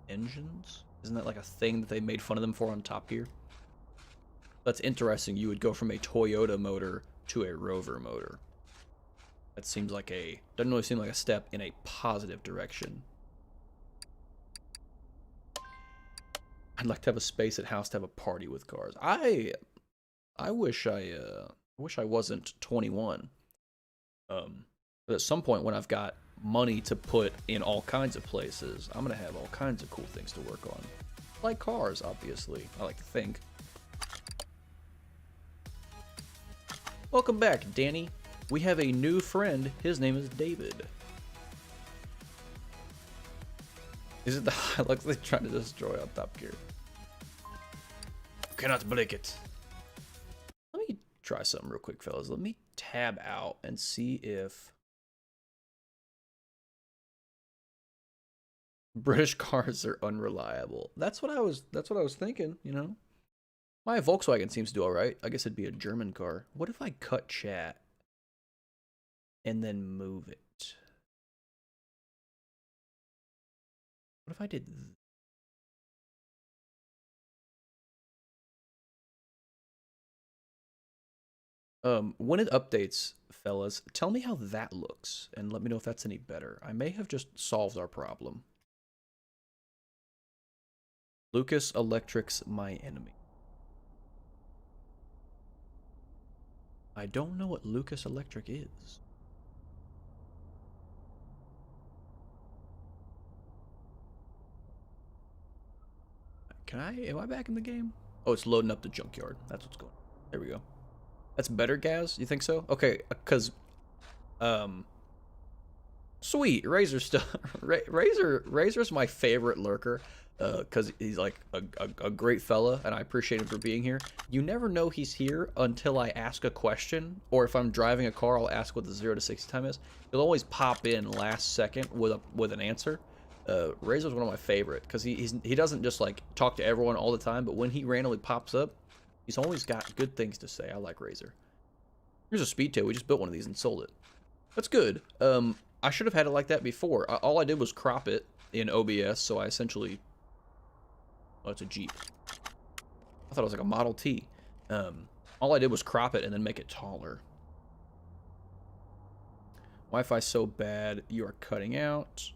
engines? Isn't that like a thing that they made fun of them for on Top Gear? That's interesting. You would go from a Toyota motor to a Rover motor. That seems like doesn't really seem like a step in a positive direction. I'd like to have a space at house to have a party with cars. I wish I wasn't 21. But at some point when I've got money to put in all kinds of places, I'm gonna have all kinds of cool things to work on. Like cars, obviously. I like to think. Welcome back, Danny. We have a new friend. His name is David. Is it the Hilux they're trying to destroy on Top Gear? Cannot break it. Let me try something real quick, fellas. Let me tab out and see if British cars are unreliable. That's what I was thinking, you know. My Volkswagen seems to do all right. I guess it'd be a German car. What if I cut chat and then move it? What if I did when it updates, fellas, tell me how that looks and let me know if that's any better. I may have just solved our problem. Lucas Electric's my enemy. I don't know what Lucas Electric is. Am I back in the game? Oh, it's loading up the junkyard. That's what's going on. There we go. That's better, Gaz? You think so? Okay, because, sweet, Razor's still, Razor's my favorite lurker, because he's like a great fella, and I appreciate him for being here. You never know he's here until I ask a question, or if I'm driving a car, I'll ask what the 0 to 60 time is. He'll always pop in last second with an answer. Razor's one of my favorite, because he doesn't just like talk to everyone all the time, but when he randomly pops up, he's always got good things to say. I like Razor. Here's a Speedtail. We just built one of these and sold it. That's good. I should have had it like that before. All I did was crop it in OBS, so I essentially... Oh, it's a Jeep. I thought it was like a Model T. All I did was crop it and then make it taller. Wi-Fi's so bad, you are cutting out.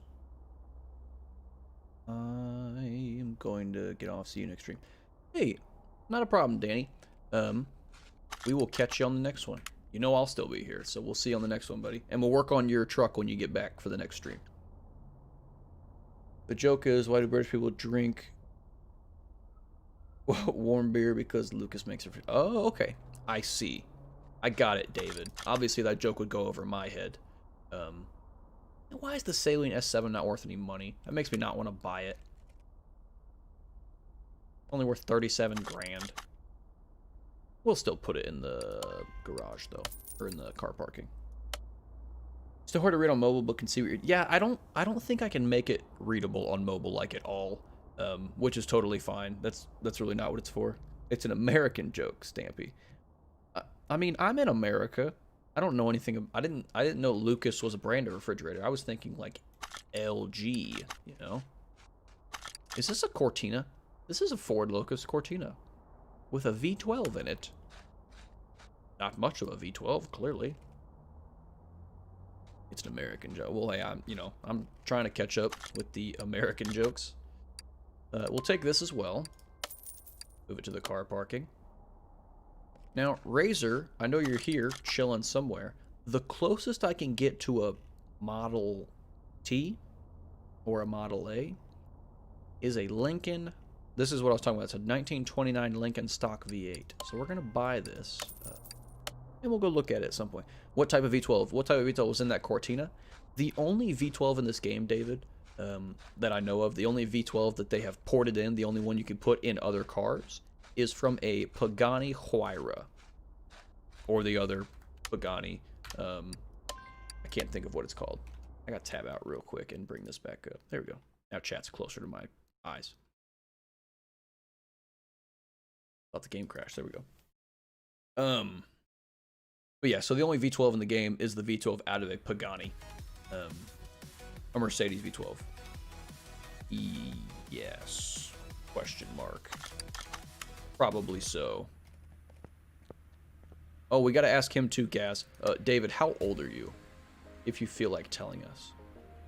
I am going to get off. See you next stream. Hey, not a problem, Danny. We will catch you on the next one. You know I'll still be here, so we'll see you on the next one, buddy. And we'll work on your truck when you get back for the next stream. The joke is, why do British people drink warm beer? Because Lucas makes it. Oh, okay. I see. I got it, David. Obviously, that joke would go over my head. Why is the Saline S7 not worth any money? That makes me not want to buy it. Only worth 37 grand. We'll still put it in the garage though, or in the car parking. Still hard to read on mobile, but can see what you're... Yeah, I don't think I can make it readable on mobile like at all, which is totally fine. That's really not what it's for. It's an American joke, Stampy. I mean, I'm in America. I don't know anything. I didn't know Lucas was a brand of refrigerator. I was thinking like LG, you know. Is this a Cortina? This is a Ford Locust Cortina with a V12 in it. Not much of a V12, clearly. It's an American joke. Well, hey, I'm trying to catch up with the American jokes. We'll take this as well. Move it to the car parking. Now, Razor, I know you're here, chilling somewhere. The closest I can get to a Model T or a Model A is a Lincoln. This is what I was talking about. It's a 1929 Lincoln stock V8. So we're going to buy this. And we'll go look at it at some point. What type of V12? What type of V12 was in that Cortina? The only V12 in this game, David, that I know of, the only V12 that they have ported in, the only one you can put in other cars, is from a Pagani Huayra. Or the other Pagani. I can't think of what it's called. I got to tab out real quick and bring this back up. There we go. Now chat's closer to my eyes. Thought the game crashed. There we go. But yeah, so the only V12 in the game is the V12 out of a Pagani. A Mercedes V12. Yes. Question mark. Probably so. Oh, we gotta ask him too, Gaz. David, how old are you? If you feel like telling us.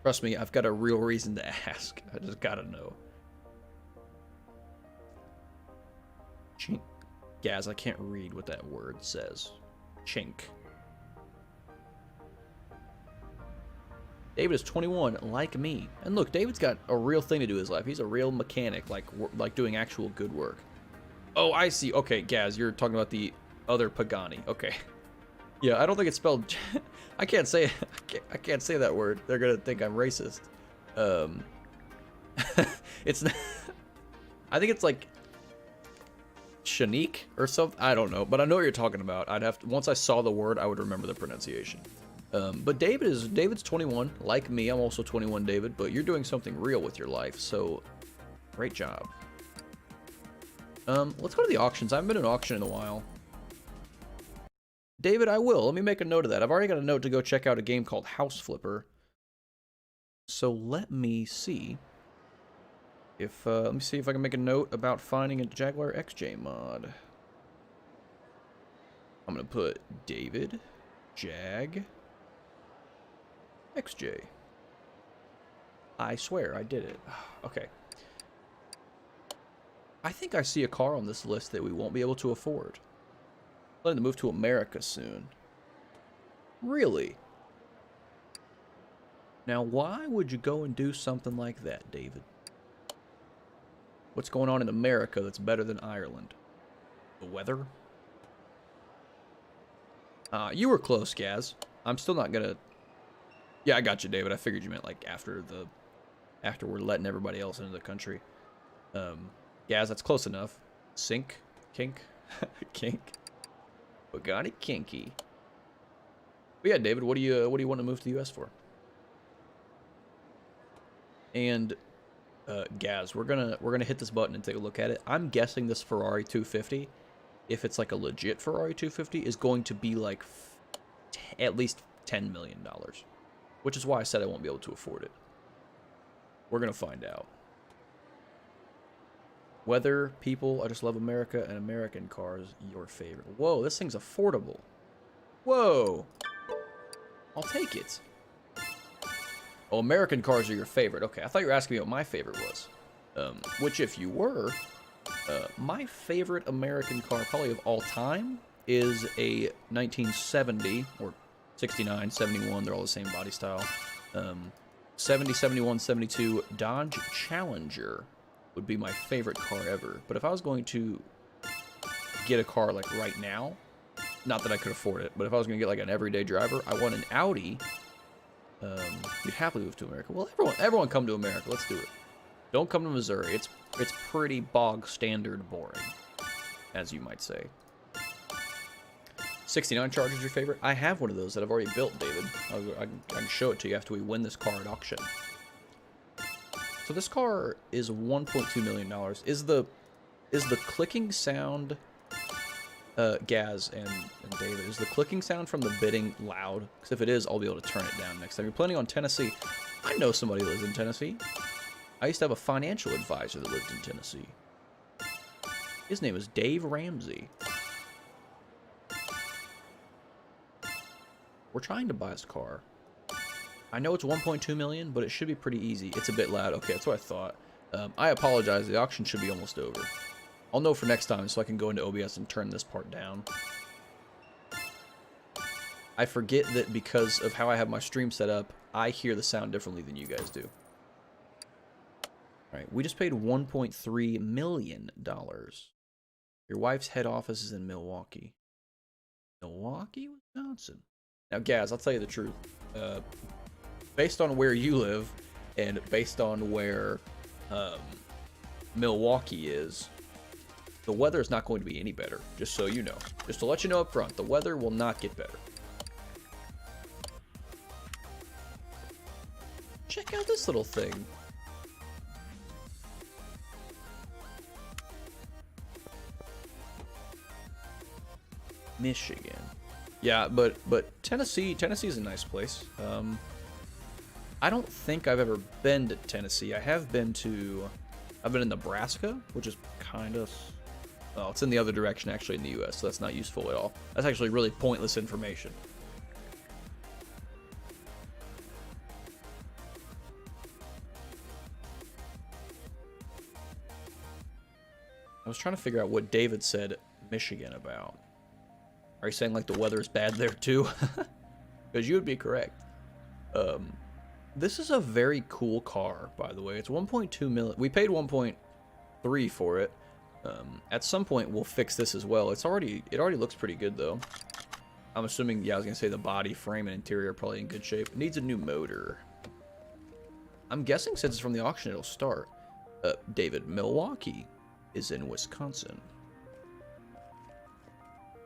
Trust me, I've got a real reason to ask. I just gotta know. Chink. Gaz, I can't read what that word says. Chink. David is 21, like me. And look, David's got a real thing to do in his life. He's a real mechanic, like doing actual good work. Oh, I see. Okay, Gaz, you're talking about the other Pagani. Okay. Yeah, I don't think it's spelled... I can't say I can't say that word. They're gonna think I'm racist. It's not... I think it's like... Shanique or something. I don't know, but I know what you're talking about. I'd have to... Once I saw the word, I would remember the pronunciation. But David's 21. Like me, I'm also 21, David. But you're doing something real with your life, so... Great job. Let's go to the auctions. I haven't been to an auction in a while. David, I will. Let me make a note of that. I've already got a note to go check out a game called House Flipper. So let me see if I can make a note about finding a Jaguar XJ mod. I'm gonna put David Jag XJ. I swear I did it. Okay. I think I see a car on this list that we won't be able to afford. Planning to move to America soon. Really? Now, why would you go and do something like that, David? What's going on in America that's better than Ireland? The weather? You were close, Gaz. I'm still not gonna... Yeah, I got you, David. I figured you meant, like, after we're letting everybody else into the country. Gaz, that's close enough. Sink? Kink? Kink? Pagani Kinky. But yeah, David, what do you want to move to the US for? And Gaz, we're gonna hit this button and take a look at it. I'm guessing this Ferrari 250, if it's like a legit Ferrari 250, is going to be like at least $10 million, which is why I said I won't be able to afford it. We're gonna find out. Weather, people, I just love America, and American cars, your favorite. Whoa, this thing's affordable. Whoa. I'll take it. Oh, American cars are your favorite. Okay, I thought you were asking me what my favorite was. Which, if you were, my favorite American car, probably of all time, is a 1970, or 69, 71, they're all the same body style. 70, 71, 72 Dodge Challenger would be my favorite car ever. But if I was going to get a car like right now, not that I could afford it, but if I was going to get like an everyday driver, I want an Audi. You'd happily move to America. Well, everyone come to America. Let's do it. Don't come to Missouri. It's pretty bog standard boring, as you might say. 69 Charger's your favorite? I have one of those that I've already built, David. I can show it to you after we win this car at auction. So this car is $1.2 million. Is the clicking sound, Gaz and David, is the clicking sound from the bidding loud? Because if it is, I'll be able to turn it down next time. You're planning on Tennessee? I know somebody who lives in Tennessee. I used to have a financial advisor that lived in Tennessee. His name is Dave Ramsey. We're trying to buy his car. I know it's 1.2 million, but it should be pretty easy. It's a bit loud. Okay, that's what I thought. I apologize. The auction should be almost over. I'll know for next time so I can go into OBS and turn this part down. I forget that because of how I have my stream set up, I hear the sound differently than you guys do. Alright, we just paid $1.3 million. Your wife's head office is in Milwaukee. Milwaukee, Wisconsin. Now, Gaz, I'll tell you the truth. Based on where you live, and based on where Milwaukee is, the weather is not going to be any better, just so you know. Just to let you know up front, the weather will not get better. Check out this little thing. Michigan. Yeah, but Tennessee's a nice place. I don't think I've ever been to Tennessee. I've been in Nebraska, which is kind of, well, it's in the other direction actually in the US, so that's not useful at all. That's actually really pointless information. I was trying to figure out what David said Michigan about. Are you saying like the weather is bad there too? Because you would be correct. This is a very cool car, by the way. It's 1.2 million. We paid 1.3 for it. At some point we'll fix this as well. It already looks pretty good though. I'm assuming, yeah, I was gonna say the body, frame, and interior are probably in good shape. It needs a new motor. I'm guessing since it's from the auction it'll start. David, Milwaukee is in Wisconsin.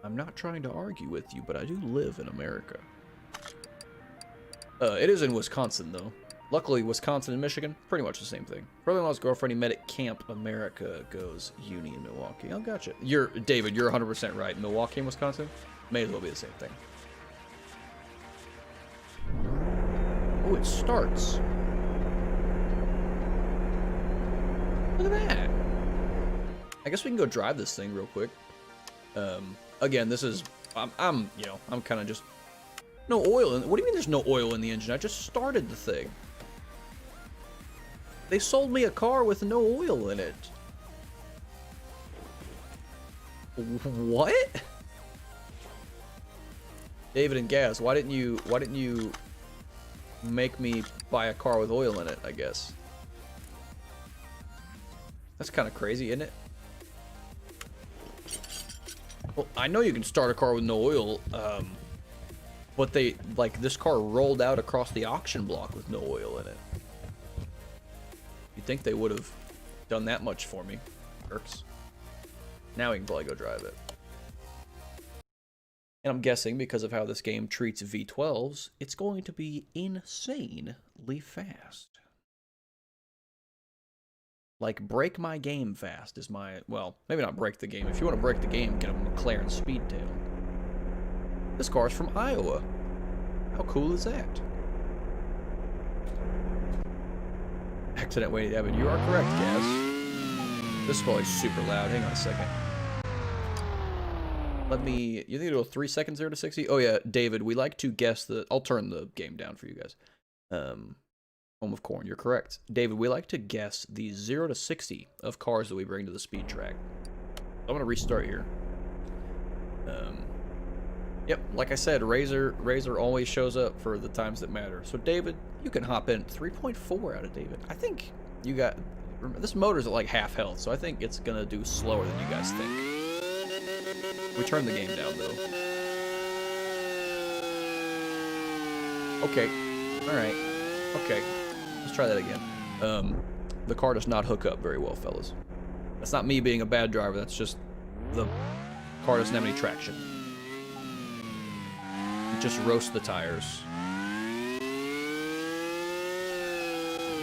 I'm not trying to argue with you, but I do live in America. It is in Wisconsin, though. Luckily, Wisconsin and Michigan, pretty much the same thing. Brother-in-law's girlfriend he met at Camp America goes uni in Milwaukee. Oh, gotcha. David, you're 100% right. Milwaukee and Wisconsin may as well be the same thing. Oh, it starts. Look at that. I guess we can go drive this thing real quick. Again, this is, I'm kind of just, no oil in, what do you mean there's no oil in the engine? I just started the thing. They sold me a car with no oil in it. What? David and Gaz, why didn't you make me buy a car with oil in it, I guess? That's kind of crazy, isn't it? Well, I know you can start a car with no oil, but this car rolled out across the auction block with no oil in it. You'd think they would have done that much for me. Jerks. Now we can probably go drive it. And I'm guessing because of how this game treats V12s, it's going to be insanely fast. Like, break my game fast is my, well, maybe not break the game. If you want to break the game, get a McLaren Speedtail. This car's from Iowa. How cool is that? Accident waiting, Evan. You are correct, Gaz. This is probably super loud. Hang on a second. You think it'll 3 seconds 0 to 60? Oh yeah, David, we like to guess I'll turn the game down for you guys. Home of Corn, you're correct. David, we like to guess the 0 to 60 of cars that we bring to the speed track. I'm gonna restart here. Yep, like I said, Razor always shows up for the times that matter. So David, you can hop in. 3.4 out of David. I think you got, remember, this motor's at like half health, so I think it's gonna do slower than you guys think. We turned the game down though. Okay, all right, okay. Let's try that again. the car does not hook up very well, fellas. That's not me being a bad driver. That's just the car doesn't have any traction. It just roasts the tires.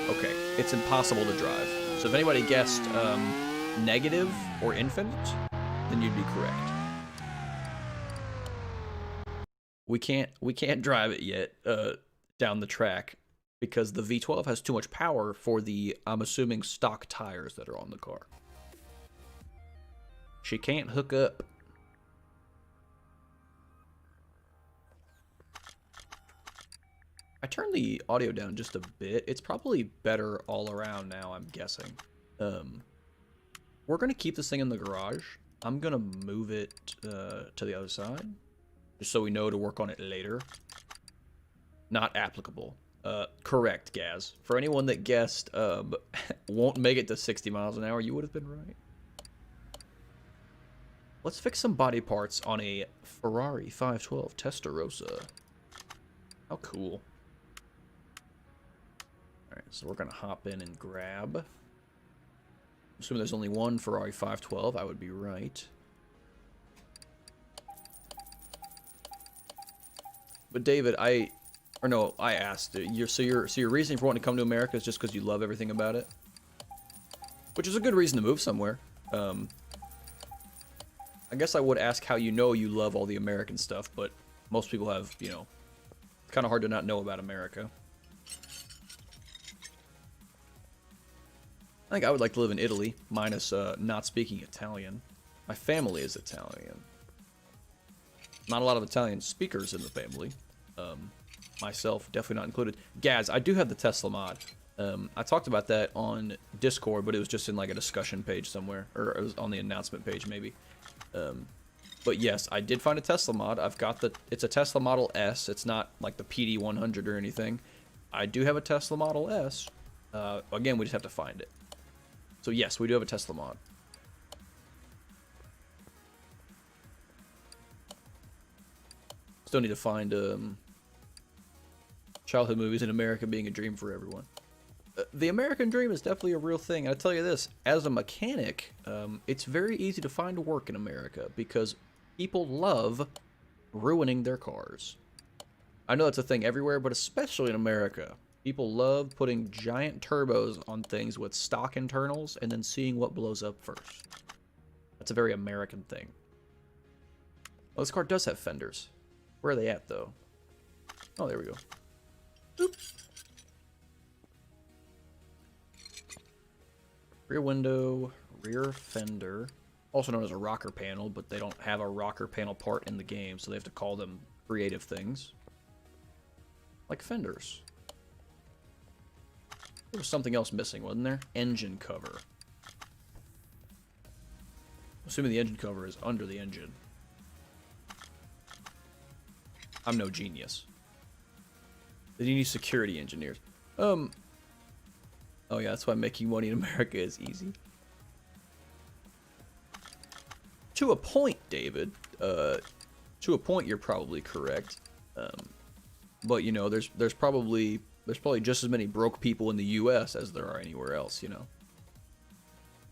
Okay, it's impossible to drive. So if anybody guessed negative or infinite, then you'd be correct. We can't drive it yet down the track because the V12 has too much power for the, I'm assuming, stock tires that are on the car. She can't hook up. I turned the audio down just a bit. It's probably better all around now, I'm guessing. We're going to keep this thing in the garage. I'm going to move it to the other side, just so we know to work on it later. Not applicable. Correct, Gaz. For anyone that guessed won't make it to 60 miles an hour, you would have been right. Let's fix some body parts on a Ferrari 512 Testarossa. How cool. Alright, so we're going to hop in and grab. Assuming there's only one Ferrari 512, I would be right. But David, I asked. So your reasoning for wanting to come to America is just because you love everything about it? Which is a good reason to move somewhere. I guess I would ask how you know you love all the American stuff, but most people have, you know, it's kind of hard to not know about America. I think I would like to live in Italy, minus not speaking Italian. My family is Italian. Not a lot of Italian speakers in the family. Myself, definitely not included. Gaz, I do have the Tesla mod. I talked about that on Discord, but it was just in like a discussion page somewhere, or it was on the announcement page maybe. But yes, I did find a Tesla mod. I've got it's a Tesla Model S. It's not like the PD100 or anything. I do have a Tesla Model S. Again, we just have to find it. So yes, we do have a Tesla mod. Still need to find childhood movies in America being a dream for everyone. The American dream is definitely a real thing. And I tell you this, as a mechanic, it's very easy to find work in America because people love ruining their cars. I know that's a thing everywhere, but especially in America. People love putting giant turbos on things with stock internals and then seeing what blows up first. That's a very American thing. Oh, this car does have fenders. Where are they at, though? Oh, there we go. Oop. Rear window, rear fender. Also known as a rocker panel, but they don't have a rocker panel part in the game, so they have to call them creative things. Like fenders. There was something else missing, wasn't there? Engine cover. Assuming the engine cover is under the engine. I'm no genius. Then you need security engineers. Oh yeah, that's why making money in America is easy. To a point, David. To a point, you're probably correct. But you know, there's probably just as many broke people in the U.S. as there are anywhere else. You know.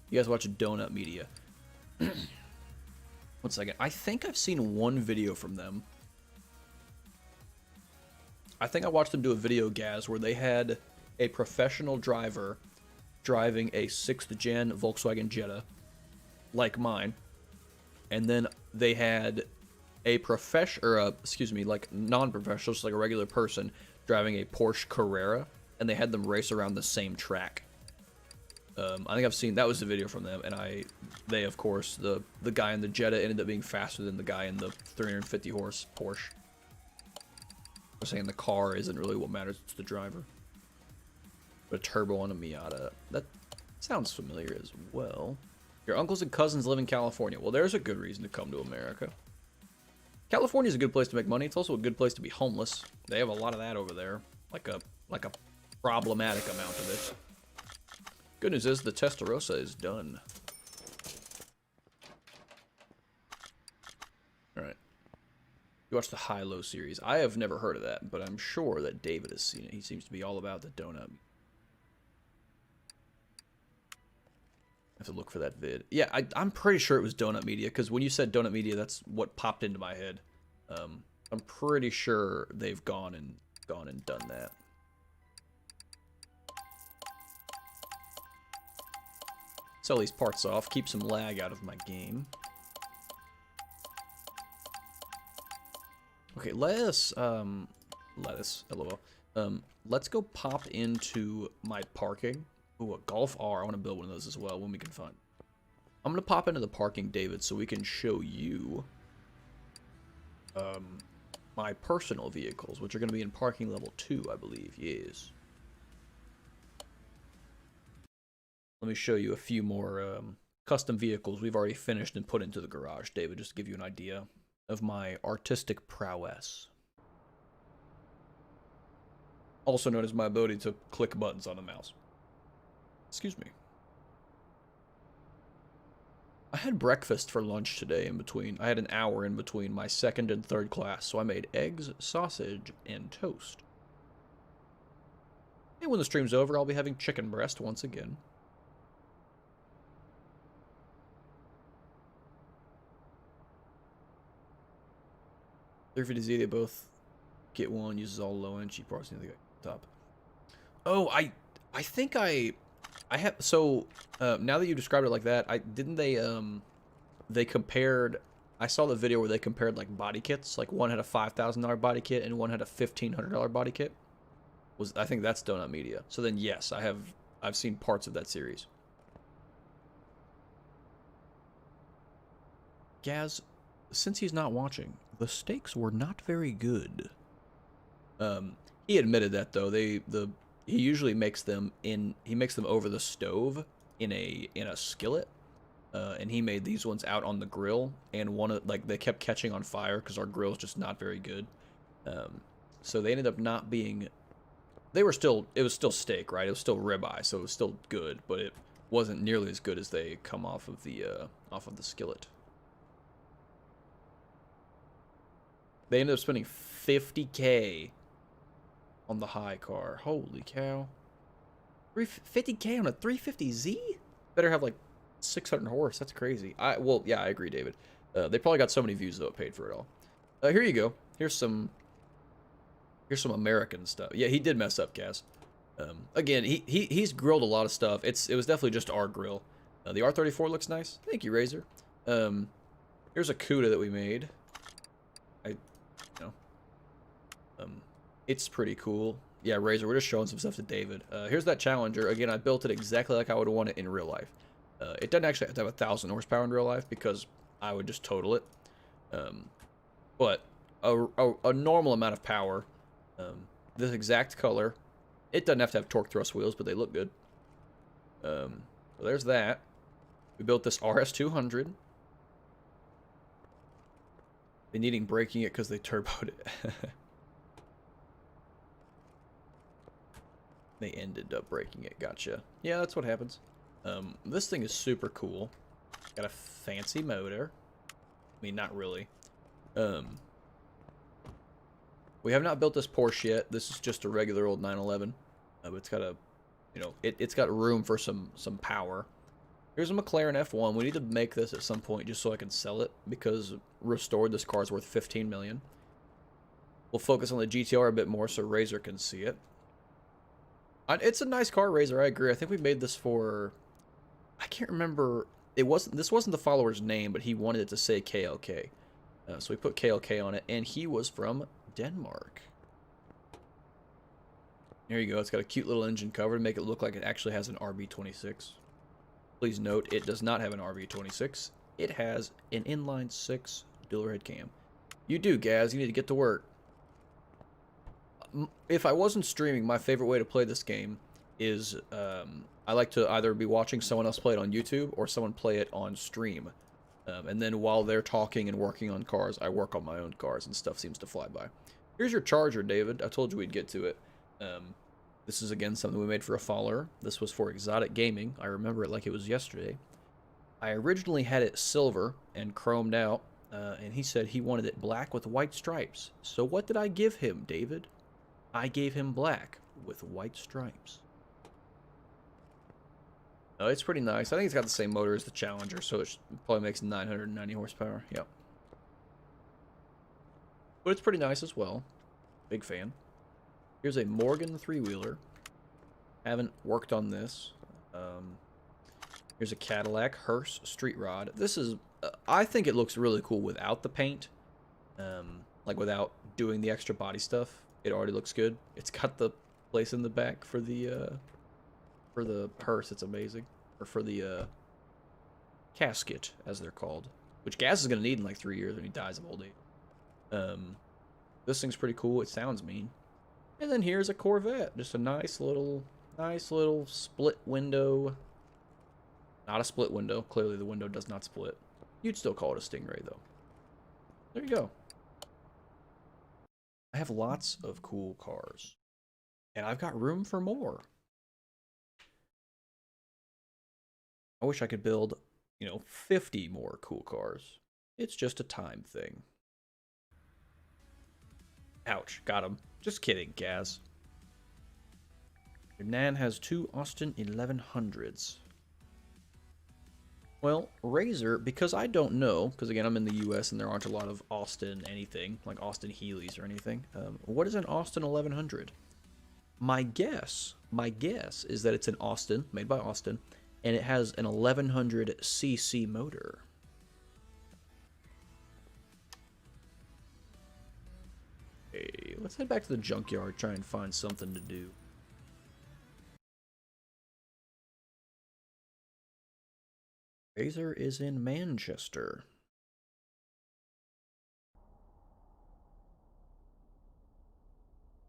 You guys watch Donut Media. 1 second. I think I've seen one video from them. I think I watched them do a video, Gaz, where they had a professional driver driving a 6th gen Volkswagen Jetta, like mine, and then they had a like non-professional, just like a regular person, driving a Porsche Carrera, and they had them race around the same track. I think I've seen, that was the video from them, and they of course, the guy in the Jetta ended up being faster than the guy in the 350 horse Porsche. I'm saying the car isn't really what matters, it's the driver. But a turbo on a Miata, that sounds familiar as well. Your uncles and cousins live in California. Well, there's a good reason to come to America. California's a good place to make money. It's also a good place to be homeless. They have a lot of that over there, like a problematic amount of it. Good news is the Testarossa is done. All right. You watch the High-Low series. I have never heard of that, but I'm sure that David has seen it. He seems to be all about the donut. have to look for that vid. Yeah, I'm pretty sure it was Donut Media, because when you said Donut Media, that's what popped into my head. I'm pretty sure they've gone and done that. Sell these parts off, keep some lag out of my game. Okay, let's LOL. Let's go pop into my parking. Ooh, a Golf R. I want to build one of those as well when we can find. I'm gonna pop into the parking, David, so we can show you my personal vehicles, which are gonna be in parking level 2, I believe. Yes. Let me show you a few more custom vehicles we've already finished and put into the garage, David, just to give you an idea of my artistic prowess. Also known as my ability to click buttons on the mouse. Excuse me. I had breakfast for lunch today in between. I had an hour in between my second and third class, so I made eggs, sausage, and toast. And when the stream's over, I'll be having chicken breast once again. Z, they both get one, uses all low end, cheap parts near the top. Oh, I think I have, so now that you described it like that, they compared, I saw the video where they compared like body kits, like one had a $5,000 body kit and one had a $1,500 body kit. I think that's Donut Media. So then yes, I've seen parts of that series. Gaz, since he's not watching, the steaks were not very good. He admitted that though. He usually makes them over the stove in a skillet. And he made these ones out on the grill, and they kept catching on fire because our grill's just not very good. So they ended up not being, it was still steak, right? It was still ribeye, so it was still good, but it wasn't nearly as good as they come off of the skillet. They ended up spending $50K on the high car. Holy cow. $50K on a 350Z? Better have like 600 horse. That's crazy. Well, yeah, I agree, David. They probably got so many views, though, it paid for it all. Here you go. Here's some American stuff. Yeah, he did mess up, Cass. Again, he's grilled a lot of stuff. It was definitely just our grill. The R34 looks nice. Thank you, Razor. Here's a CUDA that we made. It's pretty cool. Yeah, Razor, we're just showing some stuff to David. Here's that Challenger. Again, I built it exactly like I would want it in real life. It doesn't actually have to have 1,000 horsepower in real life because I would just total it. But a normal amount of power. This exact color. It doesn't have to have torque thrust wheels, but they look good. So there's that. We built this RS200. Been needing braking it because they turboed it. They ended up breaking it. Gotcha. Yeah, that's what happens. This thing is super cool. Got a fancy motor. I mean, not really. We have not built this Porsche yet. This is just a regular old 911. But it's got a, it's got room for some power. Here's a McLaren F1. We need to make this at some point just so I can sell it, because restored, this car is worth $15 million. We'll focus on the GTR a bit more so Razor can see it. It's a nice car, Razor. I agree. I think we made this for, I can't remember. This wasn't the follower's name, but he wanted it to say KLK. So we put KLK on it, and he was from Denmark. There you go. It's got a cute little engine cover to make it look like it actually has an RB26. Please note, it does not have an RB26. It has an inline-6 dual head cam. You do, Gaz. You need to get to work. If I wasn't streaming, my favorite way to play this game is I like to either be watching someone else play it on YouTube or someone play it on stream. And then while they're talking and working on cars, I work on my own cars and stuff seems to fly by. Here's your charger, David. I told you we'd get to it. This is, again, something we made for a follower. This was for Exotic Gaming. I remember it like it was yesterday. I originally had it silver and chromed out, and he said he wanted it black with white stripes. So what did I give him, David? I gave him black with white stripes. It's pretty nice. I think it's got the same motor as the Challenger, so it probably makes 990 horsepower. Yep. But it's pretty nice as well. Big fan. Here's a Morgan three-wheeler. Haven't worked on this. Here's a Cadillac Hearse Street Rod. This is, I think it looks really cool without the paint. Like without doing the extra body stuff. It already looks good. It's got the place in the back for the hearse. It's amazing. Or for the casket, as they're called. Which Gaz is going to need in like 3 years when he dies of old age. This thing's pretty cool. It sounds mean. And then here's a Corvette. Just a nice little split window. Not a split window. Clearly the window does not split. You'd still call it a Stingray, though. There you go. I have lots of cool cars. And I've got room for more. I wish I could build, 50 more cool cars. It's just a time thing. Ouch, got him. Just kidding, Gaz. Your Nan has 2 Austin 1100s. Well, Razor, because I don't know, because again, I'm in the US and there aren't a lot of Austin anything, like Austin Healey's or anything. What is an Austin 1100? My guess is that it's an Austin, made by Austin, and it has an 1100cc motor. Okay, let's head back to the junkyard, try and find something to do. Razor is in Manchester.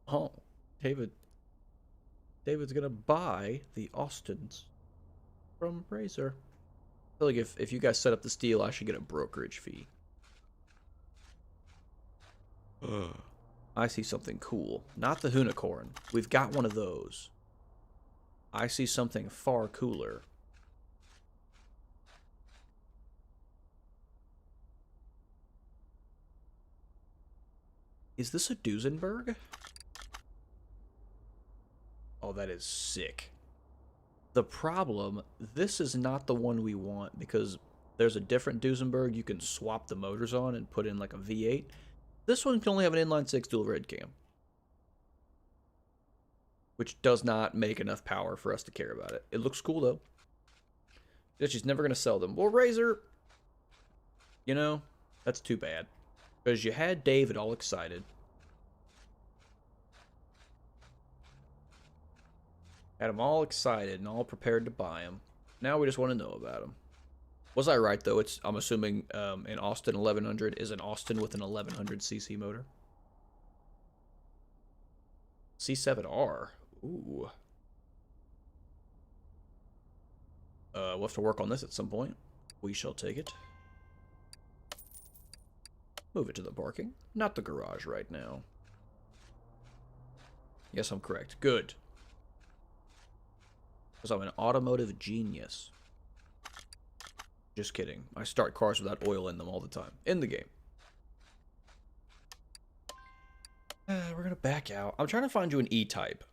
Oh, David's gonna buy the Austins from Razor. I feel like if you guys set up this deal, I should get a brokerage fee. I see something cool. Not the unicorn. We've got one of those. I see something far cooler. Is this a Duesenberg? Oh, that is sick. The problem, this is not the one we want because there's a different Duesenberg you can swap the motors on and put in like a V8. This one can only have an inline-6 dual red cam, which does not make enough power for us to care about it. It looks cool though. She's never going to sell them. Well, Razor, that's too bad. Because you had David all excited. Had him all excited and all prepared to buy him. Now we just want to know about him. Was I right, though? I'm assuming an Austin 1100 is an Austin with an 1100cc motor. C7R. Ooh. We'll have to work on this at some point. We shall take it. Move it to the parking. Not the garage right now. Yes, I'm correct. Good. Because I'm an automotive genius. Just kidding. I start cars without oil in them all the time. In the game. We're going to back out. I'm trying to find you an E-type.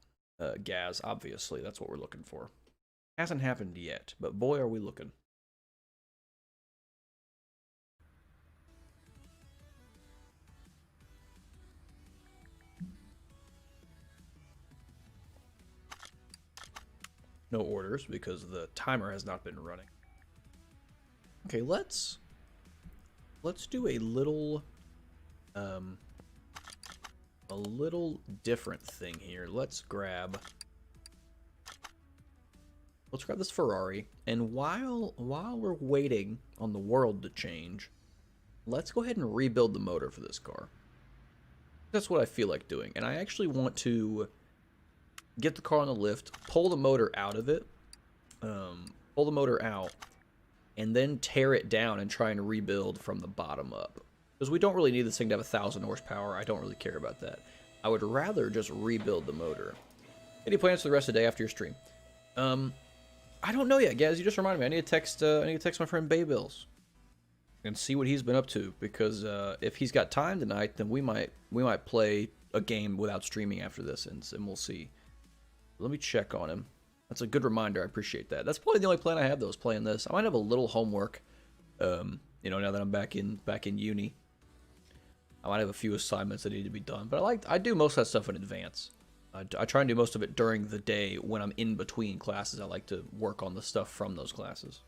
Gaz, obviously. That's what we're looking for. Hasn't happened yet, but boy, are we looking. No orders because the timer has not been running. Okay, let's do a little different thing here. Let's grab this Ferrari, and while we're waiting on the world to change, let's go ahead and rebuild the motor for this car. That's what I feel like doing, and I actually want to get the car on the lift, pull the motor out of it, pull the motor out, and then tear it down and try and rebuild from the bottom up. Because we don't really need this thing to have 1,000 horsepower. I don't really care about that. I would rather just rebuild the motor. Any plans for the rest of the day after your stream? I don't know yet, guys. You just reminded me. I need to text my friend Bay Bills and see what he's been up to. Because if he's got time tonight, then we might play a game without streaming after this, and we'll see. Let me check on him. That's a good reminder. I appreciate that. That's probably the only plan I have, though, is playing this. I might have a little homework, you know, now that I'm back in uni. I might have a few assignments that need to be done, but I do most of that stuff in advance. I try and do most of it during the day when I'm in between classes. I like to work on the stuff from those classes.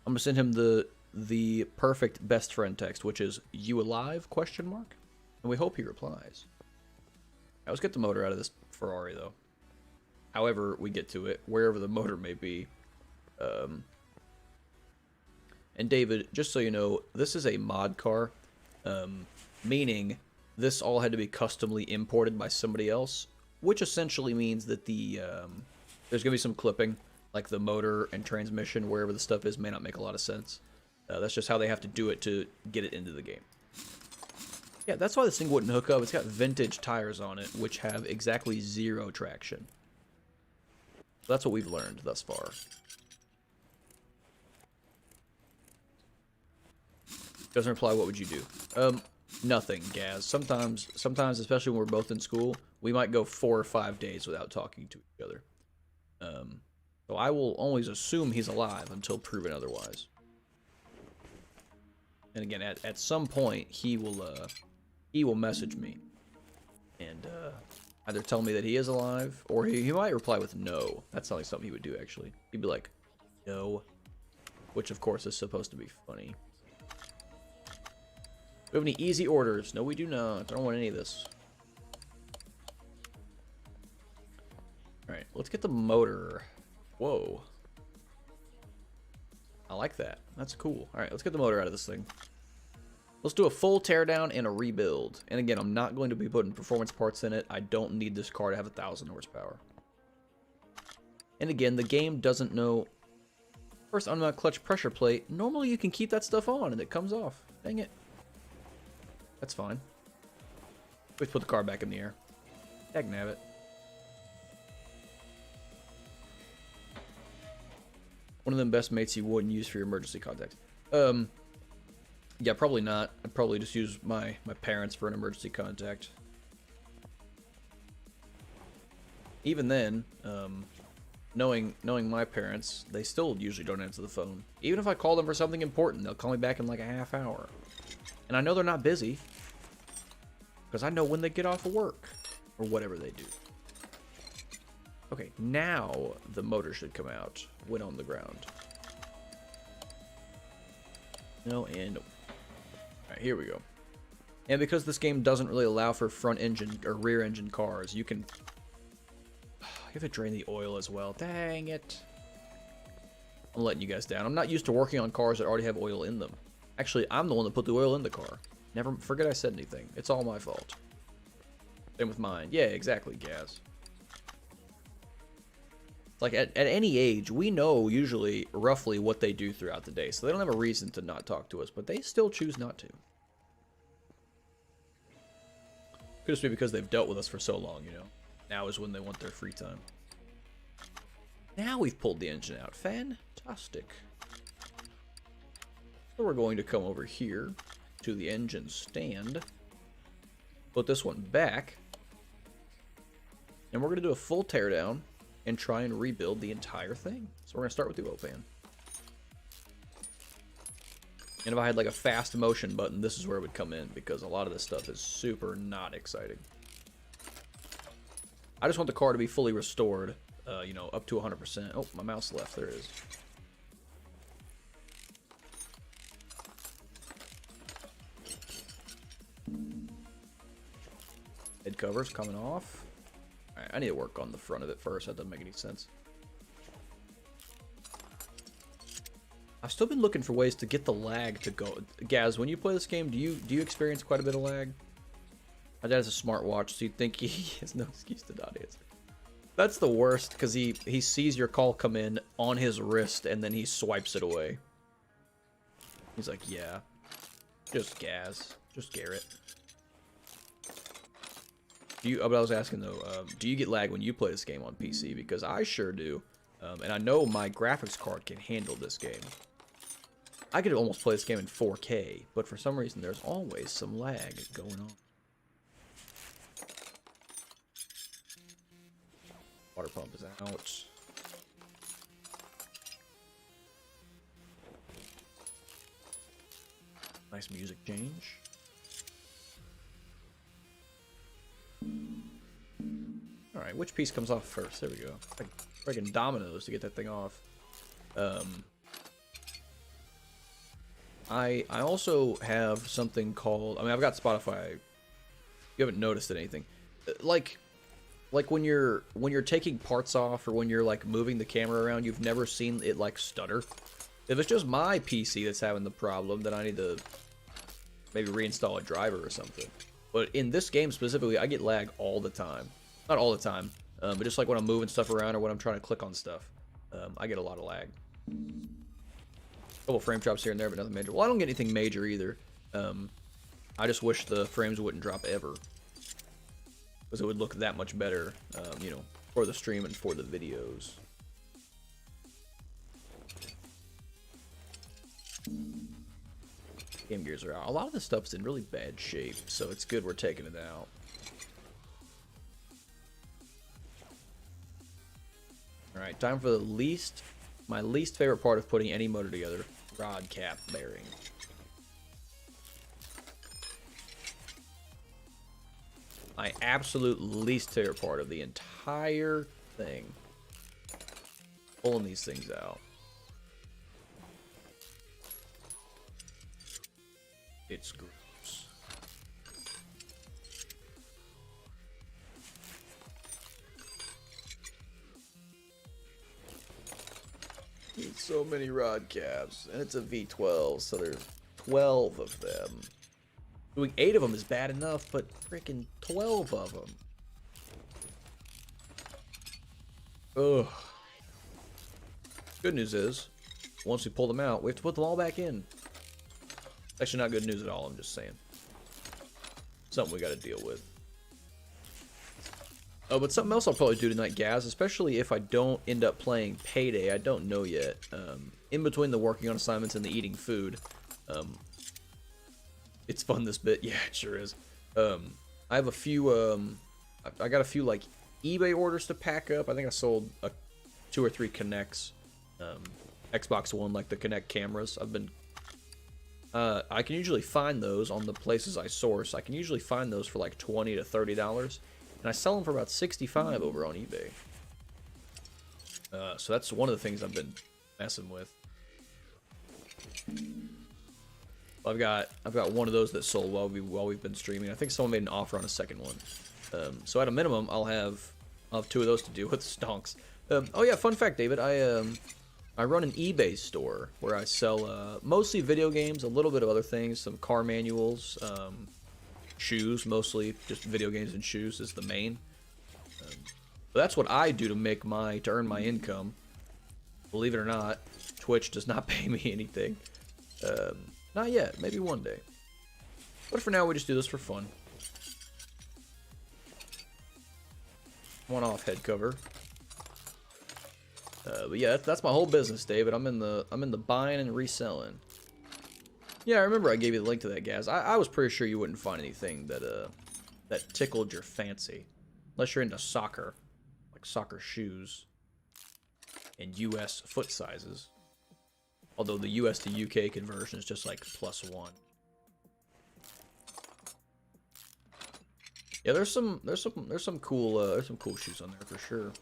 I'm gonna send him the perfect best friend text, which is "You alive?" ? And we hope he replies. Right, let's get the motor out of this Ferrari, though. However we get to it, wherever the motor may be. And David, just so you know, this is a mod car, meaning this all had to be customly imported by somebody else, which essentially means that there's going to be some clipping, like the motor and transmission, wherever the stuff is, may not make a lot of sense. That's just how they have to do it to get it into the game. Yeah, that's why this thing wouldn't hook up. It's got vintage tires on it, which have exactly 0 traction. So that's what we've learned thus far. Doesn't reply, what would you do? Nothing, Gaz. Sometimes, especially when we're both in school, we might go 4 or 5 days without talking to each other. So I will always assume he's alive until proven otherwise. And again, at some point, he will message me and either tell me that he is alive, or he might reply with no. That's not like something he would do, actually. He'd be like, no, which of course is supposed to be funny. Do we have any easy orders? No, we do not. I don't want any of this. Alright, let's get the motor. Whoa. I like that. That's cool. Alright, let's get the motor out of this thing. Let's do a full teardown and a rebuild. And again, I'm not going to be putting performance parts in it. I don't need this car to have 1,000 horsepower. And again, the game doesn't know... First, on my clutch pressure plate, normally you can keep that stuff on and it comes off. Dang it. That's fine. Let's put the car back in the air. Dagnabbit. One of them best mates you wouldn't use for your emergency contacts. Yeah, probably not. I'd probably just use my parents for an emergency contact. Even then, knowing my parents, they still usually don't answer the phone. Even if I call them for something important, they'll call me back in like a half hour. And I know they're not busy, because I know when they get off of work, or whatever they do. Okay, now the motor should come out when on the ground. No, and no. Alright, here we go. And because this game doesn't really allow for front engine or rear engine cars, you can... You have to drain the oil as well. Dang it. I'm letting you guys down. I'm not used to working on cars that already have oil in them. Actually, I'm the one that put the oil in the car. Never forget I said anything. It's all my fault. Same with mine. Yeah, exactly, Gaz. Like, at any age, we know usually roughly what they do throughout the day, so they don't have a reason to not talk to us, but they still choose not to. Could just be because they've dealt with us for so long, you know. Now is when they want their free time. Now we've pulled the engine out. Fantastic. So we're going to come over here to the engine stand, put this one back, and we're going to do a full teardown and try and rebuild the entire thing. So we're going to start with the oil pan. And if I had like a fast motion button, this is where it would come in, because a lot of this stuff is super not exciting. I just want the car to be fully restored, you know, up to 100%. Oh, my mouse left. There it is. Head covers coming off. Alright, I need to work on the front of it first. That doesn't make any sense. I've still been looking for ways to get the lag to go. Gaz, when you play this game, do you experience quite a bit of lag? My dad has a smartwatch, so you'd think he has no excuse to not answer. That's the worst, because he sees your call come in on his wrist, and then he swipes it away. He's like, yeah. Just Gaz. Just Garrett. But I was asking though, do you get lag when you play this game on PC? Because I sure do, and I know my graphics card can handle this game. I could almost play this game in 4K, but for some reason there's always some lag going on. Water pump is out. Nice music change. Alright, which piece comes off first? There we go. Like freaking dominoes to get that thing off. I also have something called, I mean, I've got Spotify. You haven't noticed anything. Like when you're taking parts off or when you're like moving the camera around, you've never seen it like stutter. If it's just my PC that's having the problem, then I need to maybe reinstall a driver or something. But in this game specifically, I get lag all the time. Not all the time, but just like when I'm moving stuff around or when I'm trying to click on stuff, I get a lot of lag. Couple frame drops here and there, but nothing major. Well, I don't get anything major either. I just wish the frames wouldn't drop ever, because it would look that much better, you know, for the stream and for the videos. Game gears are out. A lot of this stuff's in really bad shape, so it's good we're taking it out. Alright, time for my least favorite part of putting any motor together. Rod cap bearing. My absolute least favorite part of the entire thing. Pulling these things out. It's gross. Need so many rod caps, and it's a V12, so there's 12 of them. Doing 8 of them is bad enough, but freaking 12 of them. Ugh. Good news is, once we pull them out, we have to put them all back in. Actually, not good news at all, I'm just saying. Something we gotta deal with. Oh, but something else I'll probably do tonight, Gaz, especially if I don't end up playing Payday. I don't know yet. In between the working on assignments and the eating food. It's fun this bit. Yeah, it sure is. I have a few, I got a few, like, eBay orders to pack up. I think I sold 2 or 3 Kinects. Xbox One, like the Kinect cameras. I've been... I can usually find those on the places I source. I can usually find those for like $20 to $30, and I sell them for about $65 over on eBay. So that's one of the things I've been messing with. I've got one of those that sold while we've been streaming. I think someone made an offer on a second one. So at a minimum, I'll have 2 of those to deal with. Stonks. Oh yeah, fun fact, David. I run an eBay store where I sell mostly video games, a little bit of other things, some car manuals, shoes, mostly just video games and shoes is the main. But that's what I do to earn my income. Believe it or not, Twitch does not pay me anything. Not yet, maybe one day. But for now, we just do this for fun. One-off head cover. But yeah, that's my whole business, David. I'm in the buying and reselling. Yeah, I remember I gave you the link to that, Gaz. I was pretty sure you wouldn't find anything that tickled your fancy, unless you're into soccer, like soccer shoes and US foot sizes. Although the US to UK conversion is just like +1. Yeah, there's some cool shoes on there for sure.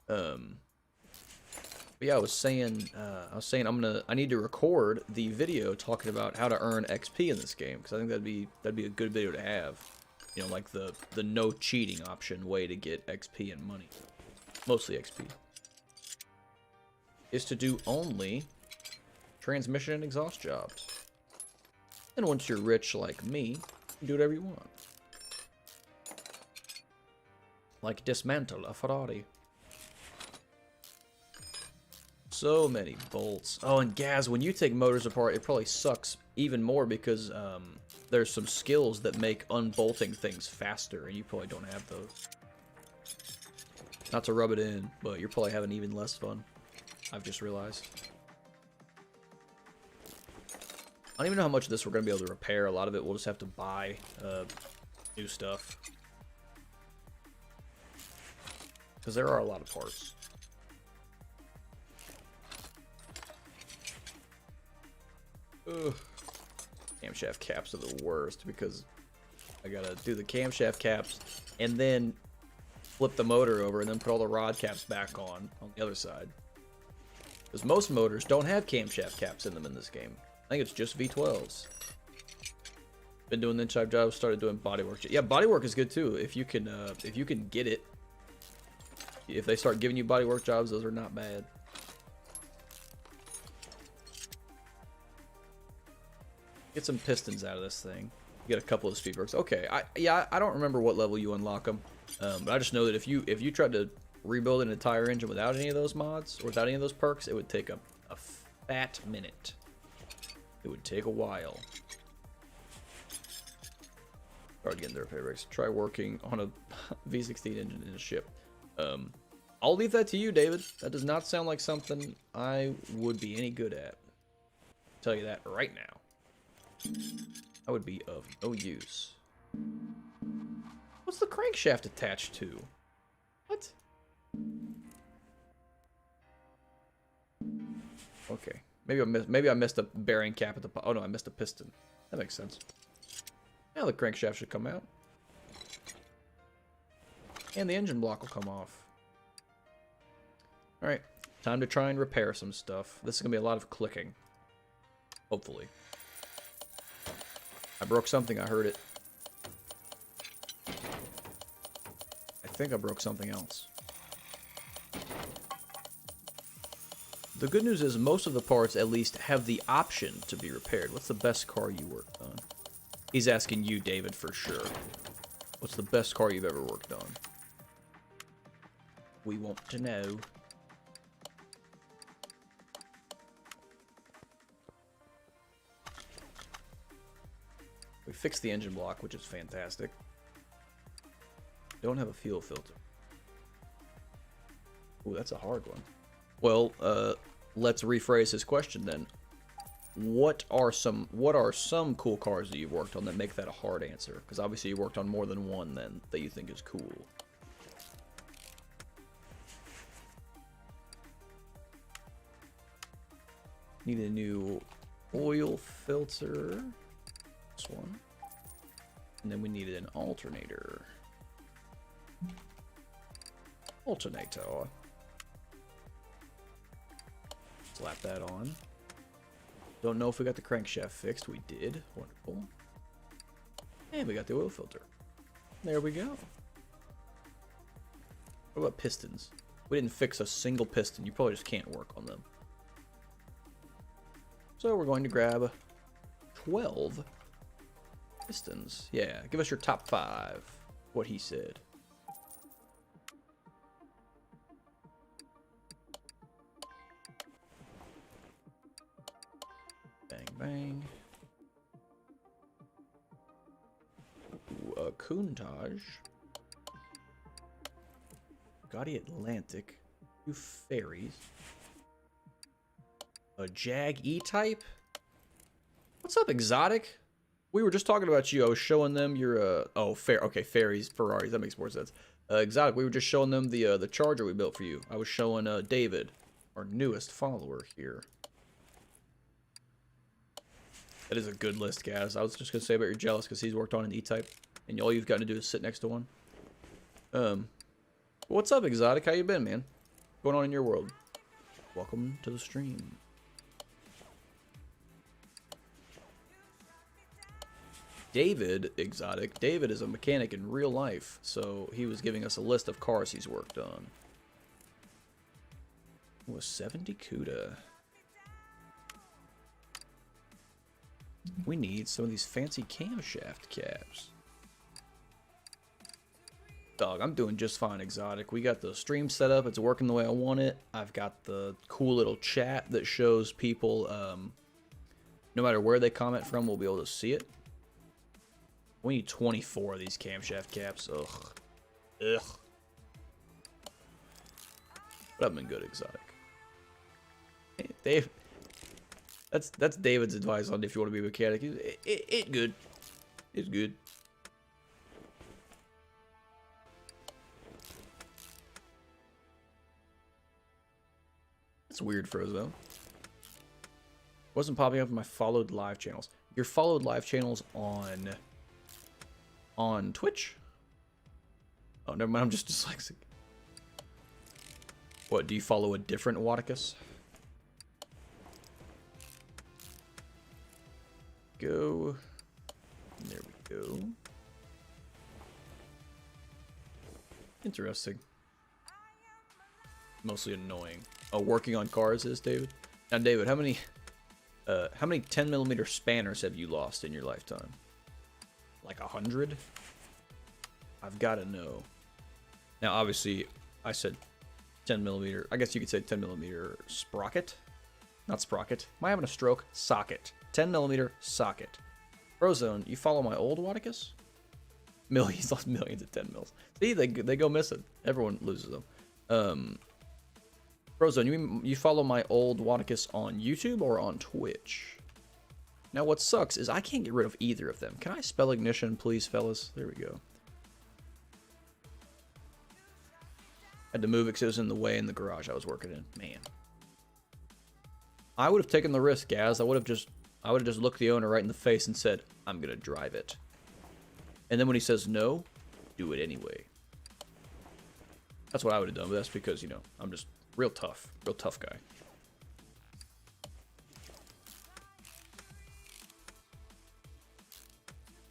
But yeah, I was saying I need to record the video talking about how to earn XP in this game, because I think that'd be a good video to have. You know, like the no cheating option way to get XP and money, mostly XP, is to do only transmission and exhaust jobs. And once you're rich like me, you can do whatever you want, like dismantle a Ferrari. So many bolts. Oh, and Gaz, when you take motors apart, it probably sucks even more because there's some skills that make unbolting things faster, and you probably don't have those. Not to rub it in, but you're probably having even less fun. I've just realized. I don't even know how much of this we're going to be able to repair. A lot of it we'll just have to buy new stuff. because there are a lot of parts. Ugh. Camshaft caps are the worst because I gotta do the camshaft caps and then flip the motor over and then put all the rod caps back on the other side. Because most motors don't have camshaft caps in them in this game. I think it's just V12s. Been doing the inside jobs, started doing bodywork. Yeah, bodywork is good too. If you can get it. If they start giving you bodywork jobs, those are not bad. Get some pistons out of this thing. Get a couple of speed perks. Okay, I don't remember what level you unlock them, but I just know that if you tried to rebuild an entire engine without any of those mods or without any of those perks, it would take a fat minute. It would take a while. Hard getting the repair brakes. Try working on a V16 engine in a ship. I'll leave that to you, David. That does not sound like something I would be any good at. I'll tell you that right now. I would be of no use. What's the crankshaft attached to? What? Okay. Maybe I missed a bearing cap at the... Oh no, I missed a piston. That makes sense. Now the crankshaft should come out. And the engine block will come off. Alright. Time to try and repair some stuff. This is going to be a lot of clicking. Hopefully. I broke something, I heard it. I think I broke something else. The good news is most of the parts at least have the option to be repaired. What's the best car you worked on? He's asking you, David, for sure. What's the best car you've ever worked on? We want to know. We fixed the engine block, which is fantastic. Don't have a fuel filter. Ooh, that's a hard one. Well, let's rephrase his question then. What are some cool cars that you've worked on that make that a hard answer? Because obviously you worked on more than one then that you think is cool. Need a new oil filter. This one. And then we needed an alternator. Alternator. Slap that on. Don't know if we got the crankshaft fixed. We did. Wonderful. And we got the oil filter. There we go. What about pistons? We didn't fix a single piston. You probably just can't work on them. So we're going to grab 12 pistons. Yeah, give us your top 5. What he said. Bang, bang. Ooh, a Countach. Gotti Atlantic. 2 ferries. A Jag E-Type? What's up, Exotic? We were just talking about you. I was showing them your, okay, ferries, Ferraris. That makes more sense. Exotic, we were just showing them the Charger we built for you. I was showing, David, our newest follower here. That is a good list, guys. I was just going to say about you're jealous because he's worked on an E-Type, and all you've got to do is sit next to one. What's up, Exotic? How you been, man? What's going on in your world? Welcome to the stream. David, Exotic. David is a mechanic in real life, so he was giving us a list of cars he's worked on. Ooh, a 70 CUDA. We need some of these fancy camshaft caps. Dog, I'm doing just fine, Exotic. We got the stream set up. It's working the way I want it. I've got the cool little chat that shows people, no matter where they comment from, we'll be able to see it. We need 24 of these camshaft caps. Ugh. Ugh. But I've been good, Exotic. Hey, Dave. That's David's advice on if you want to be a mechanic. It's good. It's good. That's weird, Frozo. Wasn't popping up in my followed live channels. Your followed live channels on Twitch? Oh, never mind. I'm just dyslexic. What, do you follow a different Wadicus? Go. There we go. Interesting. Mostly annoying. Oh, working on cars is David? Now, David, how many 10mm spanners have you lost in your lifetime? Like 100? I've got to know. Now, obviously, I said 10mm. I guess you could say 10mm sprocket. Not sprocket. Am I having a stroke? Socket. 10mm socket. Frozone, you follow my old Wadicus? He's lost millions of 10 mils. See, they go missing. Everyone loses them. Frozone, you follow my old Wadicus on YouTube or on Twitch? Now, what sucks is I can't get rid of either of them. Can I spell ignition, please, fellas? There we go. Had to move it because it was in the way in the garage I was working in. Man. I would have taken the risk, Gaz. I would have just looked the owner right in the face and said, I'm going to drive it. And then when he says no, do it anyway. That's what I would have done, but that's because, you know, I'm just real tough guy.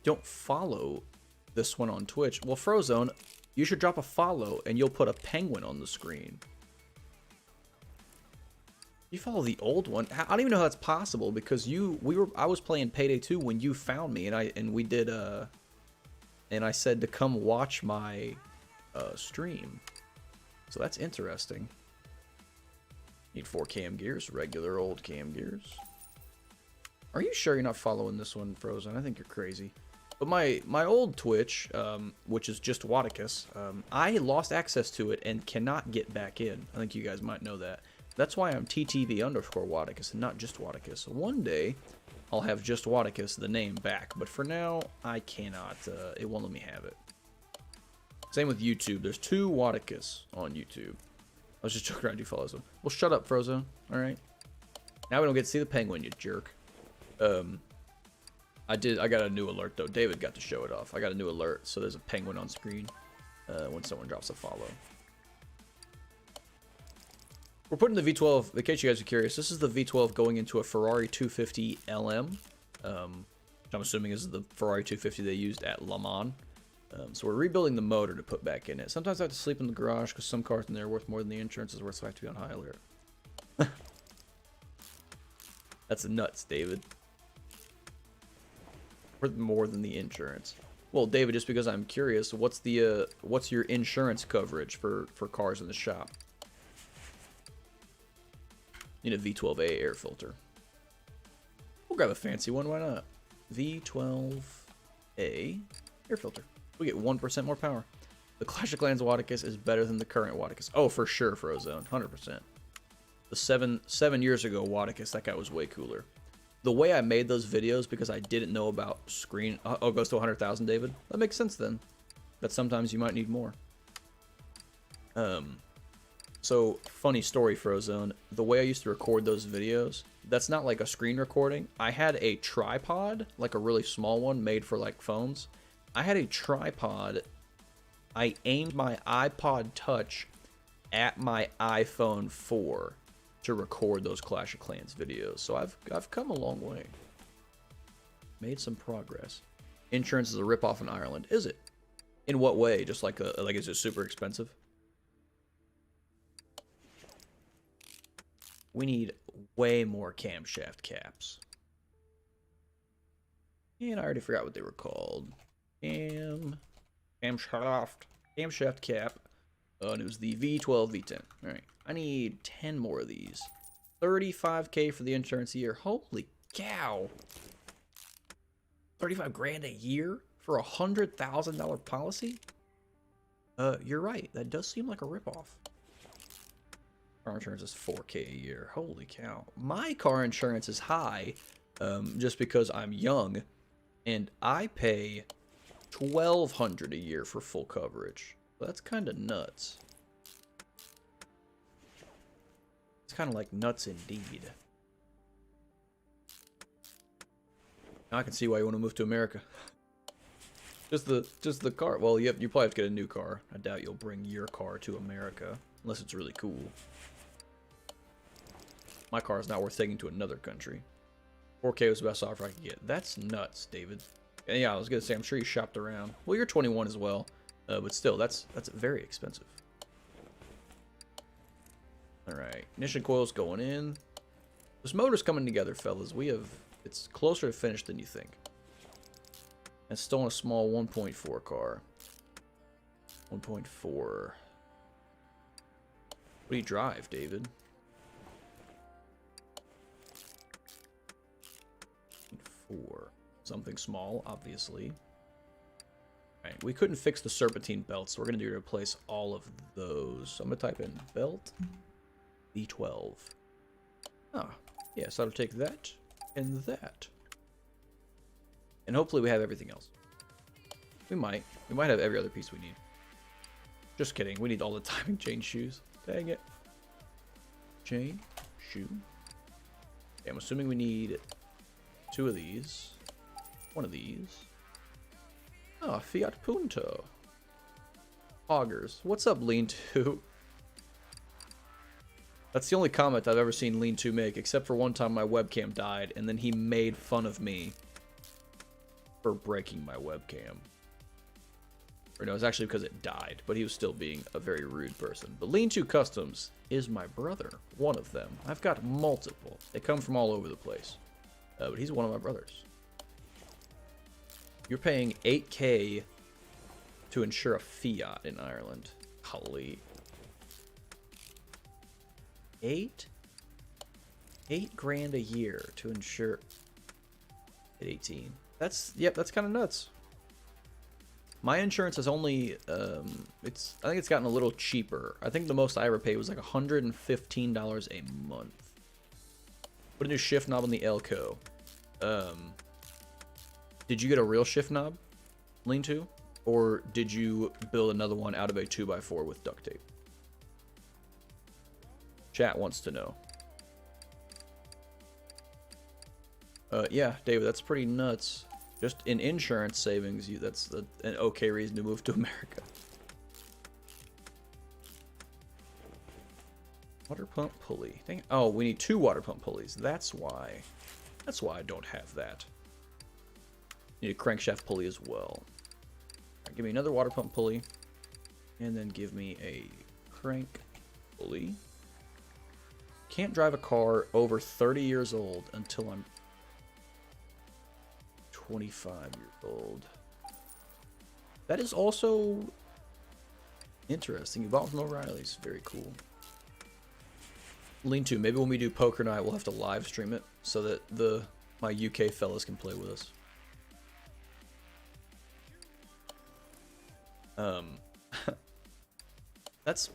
Don't follow this one on Twitch. Well, Frozone, you should drop a follow and you'll put a penguin on the screen. You follow the old one. I don't even know how that's possible because I was playing Payday 2 when you found me and I said to come watch my stream. So that's interesting. Need 4 cam gears, regular old cam gears. Are you sure you're not following this one, Frozen? I think you're crazy. But my old Twitch, which is just Wadicus, I lost access to it and cannot get back in. I think you guys might know that. That's why I'm TTV_Wadicus and not just Wadicus. So one day, I'll have just Wadicus, the name, back. But for now, I cannot. It won't let me have it. Same with YouTube. There's 2 Wadicus on YouTube. I was just joking around. You follow them. Well, shut up, Frozone. All right. Now we don't get to see the penguin, you jerk. I got a new alert though. David got to show it off. I got a new alert, so there's a penguin on screen when someone drops a follow. We're putting the V12. In case you guys are curious, this is the V12 going into a Ferrari 250 LM. Which I'm assuming is the Ferrari 250 they used at Le Mans. So we're rebuilding the motor to put back in it. Sometimes I have to sleep in the garage because some cars in there are worth more than the insurance is worth, so I have to be on high alert. That's nuts, David. Worth more than the insurance. Well, David, just because I'm curious, what's your insurance coverage for cars in the shop? Need a V12A air filter. We'll grab a fancy one, why not? V12A air filter. We get 1% more power. The Clash of Clans Wadicus is better than the current Wadicus. Oh, for sure, Frozone. 100%. The seven years ago Wadicus, that guy was way cooler. The way I made those videos, because I didn't know about screen... Oh, it goes to 100,000, David? That makes sense, then. That sometimes you might need more. So, funny story, Frozone. The way I used to record those videos, that's not like a screen recording. I had a tripod, like a really small one, made for, like, phones. I had a tripod. I aimed my iPod Touch at my iPhone 4 to record those Clash of Clans videos. So I've come a long way. Made some progress. Insurance is a ripoff in Ireland. Is it? In what way? Just like is it super expensive? We need way more camshaft caps. And I already forgot what they were called. Camshaft cap. Oh, and it was the V12 V10. Alright. I need 10 more of these. 35K for the insurance a year. Holy cow. 35 grand a year for a $100,000 policy? You're right. That does seem like a ripoff. Car insurance is 4K a year. Holy cow. My car insurance is high just because I'm young and I pay $1,200 a year for full coverage. That's kind of nuts. It's kind of like nuts indeed. Now I can see why you want to move to America. just the car. Well, you probably have to get a new car. I doubt you'll bring your car to America unless it's really cool. My car is not worth taking to another country. 4K was the best offer I could get. That's nuts, David. And yeah, I was gonna say I'm sure you shopped around. Well, you're 21 as well, but still, that's very expensive. All right, ignition coil's going in. This motor's coming together, fellas. It's closer to finished than you think. It's still on a small 1.4 car. 1.4. What do you drive, David? 4. Something small, obviously. Alright, we couldn't fix the serpentine belt, so we're going to replace all of those. So I'm going to type in belt B12. Ah, yeah, so I'll take that and that. And hopefully we have everything else. We might. We might have every other piece we need. Just kidding. We need all the timing chain shoes. Dang it. Chain, shoe. Okay, I'm assuming we need 2 of these. 1 of these. Oh, Fiat Punto. Hoggers. What's up, Lean-To? That's the only comment I've ever seen Lean-To make, except for one time my webcam died, and then he made fun of me for breaking my webcam. Or no, it's actually because it died, but he was still being a very rude person. But Lean-To Customs is my brother, one of them. I've got multiple. They come from all over the place. But he's one of my brothers. You're paying 8K to insure a Fiat in Ireland. Holy. 8 grand a year to insure at 18. Yep, that's kind of nuts. My insurance is only, I think it's gotten a little cheaper. I think the most I ever paid was like $115 a month. Put a new shift knob on the Elco. Did you get a real shift knob, Lean-To? Or did you build another one out of a 2x4 with duct tape? Chat wants to know. Yeah, David, that's pretty nuts. Just in insurance savings, that's an okay reason to move to America. Water pump pulley. Dang. Oh, we need 2 water pump pulleys. That's why. That's why I don't have that. Need a crankshaft pulley as well. Right, give me another water pump pulley. And then give me a crank pulley. Can't drive a car over 30 years old until I'm 25 years old. That is also interesting. You bought from O'Reilly's. Very cool. Lean-To, maybe when we do poker night, we'll have to live stream it so that my UK fellas can play with us. That's,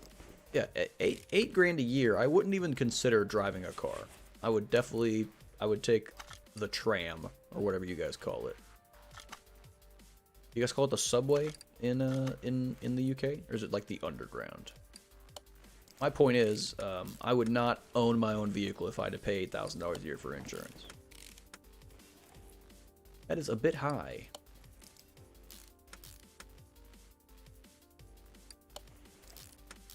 yeah, 8 grand a year. I wouldn't even consider driving a car. I would take the tram or whatever you guys call it. You guys call it the subway in the UK, or is it like the underground? My point is, I would not own my own vehicle if I had to pay $8,000 a year for insurance. That is a bit high.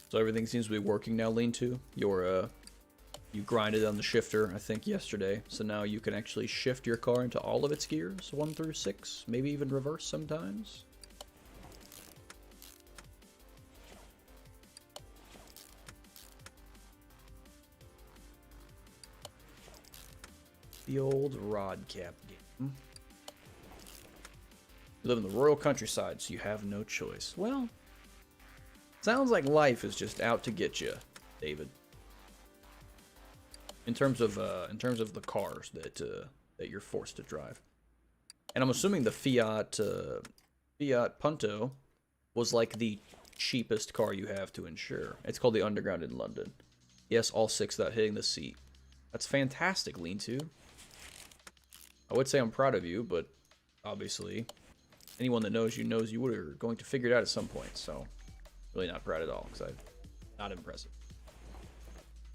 So everything seems to be working now, Lean-To. You grinded on the shifter, I think, yesterday. So now you can actually shift your car into all of its gears, 1 through 6, maybe even reverse sometimes. The old rod cap game. You live in the royal countryside, so you have no choice. Well, sounds like life is just out to get you, David. In terms of the cars that you're forced to drive, and I'm assuming the Fiat Punto was like the cheapest car you have to insure. It's called the Underground in London. Yes, all 6 without hitting the seat. That's fantastic, Lean-To. I would say I'm proud of you, but obviously, anyone that knows you were going to figure it out at some point. So, really not proud at all, because I'm not impressive.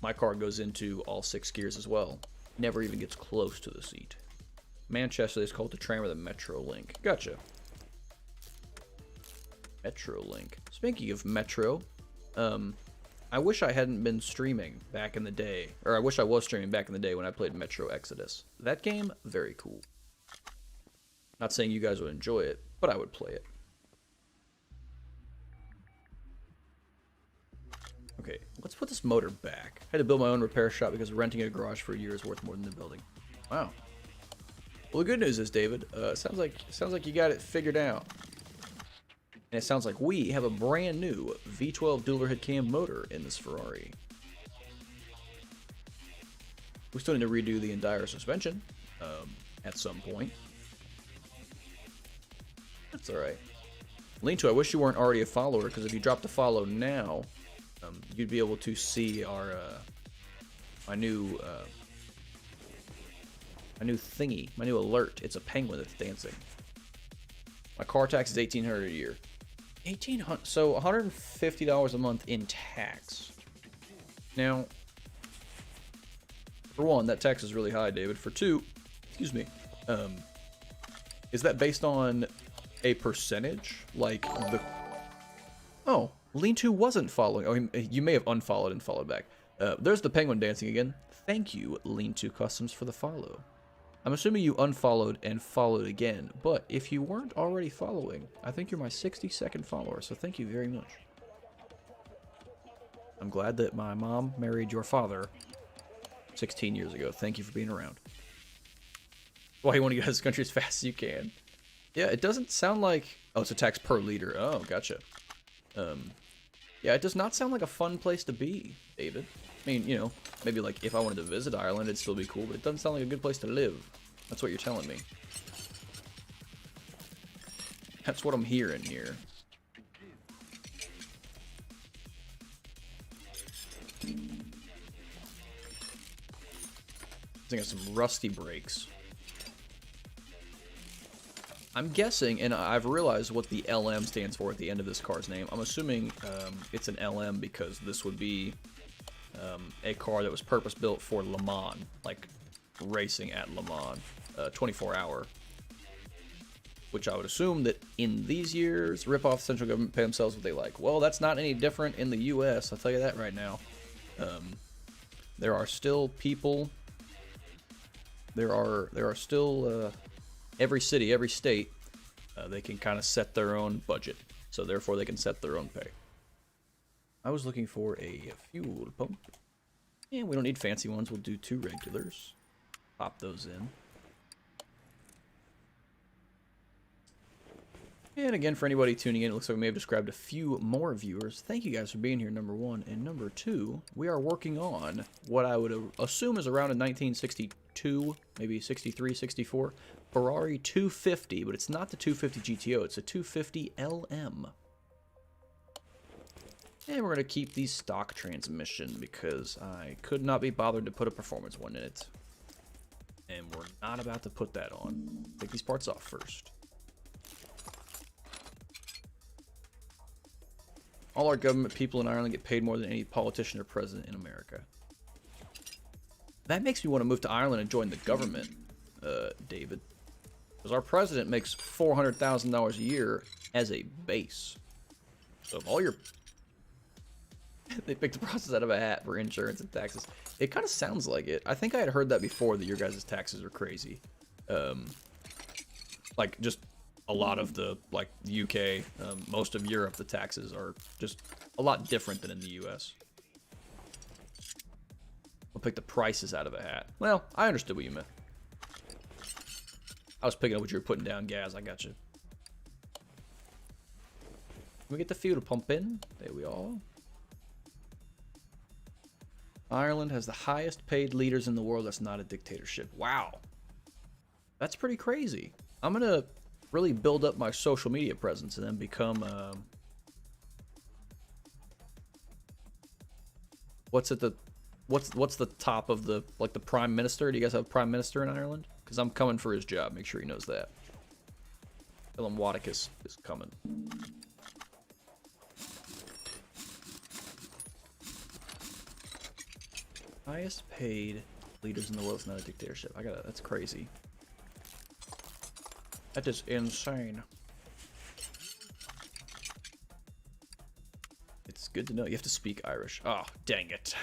my car goes into all 6 gears as well. Never even gets close to the seat. Manchester is called the tram or the Metro Link. Gotcha. Metro Link. Speaking of Metro, I wish I hadn't been streaming back in the day. Or I wish I was streaming back in the day when I played Metro Exodus. That game, very cool. Not saying you guys would enjoy it, but I would play it. Okay, let's put this motor back. I had to build my own repair shop because renting a garage for a year is worth more than the building. Wow. Well, the good news is, David, sounds like you got it figured out. And it sounds like we have a brand new V12 dual head cam motor in this Ferrari. We still need to redo the entire suspension at some point. That's alright. Lean-to, I wish you weren't already a follower, because if you drop the follow now, you'd be able to see our my new thingy, my new alert. It's a penguin that's dancing. My car tax is $1,800 a year. $1,800, so $150 a month in tax. Now, for one, that tax is really high, David. For two, excuse me, is that based on a percentage? Like the... Oh, Lean-to wasn't following. Oh, you may have unfollowed and followed back. There's the penguin dancing again. Thank you, Lean-to Customs, for the follow. I'm assuming you unfollowed and followed again, but if you weren't already following, I think you're my 62nd follower, so thank you very much. I'm glad that my mom married your father 16 years ago. Thank you for being around. Why you want to get out of this country as fast as you can. Yeah, it doesn't sound like... Oh, it's a tax per liter. Oh, gotcha. Yeah, it does not sound like a fun place to be, David. I mean, you know, maybe like if I wanted to visit Ireland, it'd still be cool, but it doesn't sound like a good place to live. That's what you're telling me. That's what I'm hearing here. I think I got some rusty brakes. I'm guessing, and I've realized what the LM stands for at the end of this car's name. I'm assuming it's an LM because this would be a car that was purpose-built for Le Mans, like racing at Le Mans, 24-hour. Which I would assume that in these years, rip-off the central government pay themselves what they like. Well, that's not any different in the U.S., I'll tell you that right now. There are still people... There are still... every city, every state, they can kind of set their own budget. So therefore they can set their own pay. I was looking for a fuel pump. And we don't need fancy ones. We'll do 2 regulars. Pop those in. And again, for anybody tuning in, it looks like we may have just grabbed a few more viewers. Thank you guys for being here, number 1. And number 2, we are working on what I would assume is around a 1962, maybe 63, 64, Ferrari 250, but it's not the 250 GTO, it's a 250 LM. And we're going to keep the stock transmission because I could not be bothered to put a performance one in it. And we're not about to put that on. Take these parts off first. All our government people in Ireland get paid more than any politician or president in America. That makes me want to move to Ireland and join the government, David. Because our president makes $400,000 a year as a base. So if all your... They picked the process out of a hat for insurance and taxes. It kind of sounds like it. I think I had heard that before, that your guys' taxes are crazy. Like, just a lot of the, like, UK, most of Europe, the taxes are just a lot different than in the US. We'll pick the prices out of a hat. Well, I understood what you meant. I was picking up what you were putting down, Gaz. I got you. Can we get the fuel pump in? There we are. Ireland has the highest paid leaders in the world. That's not a dictatorship. Wow. That's pretty crazy. I'm going to really build up my social media presence and then become... what's the top of the, like, the prime minister? Do you guys have a prime minister in Ireland? Because I'm coming for his job. Make sure he knows that. Tell him Wadda is coming. Highest paid leaders in the world is not a dictatorship. That's crazy. That is insane. It's good to know. You have to speak Irish. Oh, dang it.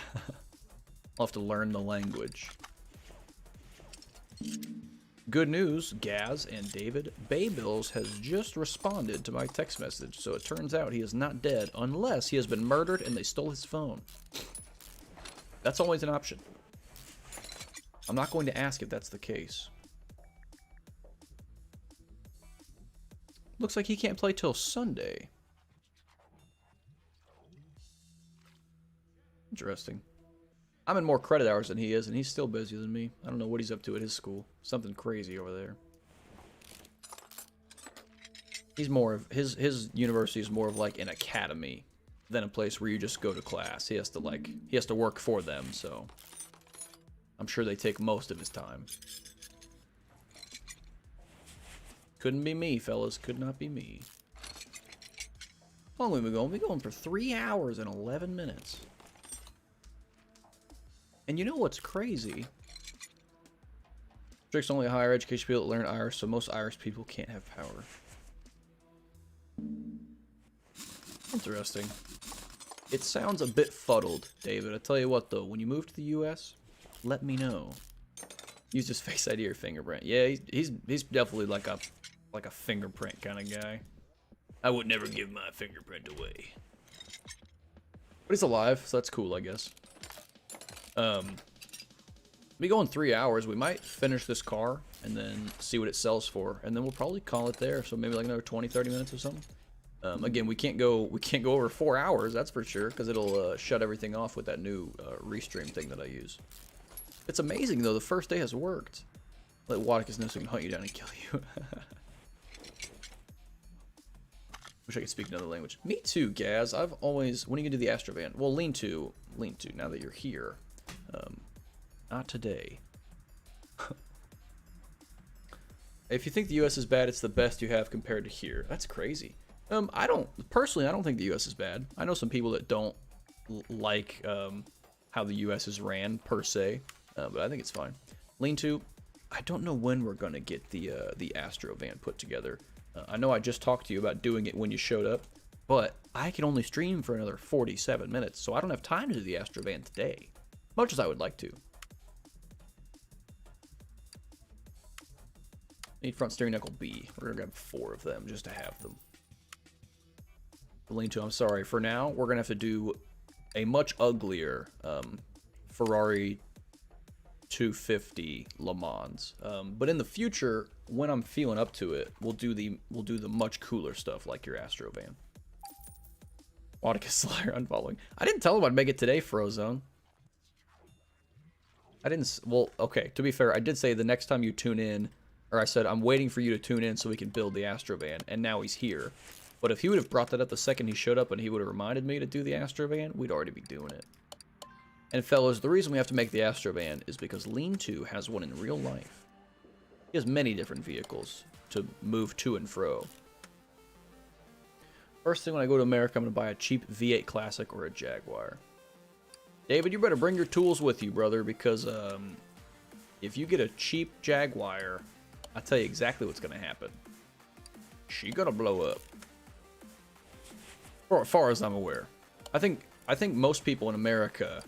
I'll have to learn the language. Good news, Gaz and David. Baybills has just responded to my text message, so it turns out he is not dead unless he has been murdered and they stole his phone. That's always an option. I'm not going to ask if that's the case. Looks like he can't play till Sunday. Interesting. I'm in more credit hours than he is, and he's still busier than me. I don't know what he's up to at his school. Something crazy over there. He's more of his university is more of like an academy than a place where you just go to class. He has to work for them, so I'm sure they take most of his time. Couldn't be me, fellas. Could not be me. How long have we been going? We've been going for 3 hours and 11 minutes. And you know what's crazy? Strict only higher education people that learn Irish, so most Irish people can't have power. Interesting. It sounds a bit fuddled, David. I tell you what, though, when you move to the U.S., let me know. Use his Face ID or fingerprint. Yeah, he's definitely like a fingerprint kind of guy. I would never give my fingerprint away. But he's alive, so that's cool, I guess. We go in 3 hours. We might finish this car and then see what it sells for, and then we'll probably call it there. So maybe like another 20-30 minutes or something. Again, we can't go over 4 hours, that's for sure, because it'll shut everything off with that new restream thing that I use. It's amazing though. The first day has worked. Let Wadda know so he can hunt you down and kill you. Wish I could speak another language. Me too, Gaz. I've always... When are you gonna do the Astrovan? Well, lean to, now that you're here. Not today. If you think the US is bad, it's the best you have compared to here. That's crazy. I don't think the US is bad. I know some people that don't like how the US is ran, per se. But I think it's fine. Lean to, I don't know when we're gonna get the Astrovan put together. I know I just talked to you about doing it when you showed up, but I can only stream for another 47 minutes, so I don't have time to do the Astrovan today, much as I would like to. Need front steering knuckle B. We're gonna grab 4 of them just to have them. Lean to, I'm sorry. For now, we're gonna have to do a much uglier Ferrari 250 Le Mans. But in the future, when I'm feeling up to it, we'll do the much cooler stuff like your Astrovan. Wadda Slayer unfollowing. I didn't tell him I'd make it today, Frozone. I didn't. Well, okay. To be fair, I did say the next time you tune in, or I said I'm waiting for you to tune in so we can build the Astrovan, and now he's here. But if he would have brought that up the second he showed up and he would have reminded me to do the Astrovan, we'd already be doing it. And fellas, the reason we have to make the Astrovan is because Lean-To has one in real life. He has many different vehicles to move to and fro. First thing when I go to America, I'm going to buy a cheap V8 Classic or a Jaguar. David, you better bring your tools with you, brother, because if you get a cheap Jaguar, I'll tell you exactly what's going to happen. She's going to blow up. For as far as I'm aware. I think most people in America,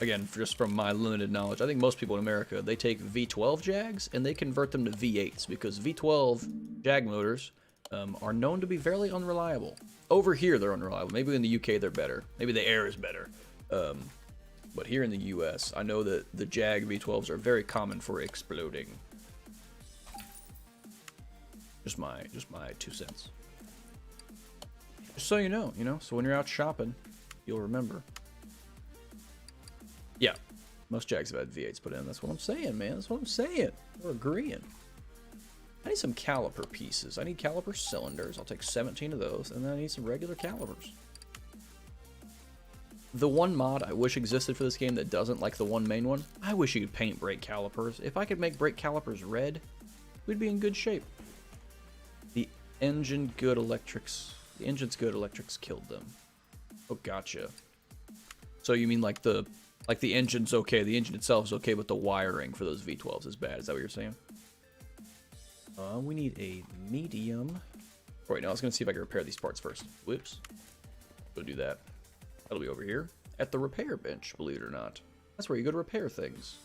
again, just from my limited knowledge, I think most people in America, they take V12 Jags and they convert them to V8s because V12 Jag motors are known to be fairly unreliable. Over here, they're unreliable. Maybe in the UK, they're better. Maybe the air is better. But here in the US, I know that the Jag V12s are very common for exploding. Just my 2 cents. Just so you know, so when you're out shopping, you'll remember. Yeah, most Jags have had V8s put in. That's what I'm saying, man. That's what I'm saying. We're agreeing. I need some caliper pieces. I need caliper cylinders. I'll take 17 of those, and then I need some regular calipers. The one mod I wish existed for this game that doesn't like the one main one, I wish you could paint brake calipers. If I could make brake calipers red, we'd be in good shape. The engine's good, electrics killed them. Oh, gotcha. So you mean like the Like, the engine's okay, the engine itself is okay, but the wiring for those V12s is bad. Is that what you're saying? We need a medium. Wait, no, I was gonna see if I can repair these parts first. Whoops. Go do that. That'll be over here at the repair bench, believe it or not. That's where you go to repair things.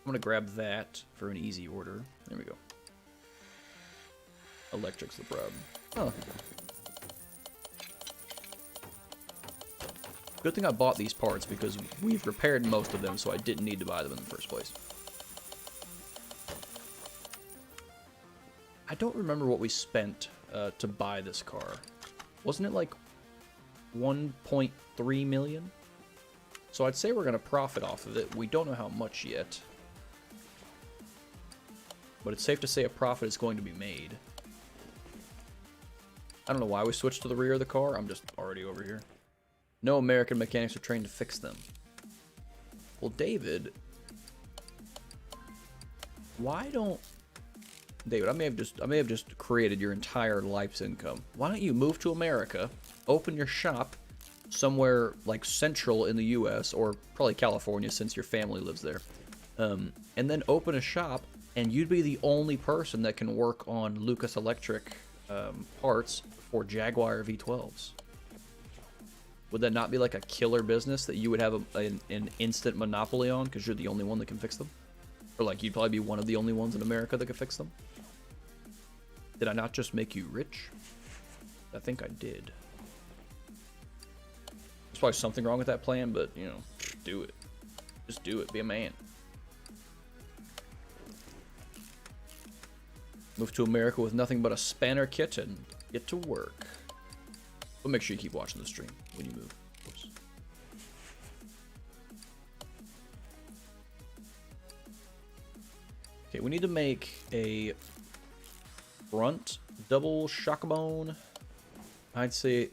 I'm gonna grab that for an easy order. There we go. Electric's the problem. Oh. Good thing I bought these parts because we've repaired most of them, so I didn't need to buy them in the first place. I don't remember what we spent to buy this car. Wasn't it like 1.3 million? So I'd say we're going to profit off of it. We don't know how much yet. But it's safe to say a profit is going to be made. I don't know why we switched to the rear of the car. I'm just already over here. No American mechanics are trained to fix them. Well, David, why don't... David, I may have just created your entire life's income. Why don't you move to America, open your shop somewhere like central in the U.S. or probably California since your family lives there, and then open a shop, and you'd be the only person that can work on Lucas Electric parts for Jaguar V12s. Would that not be like a killer business that you would have an instant monopoly on because you're the only one that can fix them? Or like you'd probably be one of the only ones in America that could fix them? Did I not just make you rich? I think I did. There's probably something wrong with that plan, but, you know, do it. Just do it. Be a man. Move to America with nothing but a spanner kit and get to work. But make sure you keep watching the stream when you move, of course. Okay, we need to make a front double shock bone. I'd say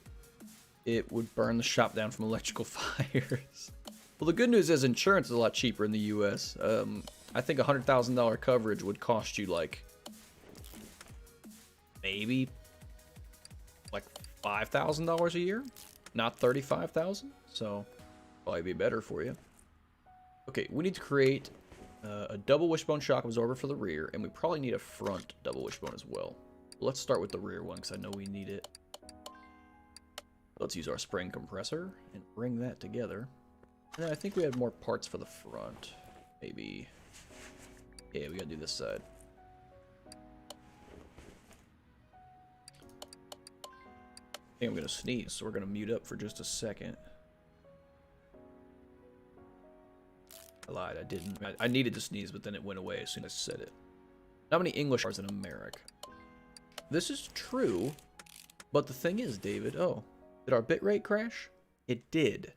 it would burn the shop down from electrical fires. Well, the good news is insurance is a lot cheaper in the U.S. I think $100,000 coverage would cost you like maybe like $5,000 a year, not $35,000. So probably be better for you. Okay, we need to create a double wishbone shock absorber for the rear, and we probably need a front double wishbone as well. Let's start with the rear one because I know we need it. Let's use our spring compressor and bring that together. And then I think we had more parts for the front. Maybe. Yeah, we gotta do this side. I think I'm gonna sneeze, so we're gonna mute up for just a second. I lied, I didn't. I needed to sneeze, but then it went away as soon as I said it. Not many English cars in America. This is true, but the thing is, David, oh, did our bitrate crash? It did.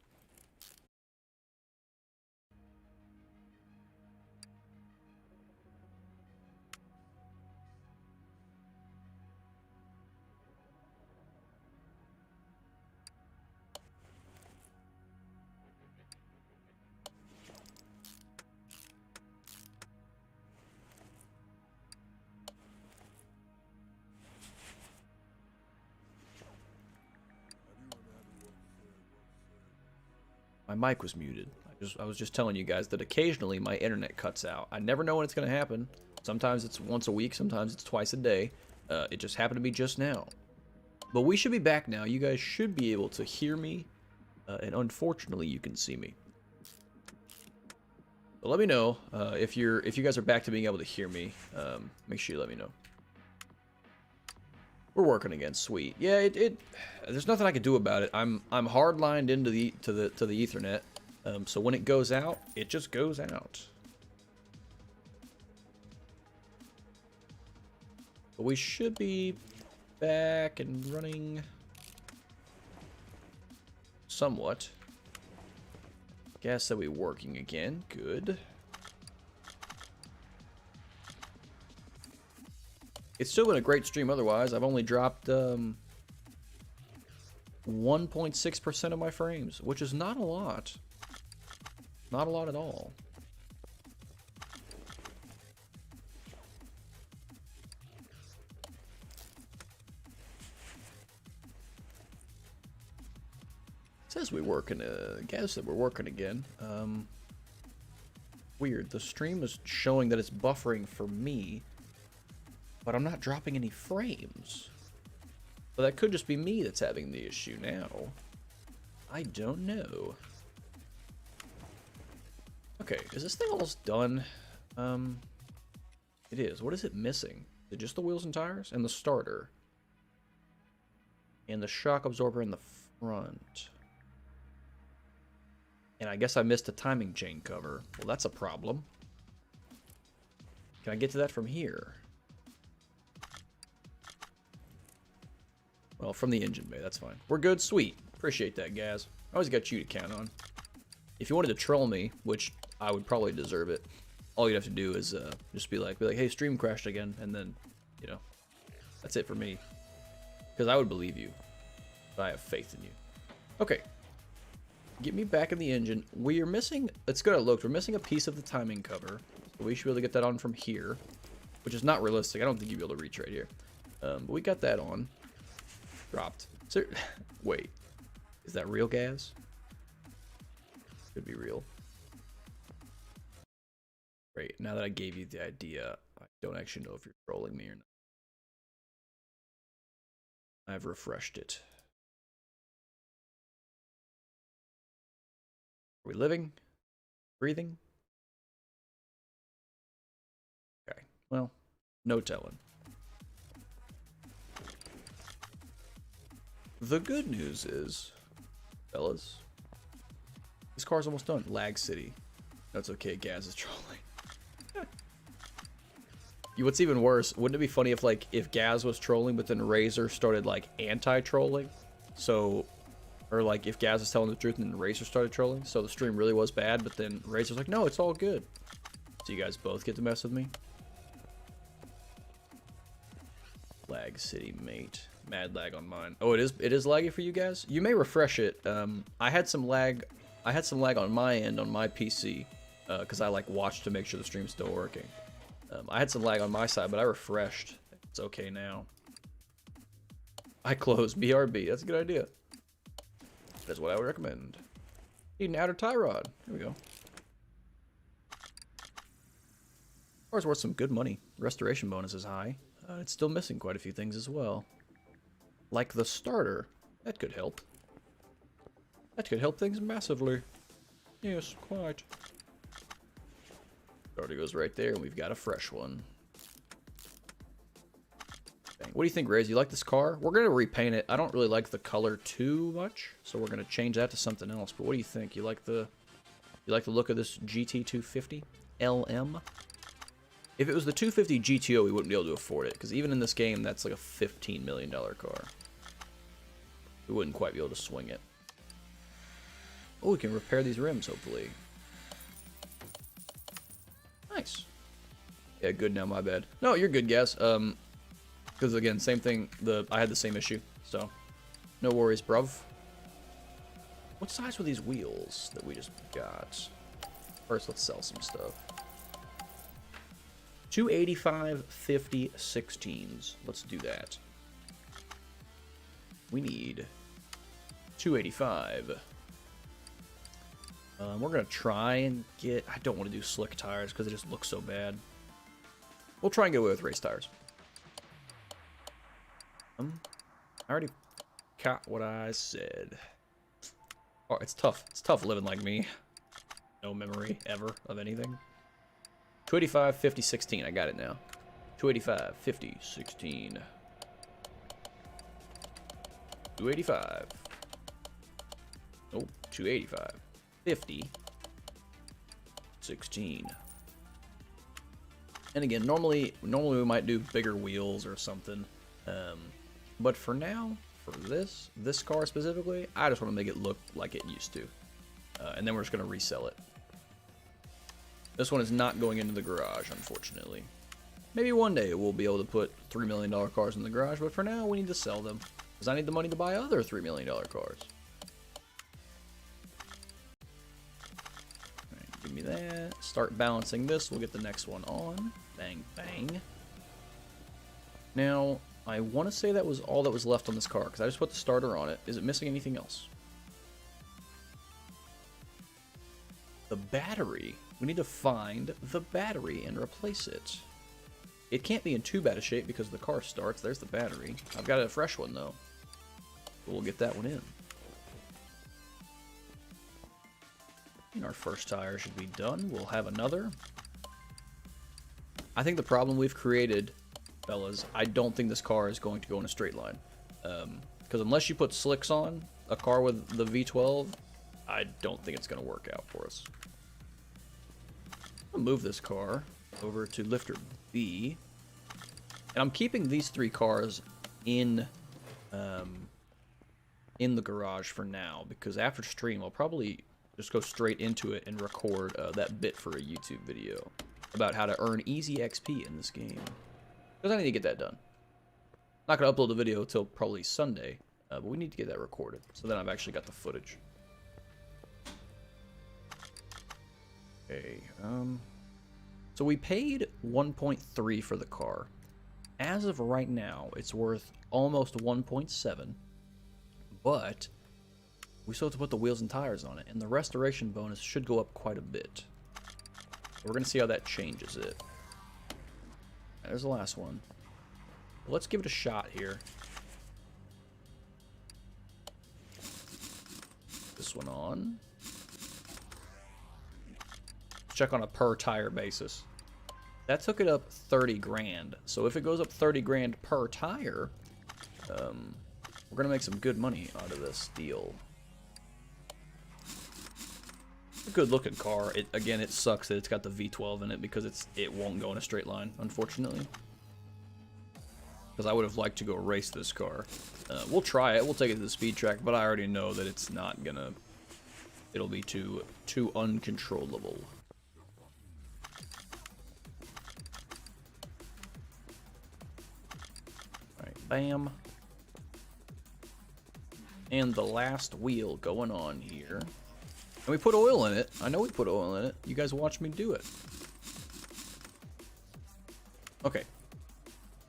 My mic was muted. I was just telling you guys that occasionally my internet cuts out. I never know when it's going to happen. Sometimes it's once a week, sometimes it's twice a day. It just happened to be just now. But we should be back now. You guys should be able to hear me, and unfortunately, you can see me. But let me know if you guys are back to being able to hear me. Make sure you let me know. We're working again, sweet. Yeah, there's nothing I can do about it. I'm hardlined into the Ethernet, so when it goes out, it just goes out. But we should be back and running somewhat. Gas that we're working again. Good. It's still been a great stream otherwise. I've only dropped 1.6% of my frames, which is not a lot. Not a lot at all. says we're working, guess that we're working again. Weird. The stream is showing that it's buffering for me, but I'm not dropping any frames. So that could just be me that's having the issue now. I don't know. Okay, is this thing almost done? It is. What is it missing? Is it just the wheels and tires? And the starter. And the shock absorber in the front. And I guess I missed a timing chain cover. Well, that's a problem. Can I get to that from here? Well, from the engine bay, that's fine. We're good, sweet. Appreciate that, Gaz. I always got you to count on. If you wanted to troll me, which I would probably deserve it, all you'd have to do is just be like, hey, stream crashed again, and then, you know, that's it for me. Because I would believe you. I have faith in you. Okay. Get me back in the engine. We are missing, it's good, look, we're missing a piece of the timing cover. So we should be able to get that on from here, which is not realistic. I don't think you'll be able to reach right here. But we got that on. Dropped. So, wait. Is that real, Gaz? Could be real. Great. Now that I gave you the idea, I don't actually know if you're trolling me or not. I've refreshed it. Are we living? Breathing? Okay. Well, no telling. The good news is, fellas, this car's almost done. Lag City. That's okay, Gaz is trolling. What's even worse, wouldn't it be funny if, like, if Gaz was trolling, but then Razor started, like, anti-trolling? So, or, like, if Gaz was telling the truth and then Razor started trolling, so the stream really was bad, but then Razor's like, no, it's all good. So you guys both get to mess with me? Lag City, mate. Mad lag on mine. Oh, it is laggy for you guys? You may refresh it. I had some lag on my end on my PC, because I, like, watched to make sure the stream's still working. I had some lag on my side, but I refreshed. It's okay now. I closed BRB. That's a good idea. That's what I would recommend. Need an outer tie rod. Here we go. Car's worth some good money. Restoration bonus is high. It's still missing quite a few things as well. Like the starter. That could help. That could help things massively. Yes, quite. Starter goes right there, and we've got a fresh one. Dang. What do you think, Riz? You like this car? We're going to repaint it. I don't really like the color too much, so we're going to change that to something else. But what do you think? You like the look of this GT250 LM? If it was the 250 GTO, we wouldn't be able to afford it, because even in this game, that's like a $15 million car. We wouldn't quite be able to swing it. Oh, we can repair these rims, hopefully. Nice. Yeah, good now, my bad. No, you're good, Gaz. Because again, same thing, I had the same issue, so no worries, bruv. What size were these wheels that we just got? First, let's sell some stuff. 285 50 16s. Let's do that. We need 285. We're gonna try and get. I don't want to do slick tires because it just looks so bad. We'll try and get away with race tires. I already caught what I said. Oh, it's tough. It's tough living like me. No memory ever of anything. 285 50 16. I got it now. 285 50 16. 285. Oh, 285 50 16. And again, normally we might do bigger wheels or something. But for now, for this car specifically, I just want to make it look like it used to. And then we're just going to resell it. This one is not going into the garage, unfortunately. Maybe one day we'll be able to put $3 million cars in the garage, but for now we need to sell them. Because I need the money to buy other $3 million cars. Alright, give me that. Start balancing this. We'll get the next one on. Bang, bang. Now, I want to say that was all that was left on this car, because I just put the starter on it. Is it missing anything else? The battery. We need to find the battery and replace it. It can't be in too bad a shape because the car starts. There's the battery. I've got a fresh one, though. We'll get that one in. And our first tire should be done. We'll have another. I think the problem we've created, fellas, I don't think this car is going to go in a straight line. Because unless you put slicks on a car with the V12, I don't think it's going to work out for us. I'll move this car over to lifter B. And I'm keeping these 3 cars in the garage for now, because after stream I'll probably just go straight into it and record that bit for a YouTube video about how to earn easy XP in this game. Because I need to get that done. Not going to upload the video till probably Sunday, but we need to get that recorded. So then I've actually got the footage. Okay, so we paid 1.3 for the car. As of right now, it's worth almost 1.7, but we still have to put the wheels and tires on it, and the restoration bonus should go up quite a bit. So we're going to see how that changes it. There's the last one. Let's give it a shot here. This one on. Check on a per tire basis. That took it up 30 grand. So if it goes up 30 grand per tire, we're gonna make some good money out of this deal. A good looking car. Again, it sucks that it's got the V12 in it because it won't go in a straight line, unfortunately. Because I would have liked to go race this car. We'll try it. We'll take it to the speed track, but I already know that it's not gonna. It'll be too uncontrollable. All right, bam. And the last wheel going on here. And we put oil in it. I know we put oil in it. You guys watch me do it. Okay.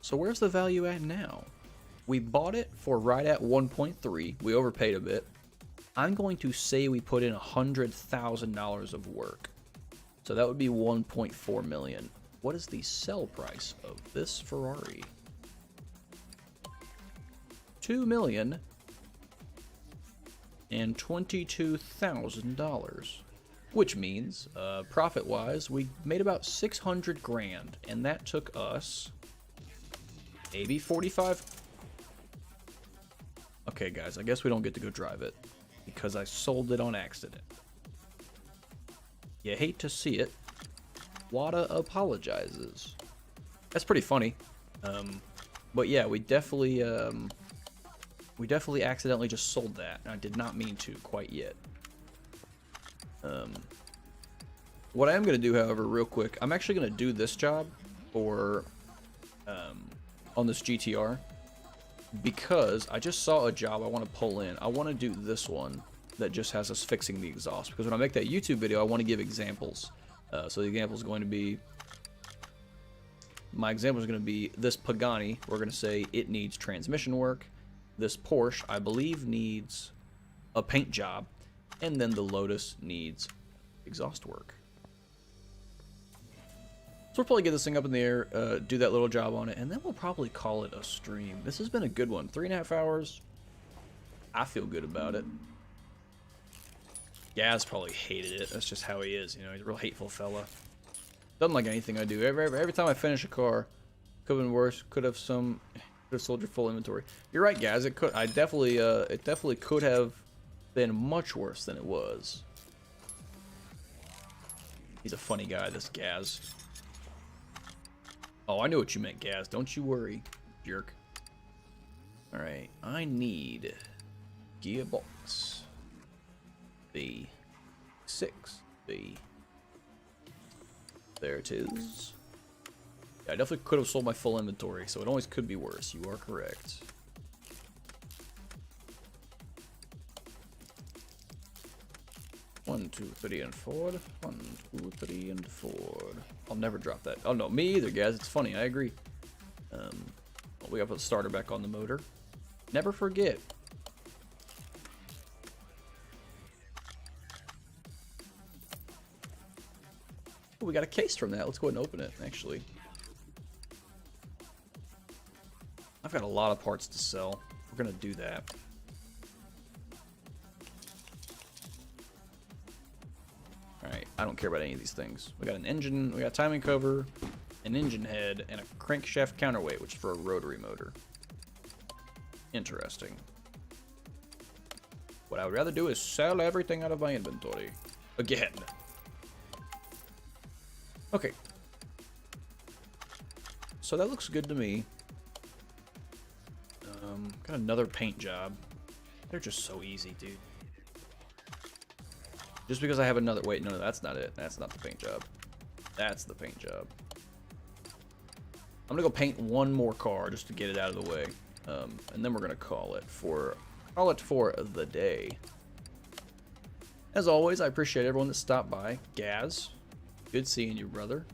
So where's the value at now? We bought it for right at 1.3. We overpaid a bit. I'm going to say we put in $100,000 of work. So that would be 1.4 million. What is the sell price of this Ferrari? $2,022,000, which means profit-wise, we made about 600 grand, and that took us maybe 45. Okay, guys, I guess we don't get to go drive it because I sold it on accident. You hate to see it. Wadda apologizes. That's pretty funny. But yeah, we definitely accidentally just sold that, and I did not mean to quite yet. What I am going to do, however, real quick, I'm actually going to do this job for on this GTR because I just saw a job I want to pull in. I want to do this one that just has us fixing the exhaust, because when I make that YouTube video, I want to give examples. So the example is going to be, my example is going to be this Pagani. We're going to say it needs transmission work. This Porsche, I believe, needs a paint job, and then the Lotus needs exhaust work. So we'll probably get this thing up in the air, do that little job on it, and then we'll probably call it a stream. This has been a good one. 3.5 hours. I feel good about it. Gaz probably hated it. That's just how he is. You know, he's a real hateful fella. Doesn't like anything I do. Every time I finish a car, could have been worse. Could have sold your full inventory. You're right, Gaz. It could. It definitely could have been much worse than it was. He's a funny guy, this Gaz. Oh, I knew what you meant, Gaz. Don't you worry, jerk. All right, I need gearbox B6 B. There it is. Yeah, I definitely could have sold my full inventory, so it always could be worse. You are correct. One, two, three, and forward. 1, 2, 3, and forward. I'll never drop that. Oh no, me either, guys. It's funny. I agree. Well, we gotta put the starter back on the motor. Never forget. Oh, we got a case from that. Let's go ahead and open it, actually. I've got a lot of parts to sell. We're going to do that. Alright, I don't care about any of these things. We got an engine, we got a timing cover, an engine head, and a crankshaft counterweight, which is for a rotary motor. Interesting. What I would rather do is sell everything out of my inventory. Again. Okay. So that looks good to me. Got another paint job. They're just so easy, dude. Just because I have another... Wait, no, that's not it. That's not the paint job. That's the paint job. I'm gonna go paint one more car just to get it out of the way. And then we're gonna call it for the day. As always, I appreciate everyone that stopped by. Gaz, good seeing you, brother.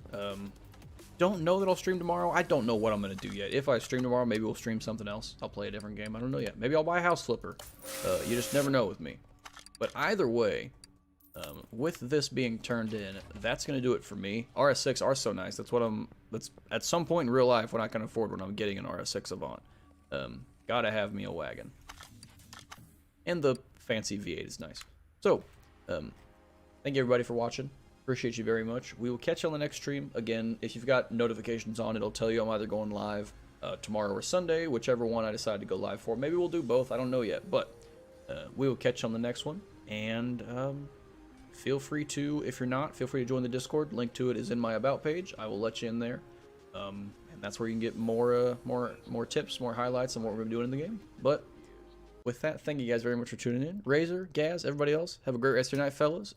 Don't know that I'll stream tomorrow. I don't know what I'm gonna do yet. If I stream tomorrow, maybe we'll stream something else. I'll play a different game. I don't know yet. Maybe I'll buy a house flipper. You just never know with me. But either way, with this being turned in, that's gonna do it for me. RS6 are so nice. That's at some point in real life when I can afford when I'm getting an RS6 Avant. Gotta have me a wagon. And the fancy V8 is nice. So, thank you everybody for watching. Appreciate you very much. We will catch you on the next stream. Again, if you've got notifications on, it'll tell you I'm either going live tomorrow or Sunday, whichever one I decide to go live for. Maybe we'll do both. I don't know yet. But we will catch you on the next one. And feel free to, if you're not, feel free to join the Discord. Link to it is in my About page. I will let you in there. And that's where you can get more tips, more highlights on what we're going to be doing in the game. But with that, thank you guys very much for tuning in. Razor, Gaz, everybody else, have a great rest of your night, fellas.